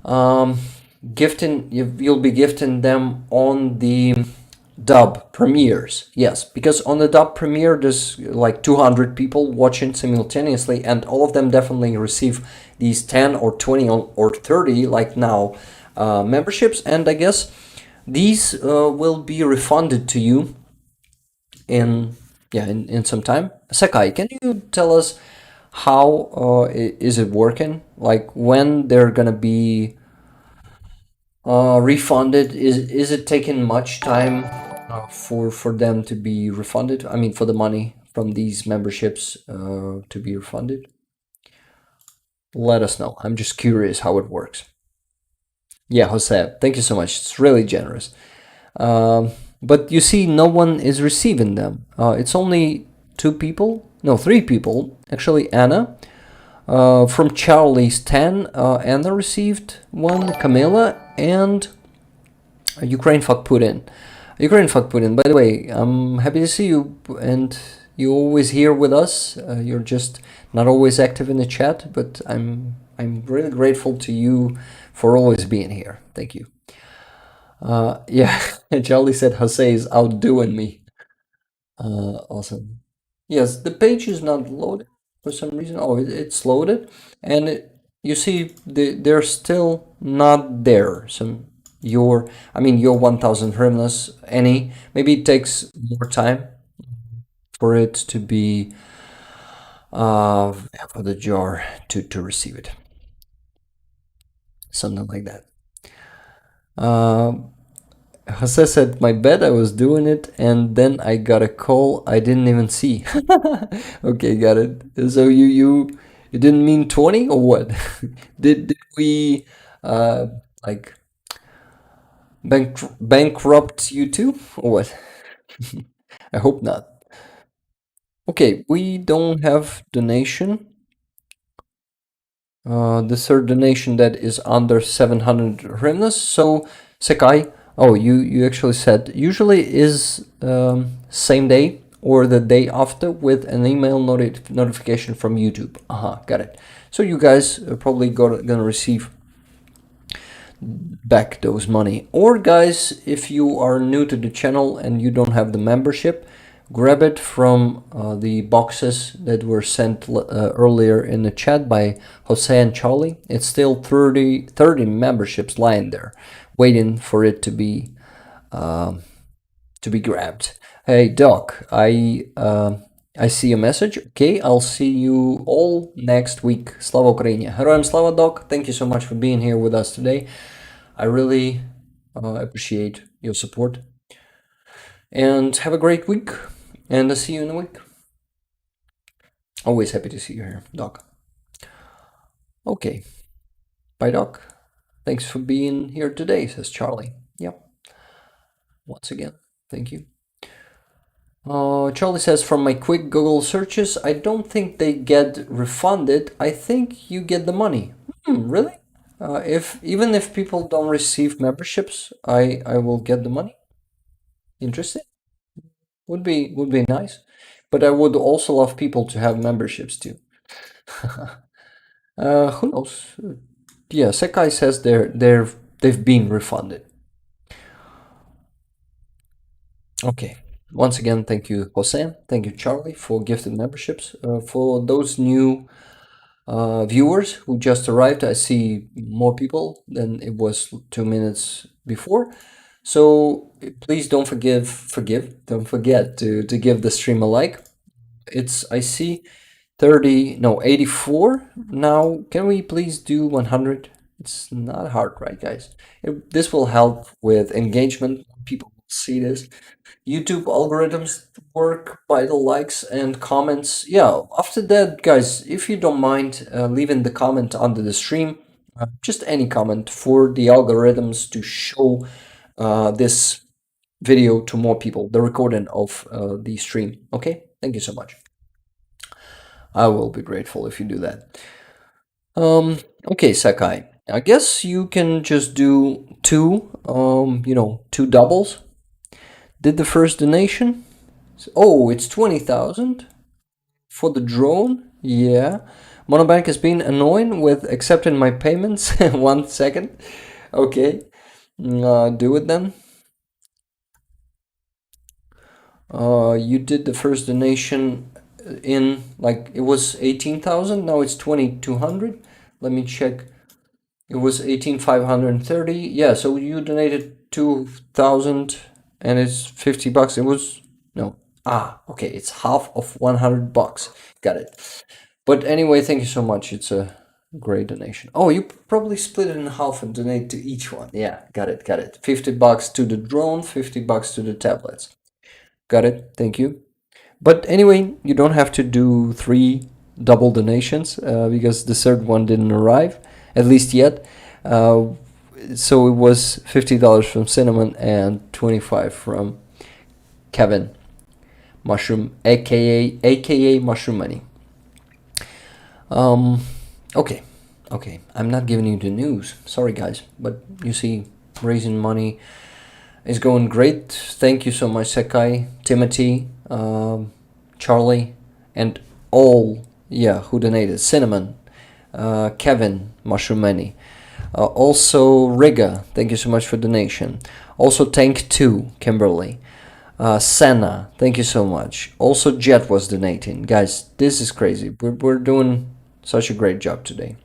you'll be gifting them on the dub premieres. Yes, because on the dub premiere there's like 200 people watching simultaneously, and all of them definitely receive these 10 or 20 or 30 like now memberships, and I guess these will be refunded to you in some time. Sakai, can you tell us how is it working? Like when they're gonna be refunded? Is it taking much time for them to be refunded? I mean, for the money from these memberships to be refunded? Let us know. I'm just curious how it works. Yeah, Jose, thank you so much. It's really generous. But you see, no one is receiving them. It's only 2 people. No, 3 people. Actually, Anna. From Charlie's 10, Anna received 1, Camilla, and Ukraine fuck Putin. Ukraine fuck Putin. By the way, I'm happy to see you, and you're always here with us. You're just not always active in the chat, but I'm really grateful to you for always being here. Thank you. Yeah, Charlie said Jose is outdoing me. Awesome. Yes, the page is not loaded. for some reason. Oh, it's loaded, and you see they're still not there. Your 1,000 hryvnias, any, maybe it takes more time for it to be for the jar to receive it, something like that. Jose said, my bad, I was doing it, and then I got a call I didn't even see. Okay, got it. So you didn't mean 20 or what? Did we like bankrupt you too or what? I hope not. Okay, we don't have donation. The third donation that is under 700 hryvnias. So Sekai, oh, you actually said usually is same day or the day after with an email notification from YouTube. Got it. So you guys are probably gonna receive back those money. Or guys, if you are new to the channel and you don't have the membership, grab it from the boxes that were sent earlier in the chat by Jose and Charlie. It's still 30 memberships lying there waiting for it to be grabbed. Hey Doc, I see a message. Okay, I'll see you all next week. Slava Ukraini. Heroям Slava, Doc. Thank you so much for being here with us today. I really appreciate your support. And have a great week. And I'll see you in a week. Always happy to see you here, Doc. Okay. Bye, Doc. Thanks for being here today, says Charlie. Yep. Once again, thank you. Charlie says, from my quick Google searches, I don't think they get refunded. I think you get the money. Really? Even if people don't receive memberships, I will get the money. Interesting. Would be nice, but I would also love people to have memberships too. Who knows? Yeah, Sekai says they've been refunded. Okay. Once again, thank you, Jose. Thank you, Charlie, for gifted memberships. For those new viewers who just arrived, I see more people than it was 2 minutes before. So please don't forget to give the stream a like. I see 84 now. Can we please do 100? It's not hard, right, guys? This will help with engagement. People will see this. YouTube algorithms work by the likes and comments. Yeah, after that, guys, if you don't mind leaving the comment under the stream, just any comment for the algorithms to show this video to more people, the recording of the stream. Okay, thank you so much. I will be grateful if you do that. Okay, Sakai, I guess you can just do two doubles. Did the first donation? Oh, it's 20,000 for the drone. Yeah, Monobank has been annoying with accepting my payments. 1 second. Okay, do it then. You did the first donation in, like, it was 18,000. Now it's 2,200. Let me check. It was 18,530. Yeah, so you donated 2,000 and it's 50 bucks. It was no. Okay, it's half of 100 bucks. Got it. But anyway, thank you so much. It's a great donation. Oh, you probably split it in half and donate to each one. Yeah, got it. 50 bucks to the drone, 50 bucks to the tablets. Got it. Thank you. But anyway, you don't have to do 3 double donations because the third one didn't arrive, at least yet. So it was $50 from Cinnamon and 25 from Kevin Mushroom, aka Mushroom Money. Okay. I'm not giving you the news. Sorry, guys, but you see, raising money is going great. Thank you so much, Sekai, Timothy, Charlie, and all, who donated. Cinnamon, Kevin, Mushroom Money. Also, Riga, thank you so much for donation. Also, Tank 2, Kimberly. Senna, thank you so much. Also, Jet was donating. Guys, this is crazy. We're doing such a great job today.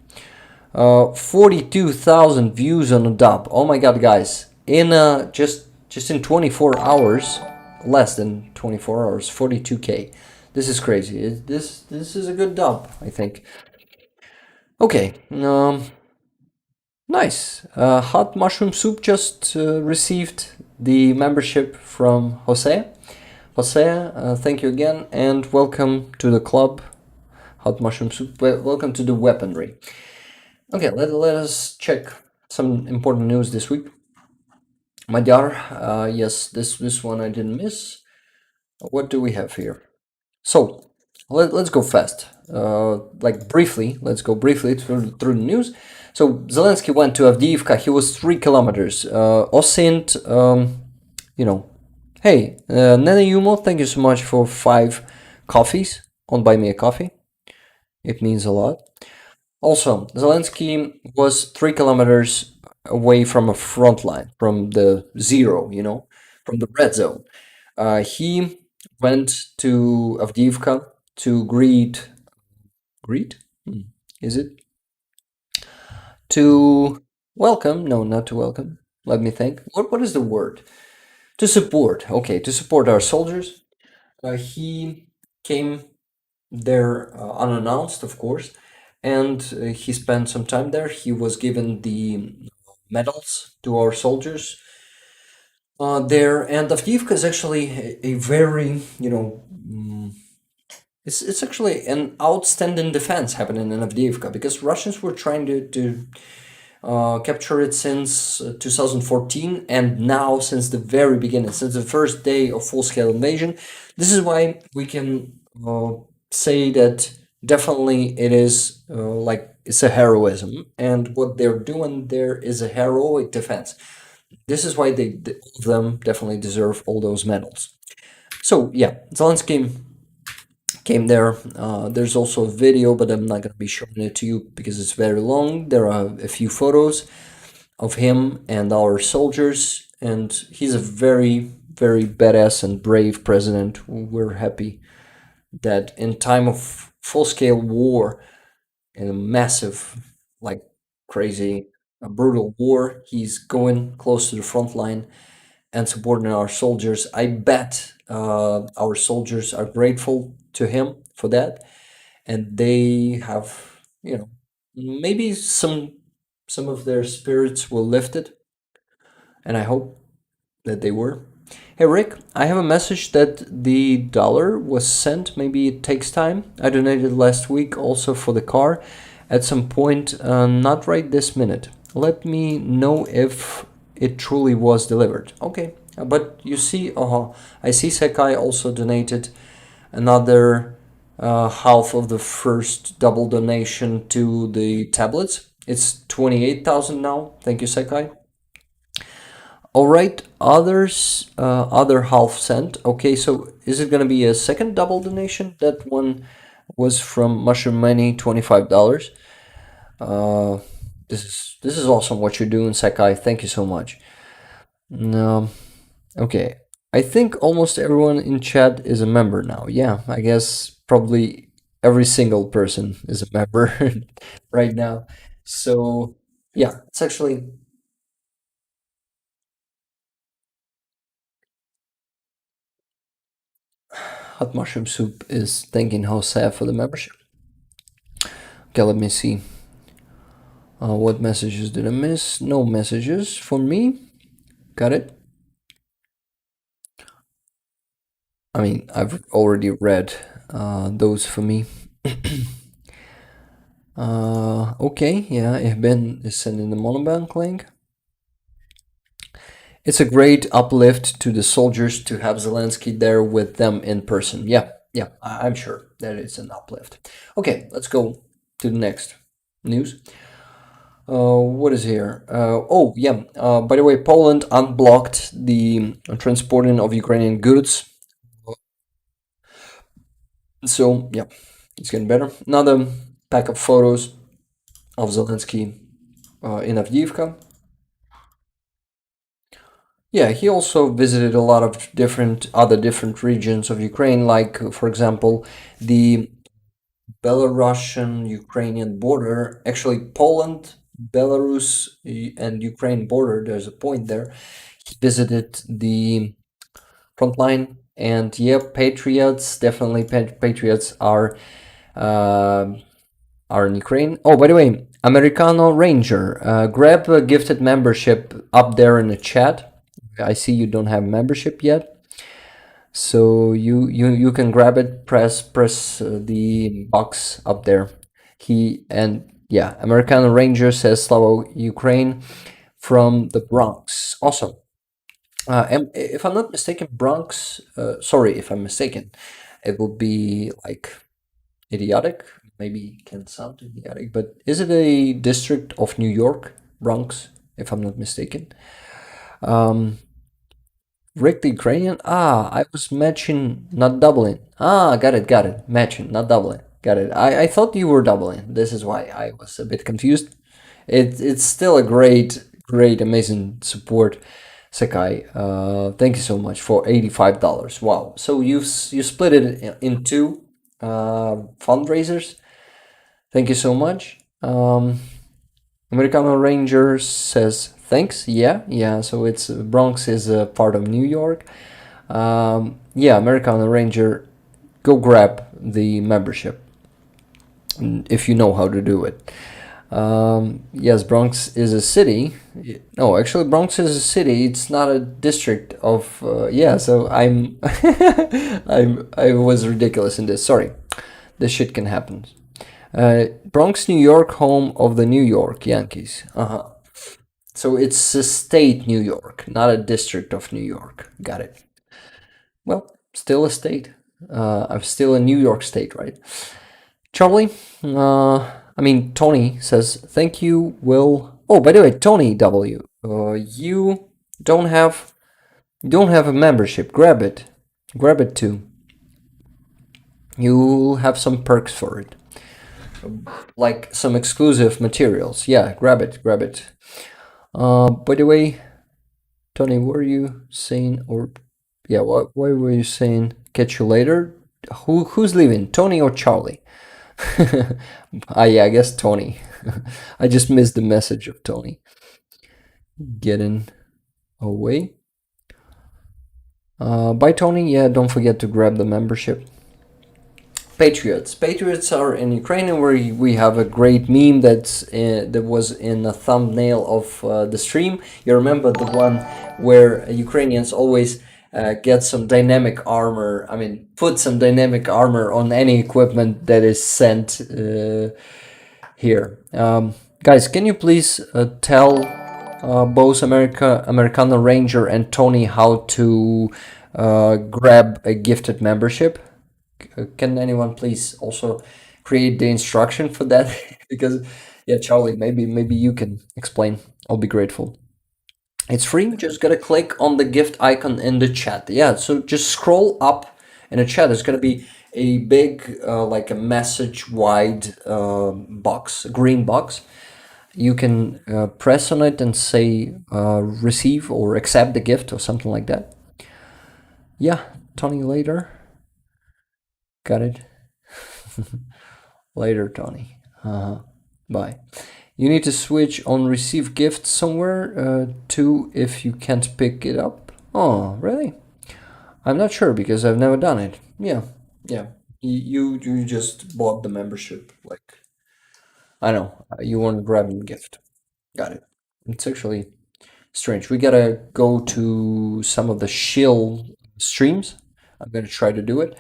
42,000 views on a dub. Oh my god, guys! In just in 24 hours, less than 24 hours, 42k. This is crazy. This is a good dub, I think. Okay. Nice. Hot Mushroom Soup just received the membership from Jose. Jose, thank you again, and welcome to the club. Hot Mushroom Soup, welcome to the weaponry. Okay, let us check some important news this week. Madhyar, yes, this one I didn't miss. What do we have here? So, let's go fast. Briefly, let's go briefly through the news. So, Zelensky went to Avdiivka. He was 3 kilometers. Osint, hey, Nene Yumo, thank you so much for 5 coffees on Buy Me a Coffee. It means a lot. Also, Zelensky was 3 kilometers away from a front line, from the zero, from the red zone. He went to Avdiivka to greet? Is it? To welcome? No, not to welcome. Let me think. What is the word? To support. Okay, to support our soldiers. He came there unannounced, of course, and he spent some time there. He was given the medals to our soldiers there, and Avdiivka is actually a very, it's actually an outstanding defense happening in Avdiivka, because Russians were trying to capture it since 2014, and now since the very beginning, since the first day of full-scale invasion. This is why we can say that definitely it is it's a heroism, and what they're doing there is a heroic defense. This is why all of them definitely deserve all those medals. So yeah, Zelensky came there. There's also a video, but I'm not going to be showing it to you because it's very long. There are a few photos of him and our soldiers, and he's a very, very badass and brave president. We're happy that in time of full-scale war, in a massive, crazy, brutal war, he's going close to the front line and supporting our soldiers. I bet our soldiers are grateful to him for that, and they have, maybe some of their spirits were lifted, and I hope that they were. Hey Rick, I have a message that the dollar was sent. Maybe it takes time. I donated last week also for the car. At some point, not right this minute. Let me know if it truly was delivered. Okay, but you see, I see Sekai also donated another half of the first double donation to the tablets. It's 28,000 now. Thank you, Sekai. All right, others, other half cent. Okay, so is it gonna be a second double donation? That one was from Mushroom Money, $25. This is awesome what you're doing, Sekai. Thank you so much. Okay, I think almost everyone in chat is a member now. Yeah, I guess probably every single person is a member right now. So yeah, it's actually Hot Mushroom Soup is thanking Jose for the membership. Okay, let me see. What messages did I miss? No messages for me. Got it. I mean, I've already read those for me. Okay, yeah, Ben is sending the Monobank link. It's a great uplift to the soldiers to have Zelensky there with them in person. Yeah, I'm sure that it's an uplift. Okay, let's go to the next news. What is here? By the way, Poland unblocked the transporting of Ukrainian goods. So, yeah, it's getting better. Another pack of photos of Zelensky in Avdiivka. Yeah, he also visited a lot of other different regions of Ukraine, like, for example, the Belarusian-Ukrainian border. Actually, Poland, Belarus, and Ukraine border. There's a point there. He visited the Frontline, and yeah, Patriots. Definitely, Patriots are in Ukraine. Oh, by the way, Americano Ranger, grab a gifted membership up there in the chat. I see you don't have membership yet, so you can grab it. Press the box up there. Yeah, Americano Ranger says Slavo Ukraine from the Bronx. Awesome. If I'm not mistaken, Bronx. Sorry if I'm mistaken. It would be like idiotic. Maybe can sound idiotic, but is it a district of New York, Bronx? If I'm not mistaken. Rick the Ukrainian. I was matching, not doubling. Got it. Matching, not doubling. Got it. I thought you were doubling. This is why I was a bit confused. It's still a great, amazing support, Sakai. Thank you so much for $85. Wow. So you split it in two fundraisers. Thank you so much. Americano Ranger says thanks. Yeah. So it's Bronx is a part of New York. Yeah, Americano Ranger, go grab the membership if you know how to do it. Yes, Bronx is a city. No, actually, Bronx is a city. It's not a district of. Yeah, so I was ridiculous in this. Sorry, this shit can happen. Bronx, New York, home of the New York Yankees. So it's a state, New York, not a district of New York. Got it. Well, still a state. I'm still in New York State, right? Charlie, Tony says thank you. Will. Oh, by the way, Tony W. You don't have a membership. Grab it. Grab it too. You'll have some perks for it, like some exclusive materials. Yeah, grab it. By the way, Tony, what were you saying? Or yeah, why were you saying catch you later? Who's leaving, Tony or Charlie? Yeah, I guess Tony. I just missed the message of Tony getting away. Bye, Tony. Yeah, don't forget to grab the membership. Patriots are in Ukraine, and we have a great meme that was in the thumbnail of the stream. You remember the one where Ukrainians always get some dynamic armor. Put some dynamic armor on any equipment that is sent here. Guys, can you please tell both Americano Ranger and Tony how to grab a gifted membership? Can anyone please also create the instruction for that? Because yeah, Charlie, maybe you can explain. I'll be grateful. It's free. Just gotta click on the gift icon in the chat. Yeah, so just scroll up in the chat. There's gonna be a big, like a message wide box, a green box. You can press on it and say receive or accept the gift or something like that. Yeah, Tony, later. Got it. Later, Tony. Bye. You need to switch on receive gift somewhere too if you can't pick it up. Oh, really? I'm not sure because I've never done it. Yeah. You just bought the membership. Like, I know you want to grab a gift. Got it. It's actually strange. We gotta go to some of the shill streams. I'm gonna try to do it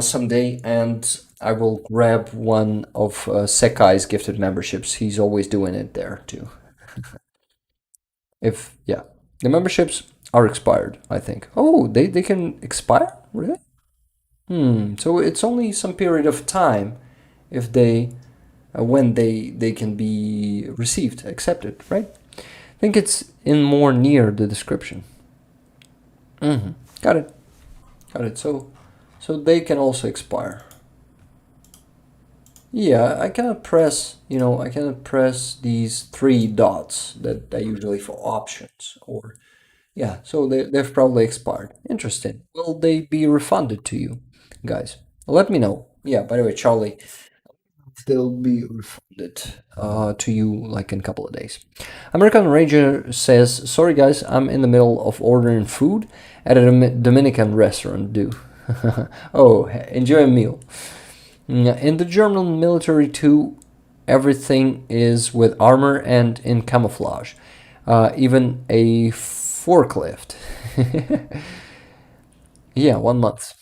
someday, and I will grab one of Sekai's gifted memberships. He's always doing it there too. The memberships are expired, I think. Oh, they can expire? Really? So it's only some period of time if they when they can be received, accepted, right? I think it's in more near the description. Got it. So they can also expire. Yeah, I cannot press these three dots that I usually for options, or Yeah, so they've probably expired. Interesting. Will they be refunded to you, guys? Let me know. Yeah, by the way, Charlie, they'll be refunded to you like in a couple of days. American Ranger says, sorry guys, I'm in the middle of ordering food at a Dominican restaurant, do. Oh, enjoy a meal. In the German military too, everything is with armor and in camouflage. Even a forklift. Yeah, 1 month.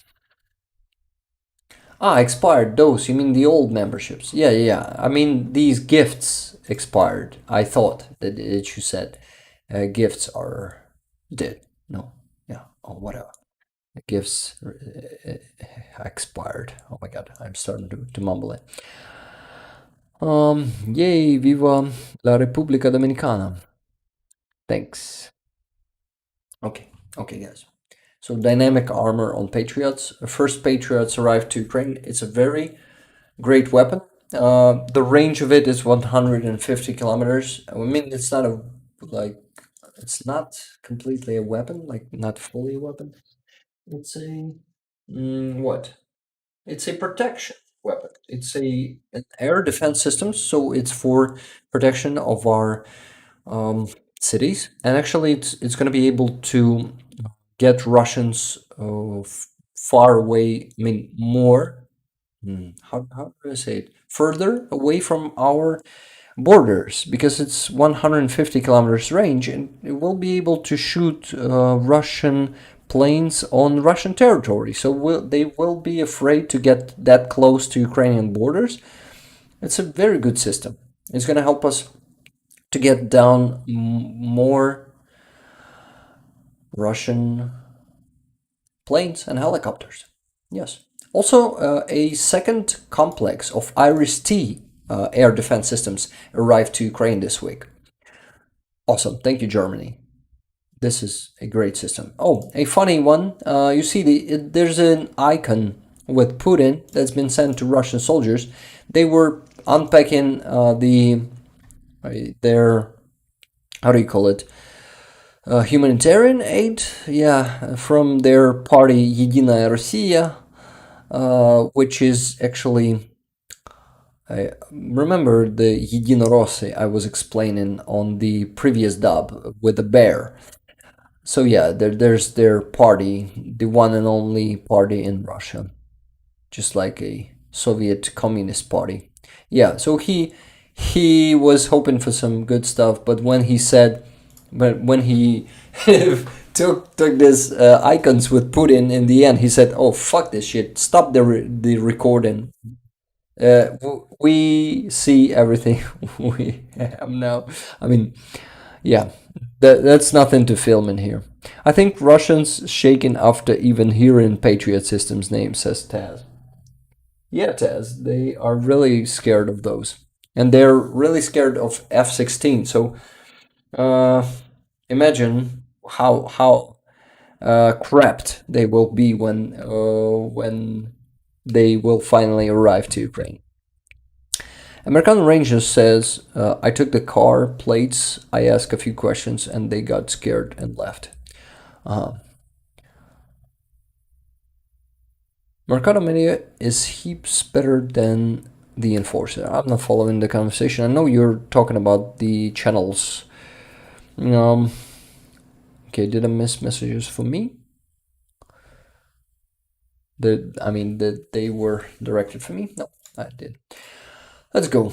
Ah, expired. Those, you mean the old memberships? Yeah, yeah. I mean, these gifts expired. I thought that you said gifts are dead. No, yeah, oh, whatever. Gifts expired. Oh my god, I'm starting to mumble it. Yay, viva la República Dominicana. Thanks. Okay, okay, guys. So dynamic armor on Patriots. First Patriots arrived to Ukraine. It's a very great weapon. The range of it is 150 kilometers. I mean, it's not a like, it's not completely a weapon, like not fully a weapon. It's a what? It's a protection weapon. It's an air defense system, so it's for protection of our cities. And actually, it's going to be able to get Russians far away. I mean, more. How do I say it? Further away from our borders, because it's 150 kilometers range, and it will be able to shoot Russian planes on Russian territory. So they will be afraid to get that close to Ukrainian borders. It's a very good system. It's going to help us to get down more Russian planes and helicopters. Yes. Also, a second complex of Iris-T air defense systems arrived to Ukraine this week. Awesome. Thank you, Germany. This is a great system. Oh, a funny one. You see, there's an icon with Putin that's been sent to Russian soldiers. They were unpacking their, how do you call it? Humanitarian aid, yeah, from their party Единая Россия, which is actually, I remember the Единороссы I was explaining on the previous dub with the bear. So yeah, there's their party, the one and only party in Russia, just like a Soviet Communist Party. Yeah, so he was hoping for some good stuff, but when he took this icons with Putin in the end, he said, "Oh fuck this shit! Stop the recording. We see everything we have now. I mean, yeah, that's nothing to film in here. I think Russians shaken after even hearing Patriot Systems name," says Taz. Yeah, Taz, they are really scared of those. And they're really scared of F-16. So imagine how crapped they will be when they will finally arrive to Ukraine. American Ranger says, I took the car plates, I asked a few questions, and they got scared and left. Mercado Media is heaps better than the Enforcer. I'm not following the conversation. I know you're talking about the channels. Okay, did I miss messages for me? That they were directed for me? No, I did. Let's go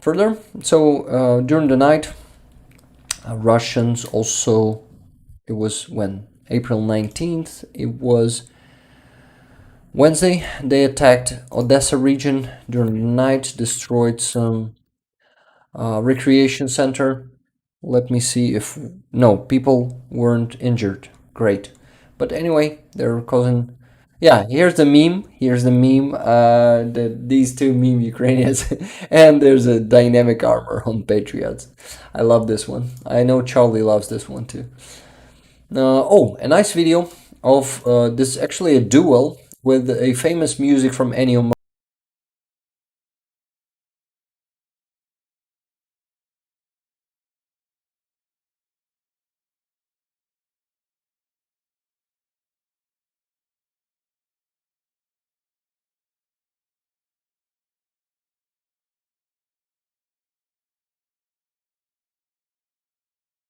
further. So during the night, Russians also, it was when? April 19th, it was Wednesday, they attacked Odessa region during the night, destroyed some recreation center. Let me see if... No, people weren't injured. Great. But anyway, they're causing... Yeah, here's the meme. These two meme Ukrainians. And there's a dynamic armor on Patriots. I love this one. I know Charlie loves this one too. Oh, a nice video of this is actually a duel with a famous music from Ennio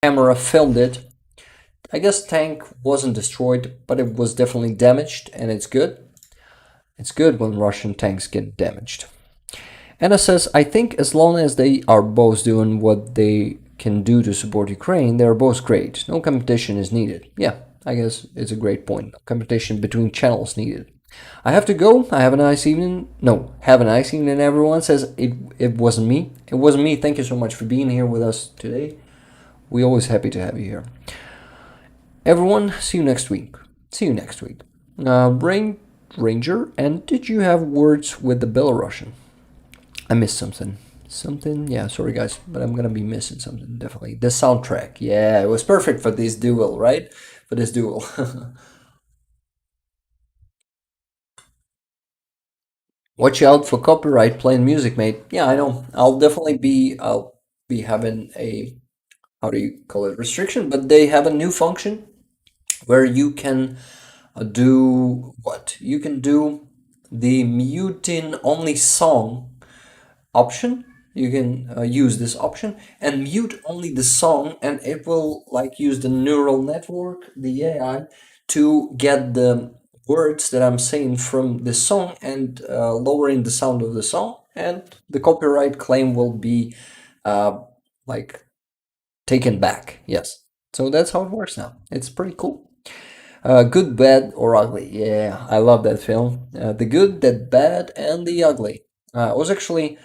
camera filmed it. I guess tank wasn't destroyed, but it was definitely damaged, and it's good. It's good when Russian tanks get damaged. Anna says, I think as long as they are both doing what they can do to support Ukraine, they are both great. No competition is needed. Yeah, I guess it's a great point. No competition between channels needed. I have to go. I have a nice evening. No, have a nice evening, everyone. Says it wasn't me. It wasn't me. Thank you so much for being here with us today. We're always happy to have you here. Everyone, see you next week. See you next week. Ranger, and did you have words with the Belarusian? I missed something. Something? Yeah, sorry guys, but I'm gonna be missing something, definitely. The soundtrack. Yeah, it was perfect for this duel, right? For this duel. Watch out for copyright playing music, mate. Yeah, I know. I'll be having a, how do you call it, restriction, but they have a new function where you can do what? You can do the muting only song option. You can use this option and mute only the song, and it will like use the neural network, the AI, to get the words that I'm saying from the song and lowering the sound of the song, and the copyright claim will be uh, like taken back. Yes. So that's how it works now. It's pretty cool. Good, Bad, or Ugly. Yeah, I love that film. The Good, the Bad, and the Ugly. I was actually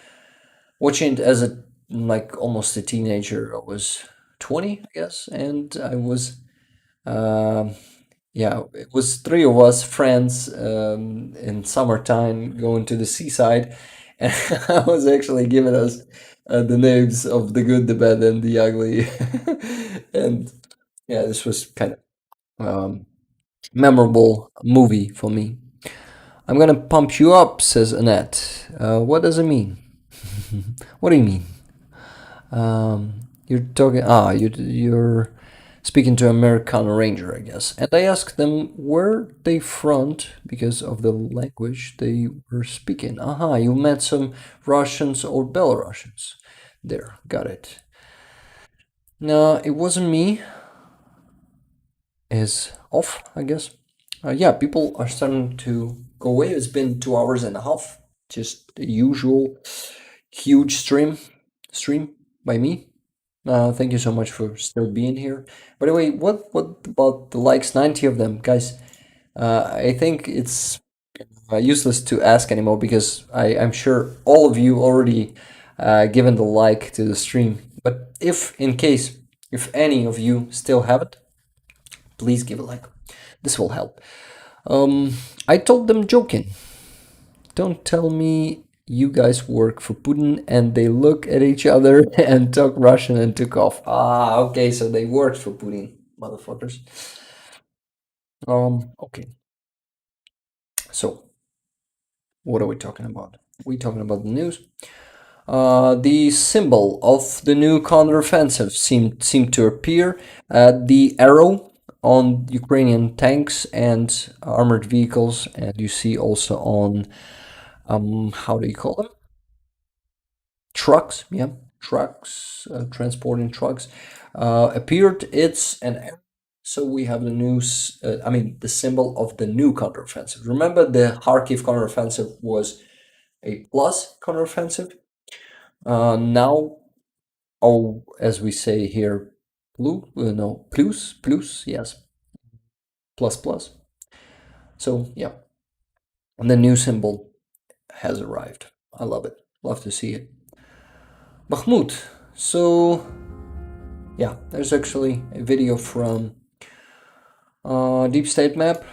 watching it as a like almost a teenager. I was 20, I guess, and I was yeah, it was three of us friends in summertime going to the seaside, and I was actually giving us the names of the good, the bad, and the ugly, and yeah, this was kind of memorable movie for me. I'm gonna pump you up, says Annette. What does it mean? What do you mean? You're talking. You're speaking to American Ranger, I guess. And I asked them where they front because of the language they were speaking. Aha, you met some Russians or Belarusians. There, got it. No, it wasn't me. Is off, I guess. Yeah, people are starting to go away. It's been 2 hours and a half. Just the usual huge stream by me. Thank you so much for still being here. By the way, what about the likes? 90 of them, guys. I think it's useless to ask anymore because I'm sure all of you already given the like to the stream. But if in case if any of you still haven't, please give a like. This will help. I told them joking. Don't tell me you guys work for Putin, and they look at each other and talk Russian and took off. Ah, okay, so they worked for Putin, motherfuckers. Okay. So, what are we talking about? We talking about the news. The symbol of the new counteroffensive seemed to appear. The arrow on Ukrainian tanks and armored vehicles, and you see also on how do you call them? Trucks, yeah, trucks, transporting trucks, appeared. It's an arrow. So we have the news. I mean, the symbol of the new counteroffensive. Remember, the Kharkiv counteroffensive was a plus counteroffensive. Now, oh, as we say here, no, plus, yes, plus plus. So yeah, and the new symbol has arrived. I love it. Love to see it. Bakhmut. So yeah, there's actually a video from Deep State Map,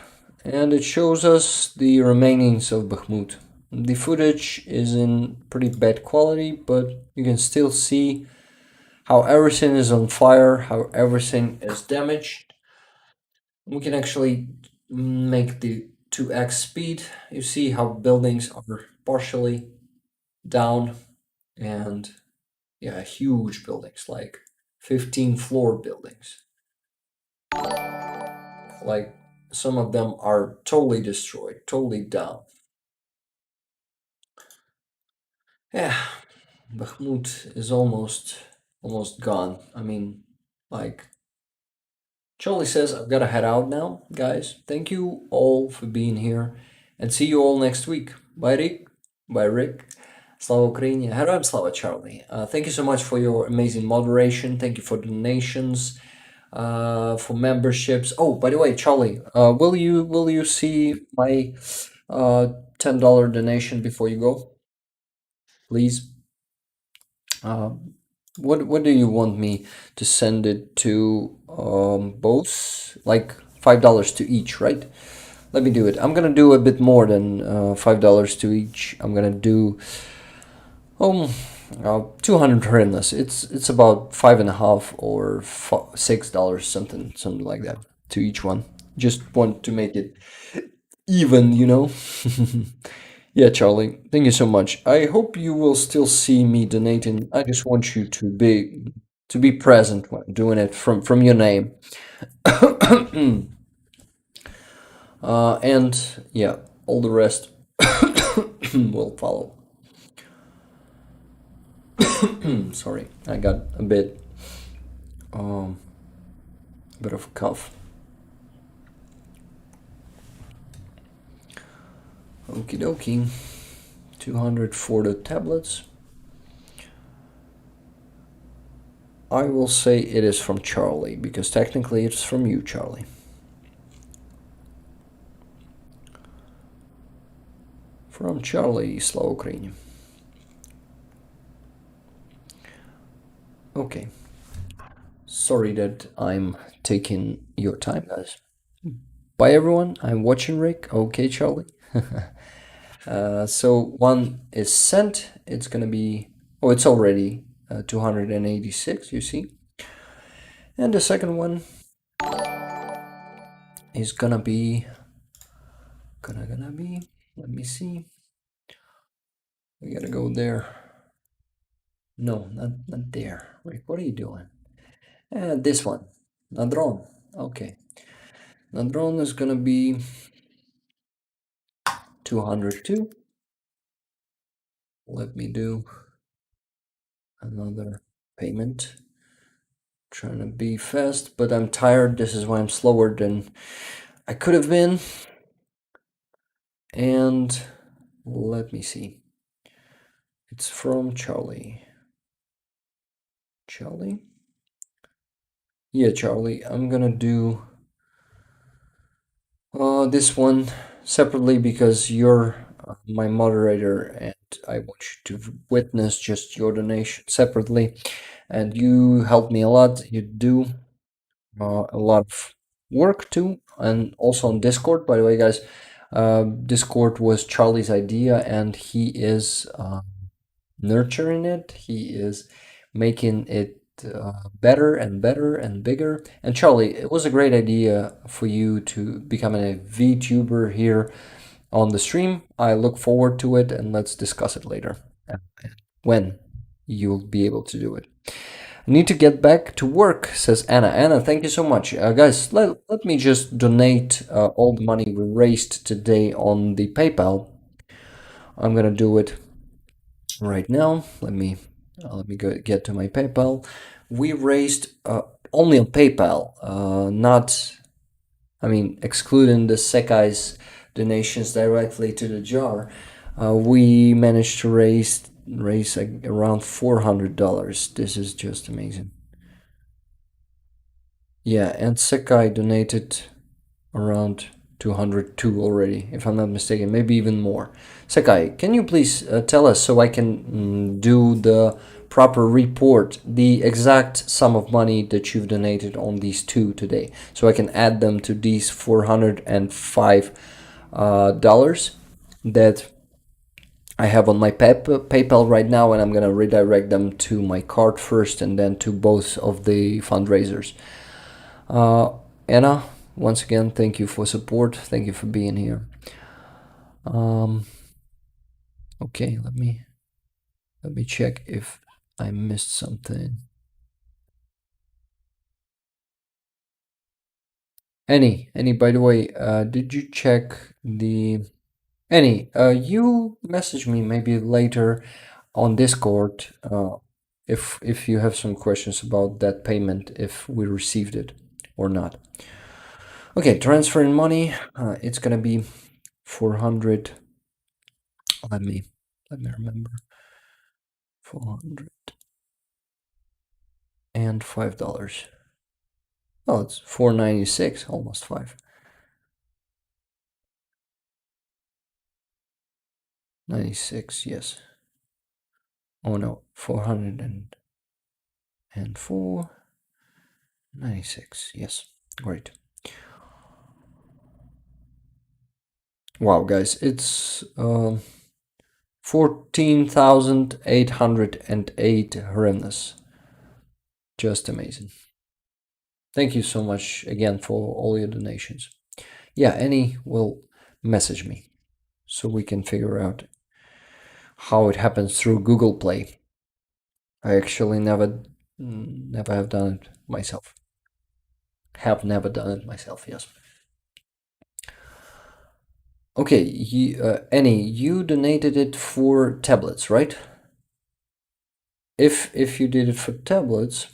and it shows us the remainings of Bakhmut. The footage is in pretty bad quality, but you can still see how everything is on fire, how everything is damaged. We can actually make the 2x speed. You see how buildings are partially down, and yeah, huge buildings, like 15 floor buildings. Like some of them are totally destroyed, totally down. Yeah, Bakhmut is almost gone. I mean, Like, Charlie says, I've got to head out now, guys. Thank you all for being here, and see you all next week. Bye, Rick. Bye, Rick. Slava Ukraini. Heroям Slava, Charlie. Thank you so much for your amazing moderation. Thank you for donations, for memberships. Oh, by the way, Charlie, will you see my $10 donation before you go, please? What do you want me to send it to? Both, like $5 to each, right? Let me do it. I'm gonna do a bit more than $5 to each. I'm gonna do 200 hryvnias. It's about 5.5 or $6, something like that, to each one. Just want to make it even, you know. Yeah, Charlie, thank you so much. I hope you will still see me donating. I just want you to be present when doing it from your name. And yeah, all the rest will follow. Sorry, I got a bit of a cough. Okie dokie. 200 for the tablets. I will say it is from Charlie, because technically it's from you, Charlie. From Charlie, Slava Ukraine. Okay. Sorry that I'm taking your time, guys. Bye, everyone. I'm watching Rick. Okay, Charlie. So one is sent. It's gonna be... Oh, it's already 286, you see. And the second one is gonna be... Let me see. We gotta go there. No, not there. Rick, what are you doing? This one. Nadron. Okay. Nadron is gonna be 202. Let me do another payment. Trying to be fast, but I'm tired. This is why I'm slower than I could have been. And let me see. It's from Charlie. Charlie? Yeah, Charlie. I'm gonna do this one separately because you're my moderator and I want you to witness just your donation separately. And you help me a lot. You do a lot of work too, and also on Discord. By the way, guys, Discord was Charlie's idea, and he is nurturing it. He is making it better and better and bigger. And Charlie, it was a great idea for you to become a VTuber here on the stream. I look forward to it, and let's discuss it later when you'll be able to do it. I need to get back to work, says Anna. Anna, thank you so much. Guys, let me just donate all the money we raised today on the PayPal. I'm gonna do it right now. Let me go get to my PayPal. We raised only on PayPal, excluding the Sekai's donations directly to the jar. We managed to raise around $400. This is just amazing. Yeah, and Sekai donated around 202 already, if I'm not mistaken, maybe even more. Sekai, can you please tell us so I can do the proper report, the exact sum of money that you've donated on these two today, so I can add them to these $405 that I have on my PayPal right now, and I'm gonna redirect them to my card first and then to both of the fundraisers. Anna, once again, thank you for support. Thank you for being here. Okay, let me check if I missed something. Annie, by the way, did you check the... Annie, you message me maybe later on Discord if you have some questions about that payment, if we received it or not. Okay, transferring money. It's gonna be 400. Let me remember. $405. Oh, it's 496, almost 5. 96, yes. Oh no, 404. 96, yes. Great. Wow, guys, it's 14,808 hryvnias. Just amazing. Thank you so much again for all your donations. Yeah, Annie will message me so we can figure out how it happens through Google Play. I actually never have done it myself. Have never done it myself, yes. Okay, Annie, you donated it for tablets, right? If you did it for tablets,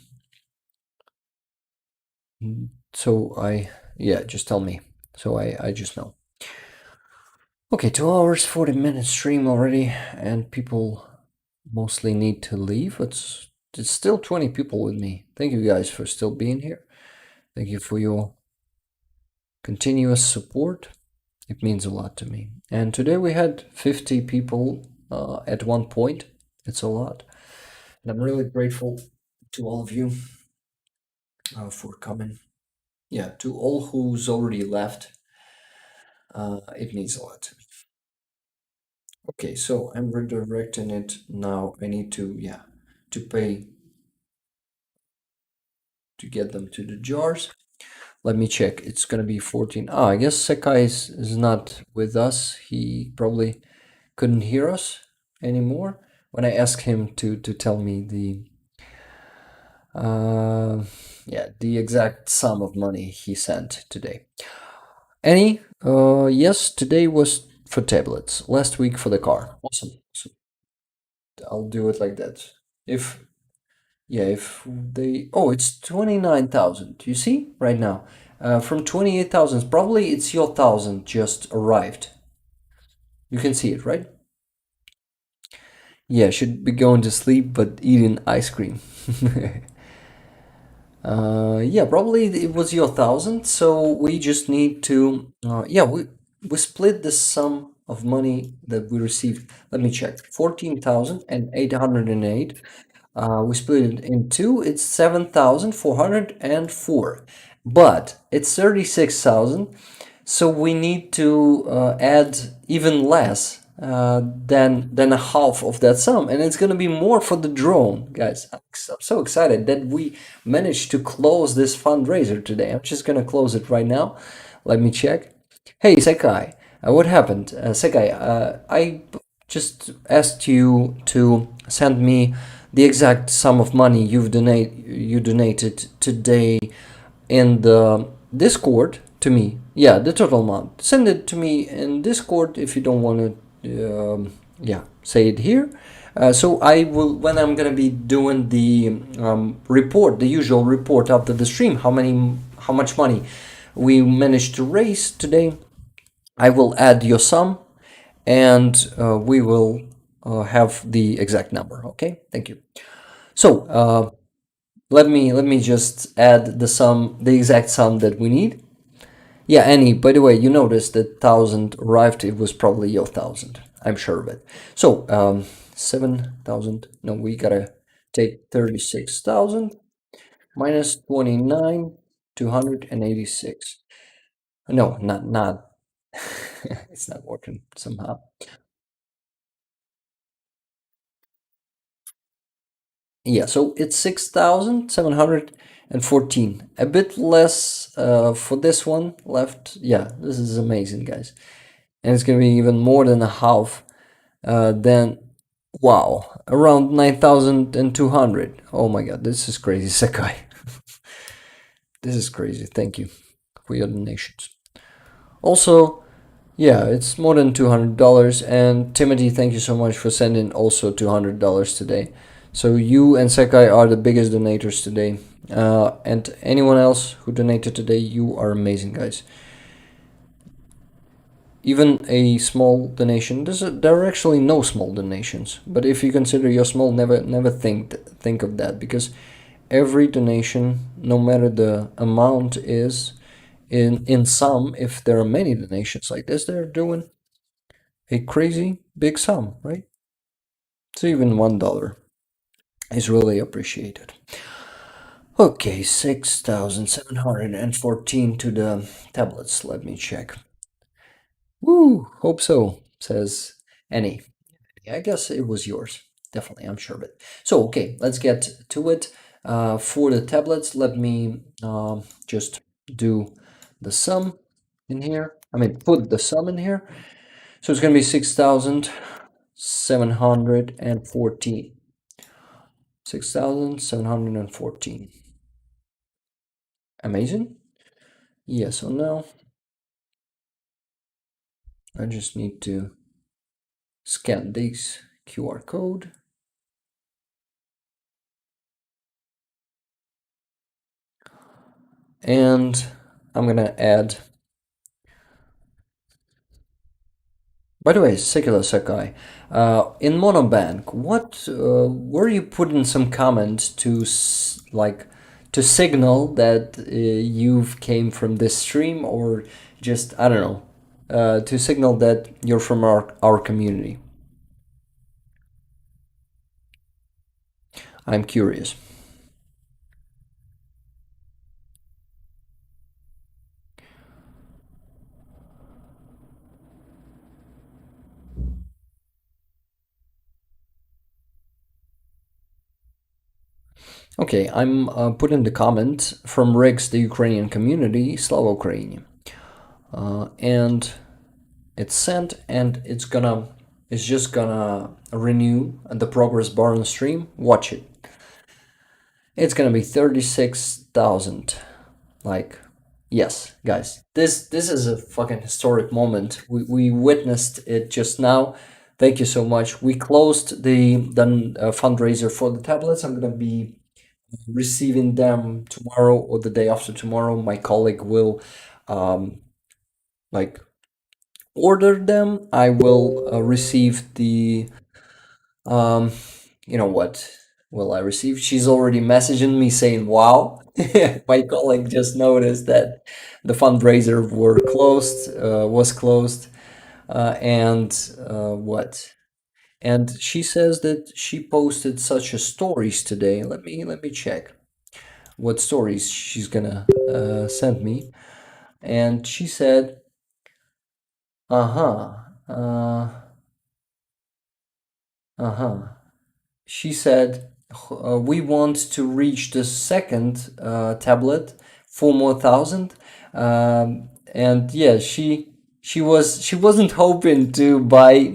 so just tell me, so I just know. Okay, 2 hours 40 minutes stream already, and people mostly need to leave. It's still 20 people with me. Thank you guys for still being here. Thank you for your continuous support. It means a lot to me. And today we had 50 people at one point. It's a lot. And I'm really grateful to all of you for coming. Yeah, to all who's already left. It means a lot to me. Okay, so I'm redirecting it now. I need to pay to get them to the jars. Let me check. It's gonna be 14. I guess Sekai is not with us. He probably couldn't hear us anymore when I asked him to tell me the exact sum of money he sent today. Annie, yes, today was for tablets. Last week for the car. Awesome. I'll do it like that. If they, it's 29,000. You see right now, from 28,000, probably it's your 1,000 just arrived. You can see it, right? Yeah, should be going to sleep but eating ice cream. Probably it was your 1,000. So we just need to, we split the sum of money that we received. Let me check. 14,808. We split it in two. It's 7,404, but it's 36,000. So we need to add even less than a half of that sum, and it's gonna be more for the drone, guys. I'm so excited that we managed to close this fundraiser today. I'm just gonna close it right now. Let me check. Hey, Sekai, what happened? Sekai, I just asked you to send me the exact sum of money you donated today in the Discord to me. Yeah, the total amount. Send it to me in Discord if you don't want to say it here. So I will, when I'm gonna be doing the report, the usual report after the stream, how much money we managed to raise today, I will add your sum, and we will have the exact number. Okay, thank you. So let me just add the exact sum that we need. Yeah, Annie, by the way, you noticed that 1,000 arrived. It was probably your 1,000. I'm sure of it. So 7,000. No, we gotta take 36,000 minus 29,286. No, not. It's not working somehow. Yeah, so it's 6,714. A bit less for this one left. Yeah, this is amazing, guys. And it's gonna be even more than a half. Then, wow, around 9,200. Oh my god, this is crazy, Sakai. This is crazy. Thank you for your donations. Also, yeah, it's more than $200. And Timothy, thank you so much for sending also $200 today. So you and Sekai are the biggest donators today. And anyone else who donated today, you are amazing, guys. Even a small donation. There are actually no small donations, but if you consider your small, never think of that, because every donation, no matter the amount, is in sum. If there are many donations like this, they're doing a crazy big sum, right? So even $1 is really appreciated. Okay, 6,714 to the tablets. Let me check. Woo, hope so, says Annie. Yeah, I guess it was yours. Definitely, I'm sure of it. So, okay, let's get to it. For the tablets, let me just do the sum in here. I mean, put the sum in here. So it's going to be 6,714. 6,714. Amazing. Yes or no? I just need to scan this QR code. And I'm gonna add. By the way, Secular Sakai, in Monobank, what were you putting some comment to to signal that you've came from this stream, or just I don't know, to signal that you're from our community? I'm curious. Okay, I'm putting the comment from Rigs, the Ukrainian community, Slava Ukraine. And it's sent, and it's just gonna renew the progress bar on stream. Watch it. It's gonna be 36,000. Like, yes, guys, this is a fucking historic moment. We witnessed it just now. Thank you so much. We closed the fundraiser for the tablets. I'm gonna be receiving them tomorrow or the day after tomorrow. My colleague will like order them. I will receive the you know what will I receive? She's already messaging me saying, "Wow." My colleague just noticed that the fundraiser was closed, and what? And she says that she posted such a stories today. Let me check what stories she's gonna send me. And she said, "Uh-huh, uh-huh." She said, "We want to reach the second tablet, 4 more thousand." And yeah, she wasn't hoping to buy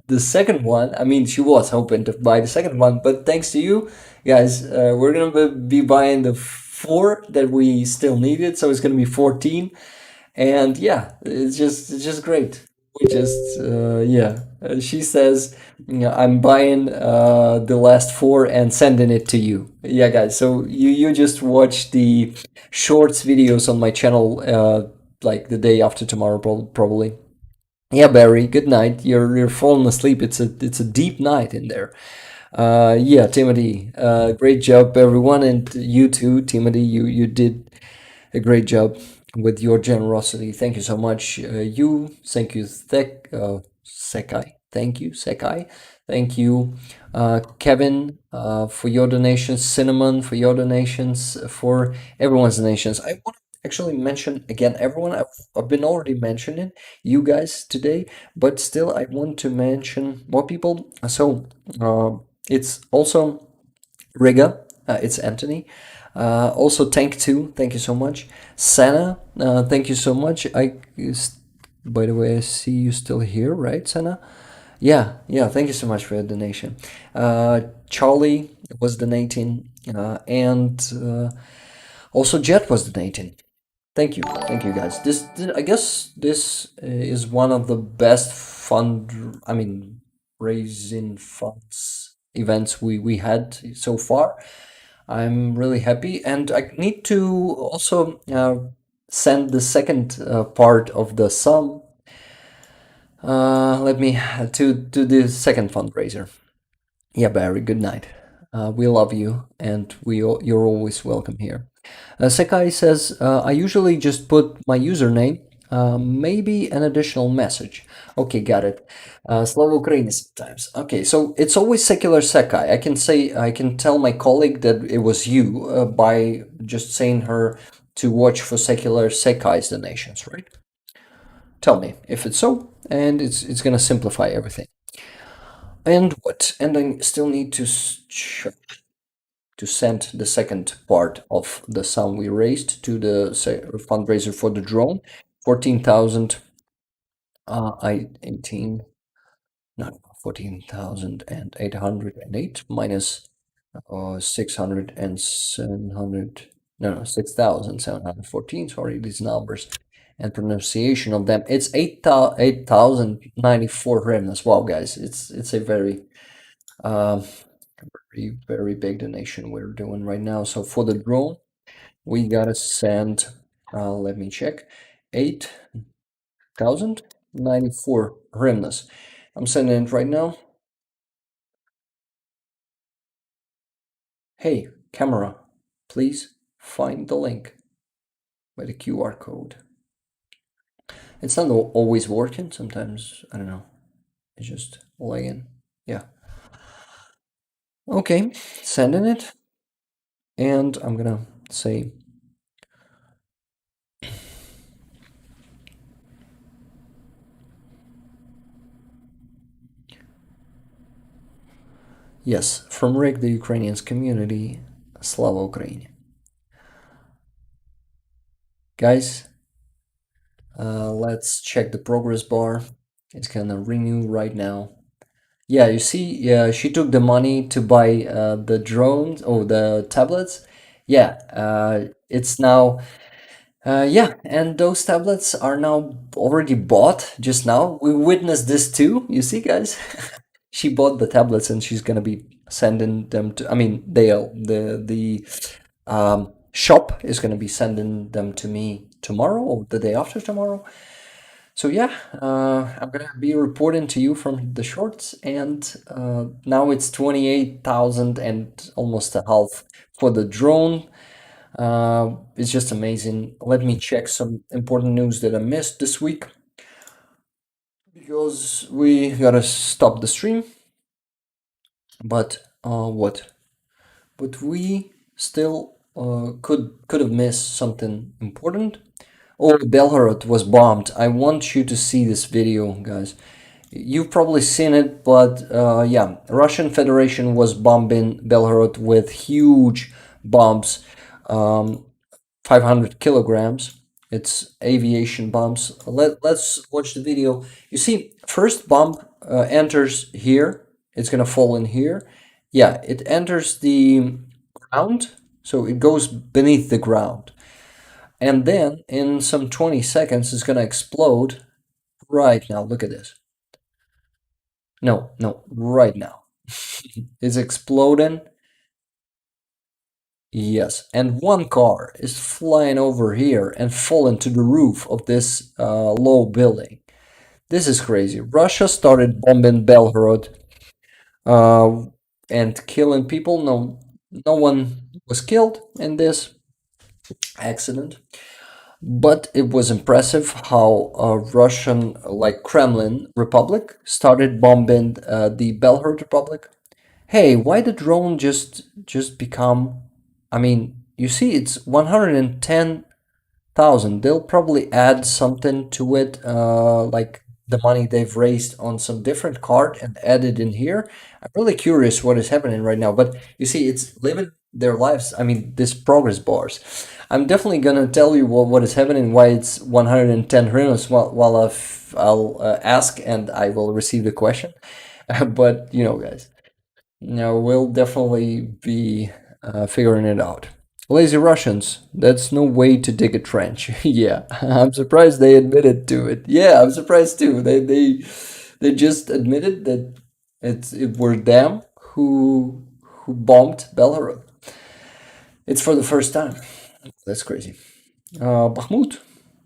the second one. I mean, she was hoping to buy the second one, but thanks to you guys, we're gonna be buying the four that we still needed. So it's gonna be 14. And yeah, it's just great. We just yeah. She says, I'm buying the last four and sending it to you. Yeah, guys. So you just watch the shorts videos on my channel like the day after tomorrow, probably. Yeah, Barry. Good night. You're falling asleep. It's a deep night in there. Yeah, Timothy. Great job, everyone, and you too, Timothy. You did a great job with your generosity. Thank you so much. Thank you, Sekai. Thank you, Sekai. Thank you, Kevin, for your donations. Cinnamon for your donations. For everyone's donations. I want to actually mention again everyone. I've been already mentioning you guys today, but still I want to mention more people. So it's also Riga. It's Anthony. Also, Tank2, thank you so much. Sana, thank you so much. By the way, I see you still here, right, Sana? Yeah, thank you so much for your donation. Charlie was donating, and also Jet was donating. Thank you guys. I guess this is one of the best raising funds events we had so far. I'm really happy, and I need to also send the second part of the sum. Let me to the second fundraiser. Yeah, Barry. Good night. We love you, and you're always welcome here. Sekai says, I usually just put my username, maybe an additional message. Okay, got it. Slava Ukraini sometimes. Okay, so it's always secular Sekai. I can tell my colleague that it was you by just saying her to watch for secular Sekai's donations, right? Tell me if it's so, and it's gonna simplify everything. And what? And I still need to send the second part of the sum we raised to the fundraiser for the drone. 14,000 I 18 not 14,808 minus 600 and 700 no 6,714, sorry, these numbers and pronunciation of them. It's 8,094 hryvnias. Wow, guys, it's a very very big donation we're doing right now. So for the drone, we gotta send, let me check, 8,094 hryvnias. I'm sending it right now. Hey, camera, please find the link by the QR code. It's not always working. Sometimes, I don't know, it's just lagging. Yeah. Okay, sending it. And I'm gonna say yes, from Rick, the Ukrainians community, Slava Ukraini. Guys, let's check the progress bar. It's gonna renew right now. Yeah, you see, yeah, she took the money to buy the drones or the tablets. Yeah, it's now, yeah, and those tablets are now already bought just now. We witnessed this too. You see, guys, she bought the tablets and she's gonna be sending them to. I mean, the shop is gonna be sending them to me tomorrow or the day after tomorrow. So yeah, I'm gonna be reporting to you from the shorts, and now it's 28,000 and almost a half for the drone. It's just amazing. Let me check some important news that I missed this week, because we gotta stop the stream. But what? But we still could have missed something important. Oh, Belhorod was bombed. I want you to see this video, guys. You've probably seen it, but yeah, Russian Federation was bombing Belhorod with huge bombs, 500 kilograms. It's aviation bombs. Let's watch the video. You see, first bomb enters here. It's gonna fall in here. Yeah, it enters the ground, so it goes beneath the ground. And then in some 20 seconds, it's gonna explode right now. Look at this. No, right now. It's exploding. Yes, and one car is flying over here and falling to the roof of this low building. This is crazy. Russia started bombing Belhorod and killing people. No one was killed in this accident. But it was impressive how Russian, like Kremlin Republic, started bombing the Belhorod Republic. Hey, why the drone just become? I mean, you see, it's 110,000. They'll probably add something to it, like the money they've raised on some different card and add it in here. I'm really curious what is happening right now. But you see, it's living their lives. I mean, this progress bars. I'm definitely gonna tell you what is happening, why it's 110 hryvnias while I'll ask and I will receive the question. But you know, guys, now we'll definitely be figuring it out. Lazy Russians, that's no way to dig a trench. Yeah, I'm surprised they admitted to it. Yeah, I'm surprised too. They just admitted that it were them who bombed Belhorod. It's for the first time. That's crazy. Bakhmut.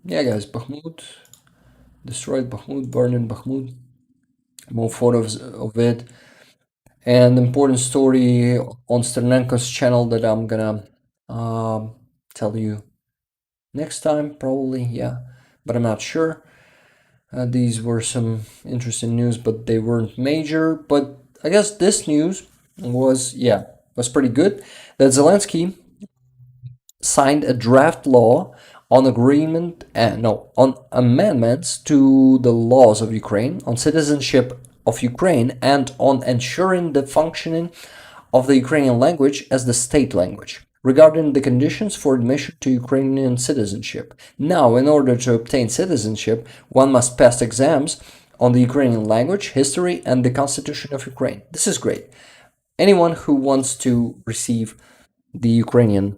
Yeah, guys, Bakhmut. Destroyed Bakhmut, burned in Bakhmut. More photos of it. And important story on Sternenko's channel that I'm gonna tell you next time, probably, yeah. But I'm not sure. These were some interesting news, but they weren't major. But I guess this news was pretty good. That Zelensky signed a draft law on on amendments to the laws of Ukraine, on citizenship of Ukraine, and on ensuring the functioning of the Ukrainian language as the state language, regarding the conditions for admission to Ukrainian citizenship. Now, in order to obtain citizenship, one must pass exams on the Ukrainian language, history, and the constitution of Ukraine. This is great. Anyone who wants to receive the Ukrainian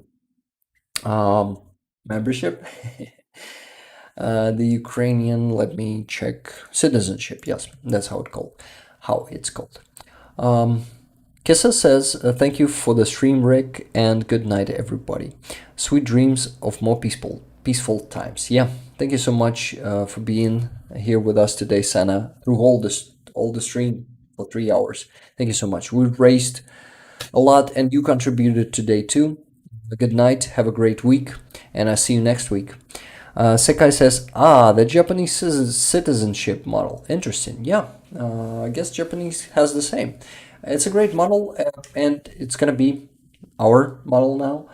membership, the Ukrainian, let me check, citizenship, yes, that's how it's called. Kissa says, thank you for the stream, Rick, and good night, everybody. Sweet dreams of more peaceful times. Yeah, thank you so much for being here with us today, Sana, through all the stream for 3 hours. Thank you so much. We've raised a lot, and you contributed today too. Good night, have a great week, and I'll see you next week. Sekai says, the Japanese citizenship model. Interesting. Yeah, I guess Japanese has the same. It's a great model, and it's going to be our model now.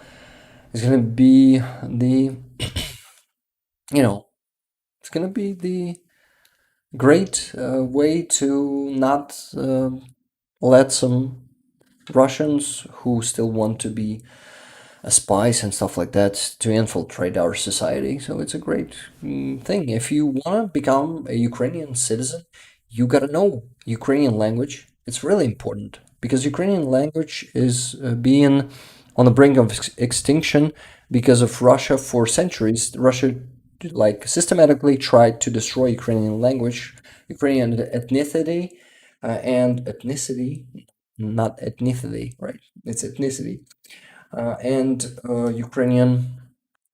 It's going to be the, it's going to be the great way to not let some Russians who still want to be spies and stuff like that to infiltrate our society. So it's a great thing. If you want to become a Ukrainian citizen, you got to know Ukrainian language. It's really important because Ukrainian language is being on the brink of extinction because of Russia for centuries. Russia systematically tried to destroy Ukrainian language, Ukrainian ethnicity, not ethnicity, right? It's ethnicity. And Ukrainian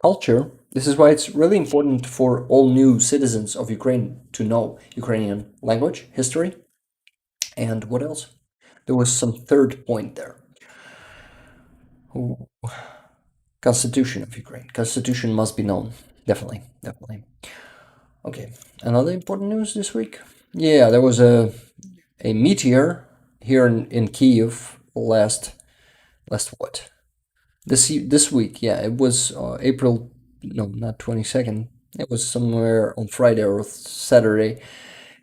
culture. This is why it's really important for all new citizens of Ukraine to know Ukrainian language, history, and what else? There was some third point there. Ooh. Constitution of Ukraine. Constitution must be known. Definitely. Okay, another important news this week. Yeah, there was a meteor here in Kiev last what? This week, yeah, it was April, no, not 22nd. It was somewhere on Friday or Saturday.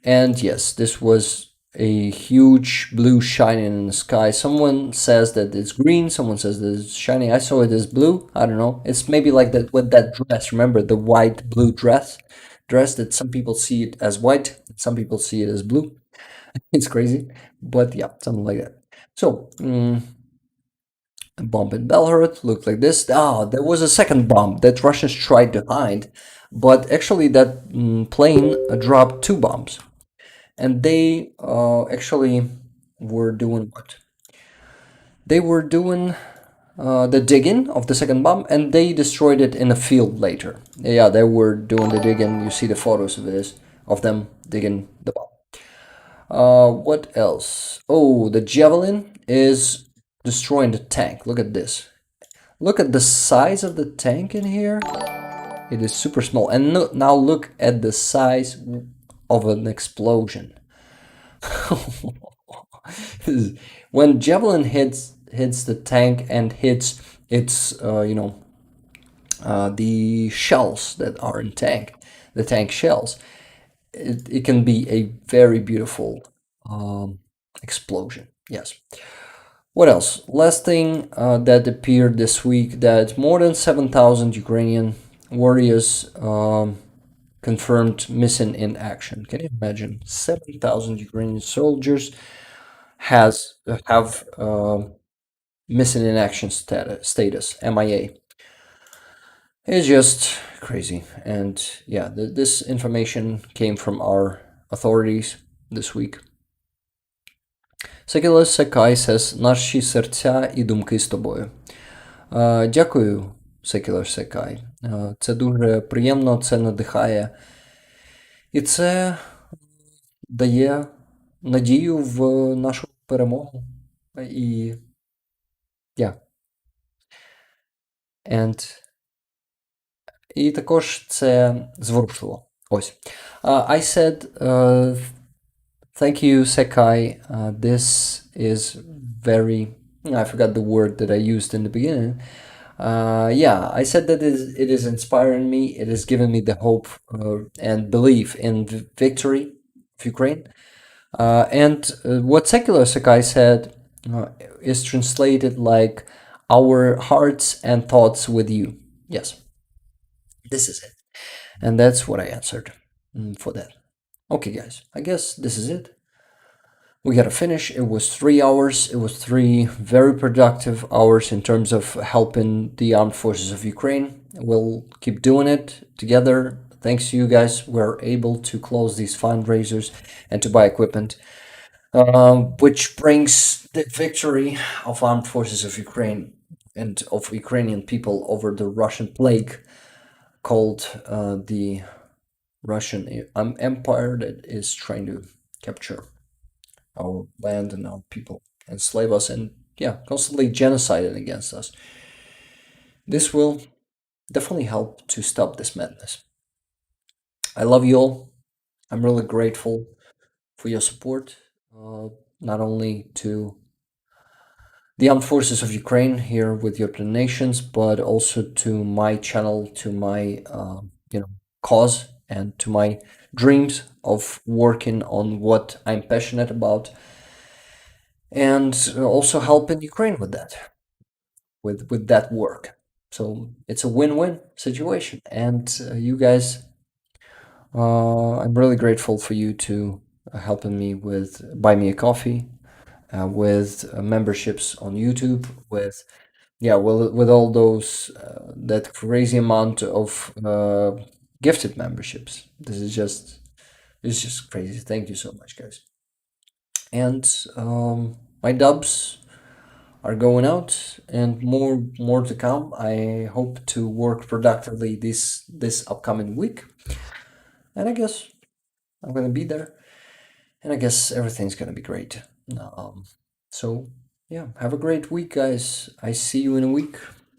And yes, this was a huge blue shining in the sky. Someone says that it's green, someone says that it's shining. I saw it as blue. I don't know. It's maybe like that with that dress. Remember the white blue dress that some people see it as white, some people see it as blue. It's crazy, but yeah, something like that. So, a bomb in Belhorod looked like this. There was a second bomb that Russians tried to hide, but actually that plane dropped 2 bombs. And they actually were doing what? They were doing the digging of the second bomb, and they destroyed it in a field later. Yeah, they were doing the digging. You see the photos of them digging the bomb. What else? Oh, the Javelin is destroying the tank. Look at this. Look at the size of the tank in here. It is super small. And now look at the size of an explosion. When Javelin hits the tank and hits its, the shells that are in tank, the tank shells, it can be a very beautiful explosion. Yes. What else? Last thing that appeared this week, that more than 7,000 Ukrainian warriors confirmed missing in action. Can you imagine? 7,000 Ukrainian soldiers have missing in action status, MIA. It's just crazy. And yeah, this information came from our authorities this week. Secular Sakai says, наші серця і думки з тобою. Дякую, Secular Sakai. Це дуже приємно, це надихає. І це дає надію в нашу перемогу. І yeah. І також це зворушливо. Ось. I said, thank you, Sekai. This is very... I forgot the word that I used in the beginning. Yeah, I said that it is inspiring me. It is giving me the hope and belief in the victory of Ukraine. And what Secular Sakai said is translated like our hearts and thoughts with you. Yes, this is it. And that's what I answered for that. Okay, guys, I guess this is it. We gotta finish. It was 3 hours. It was 3 very productive hours in terms of helping the armed forces of Ukraine. We'll keep doing it together. Thanks to you guys, we're able to close these fundraisers and to buy equipment, which brings the victory of armed forces of Ukraine and of Ukrainian people over the Russian plague called the Russian Empire that is trying to capture our land and our people, enslave us, and constantly genociding against us. This will definitely help to stop this madness. I love you all. I'm really grateful for your support, not only to the armed forces of Ukraine here with your donations, but also to my channel, to my cause, and to my dreams of working on what I'm passionate about, and also helping Ukraine with that, with that work. So it's a win-win situation, and you guys, I'm really grateful for you to helping me with buy me a coffee, with memberships on YouTube, with all those that crazy amount of gifted memberships. It's just crazy. Thank you so much, guys. And my dubs are going out, and more to come. I hope to work productively this upcoming week, and I guess I'm gonna be there, and I guess everything's gonna be great. So yeah, have a great week, guys. I see you in a week.